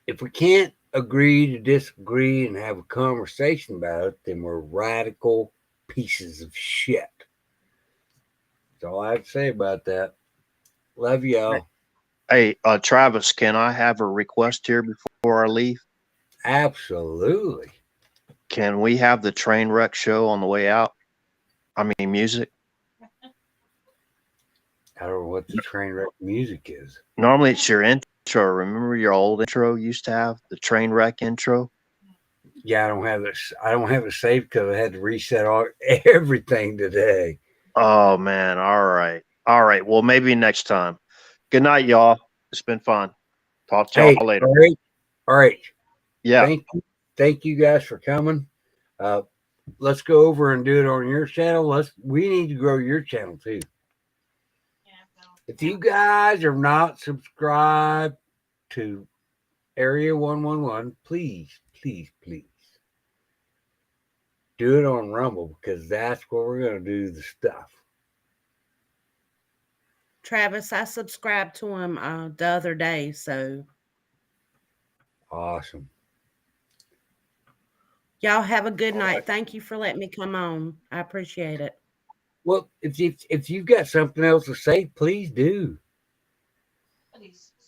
If we can't agree to disagree and have a conversation about it, then we're radical pieces of shit. That's all I have to say about that. Love y'all. Hey, Travis, can I have a request here before I leave? Absolutely. Can we have the train wreck show on the way out? I mean, music. I don't know what the train wreck music is. Normally it's your intro. Remember your old intro used to have the train wreck intro? Yeah, I don't have it. I don't have it saved because I had to reset everything today. Oh man. All right. All right. Well, maybe next time. Good night, y'all. It's been fun. Talk to y'all later. All right. Yeah. Thank you guys for coming. Let's go over and do it on your channel. We need to grow your channel too. If you guys are not subscribed to Area 111, please, please, please do it on Rumble, because that's where we're going to do the stuff. Travis, I subscribed to him the other day, so Awesome. Y'all have a good All night. right. Thank you for letting me come on. I appreciate it. Well, if you've got something else to say, please do.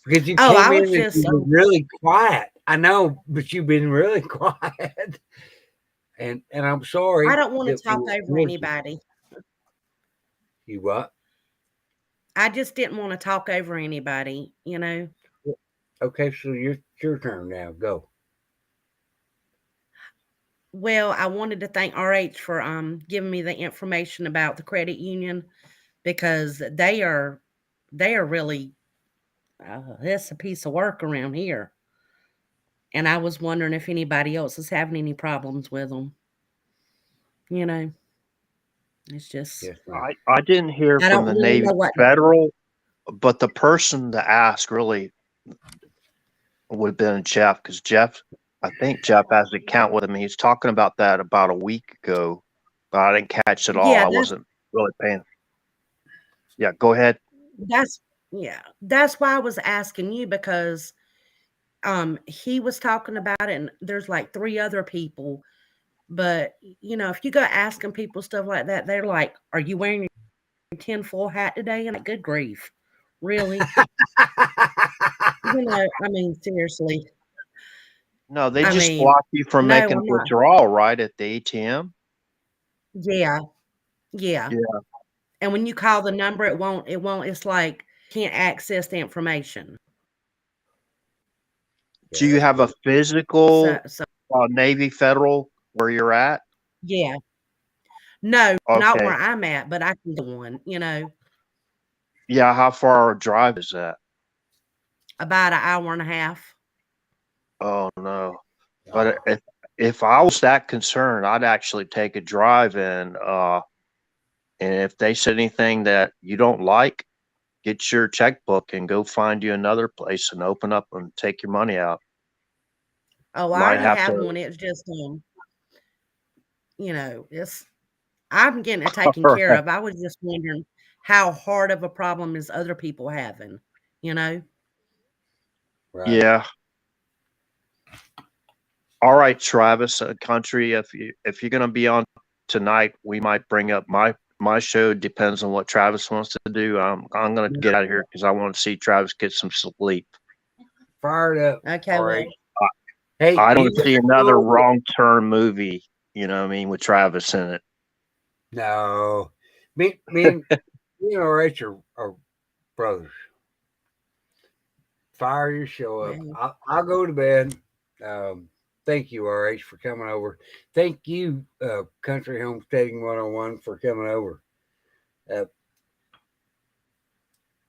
Because you Oh, came I in was and you just were really quiet. I know, but you've been really quiet. And I'm I sorry don't want that to talk we over ignored you. anybody. You what? I just didn't want to talk over anybody, you know. Okay, so your turn now. Go. Well, I wanted to thank RH for giving me the information about the credit union because they are really it's a piece of work around here. And I was wondering if anybody else is having any problems with them. You know, it's just Yes, ma'am. I didn't hear I from don't the really Navy know what. Federal, but the person to ask really would have been Jeff, because I think Jeff has an account with him. He's talking about that about a week ago, but I didn't catch it all. Yeah, I wasn't really paying. Yeah, go ahead. that's yeah. That's why I was asking you because he was talking about it and there's like three other people. But you know, if you go asking people stuff like that, they're like, "Are you wearing your tinfoil hat today?" And like, good grief, really? You know, I mean, seriously. No, they I just mean, block you from no, making a I'm not. withdrawal, right, at the ATM. Yeah, yeah. Yeah. And when you call the number, it won't. It's like can't access the information. Do Yeah, you that's have a good. physical So Navy Federal where you're at? yeah. No, not where Okay. I'm at, but I can go one. You know, Yeah. How far a drive is that? about an hour and a half. Oh no. But Oh, if I was that concerned, I'd actually take a drive and if they said anything that you don't like, get your checkbook and go find you another place and open up and take your money out. Oh, I Might already have have to. one. It's just you know, it's I'm getting it taken care of. I was just wondering how hard of a problem is other people having, you know? right. Yeah. All right, Travis, country. If you're gonna be on tonight, we might bring up my show. Depends on what Travis wants to do. I'm gonna get out of here because I want to see Travis get some sleep. Fired up. Okay, All well, right. Hey, I you don't guys see go another over. wrong turn movie. You know what I mean, with Travis in it. No, me and RH are brothers. Fire your show up. well, I'll go to bed. Um, thank you, RH, for coming over. Thank you, Country Homesteading 101, for coming over. Uh,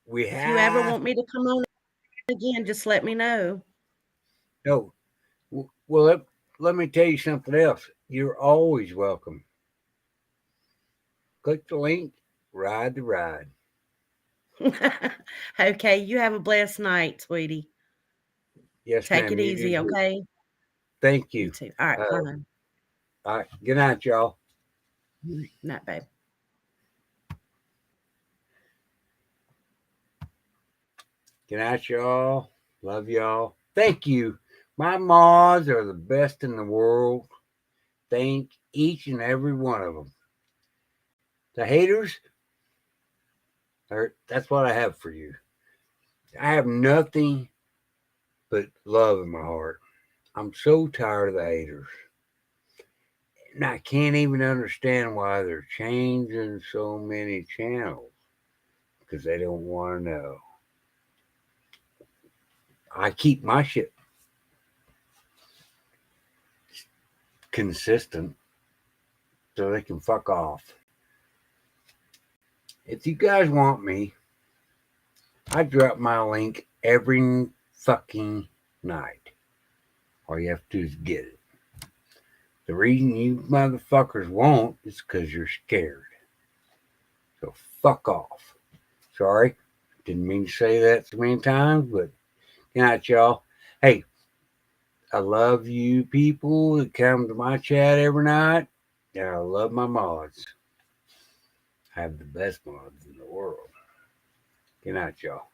we if you ever have want me to come on again, just let me know. no. Well, let me tell you something else. You're always welcome. Click the link. Ride the ride. Okay, you have a blessed night, sweetie. Yes, Take ma'am. it You do easy, too. okay? Thank You you. too. All right, Uh, bye. all right. Good night, y'all. Night, babe. Good night, y'all. Love y'all. Thank you. My mods are the best in the world. Thank each and every one of them. The haters, that's what I have for you. I have nothing but love in my heart. I'm so tired of the haters. And I can't even understand why they're changing so many channels because they don't want to know. I keep my shit consistent so they can fuck off. If you guys want me, I drop my link every fucking night. All you have to do is get it. The reason you motherfuckers won't is because you're scared. So fuck off. Sorry. Didn't mean to say that so many times, but good night, y'all. Hey, I love you people that come to my chat every night. And I love my mods. I have the best mods in the world. Good night, y'all.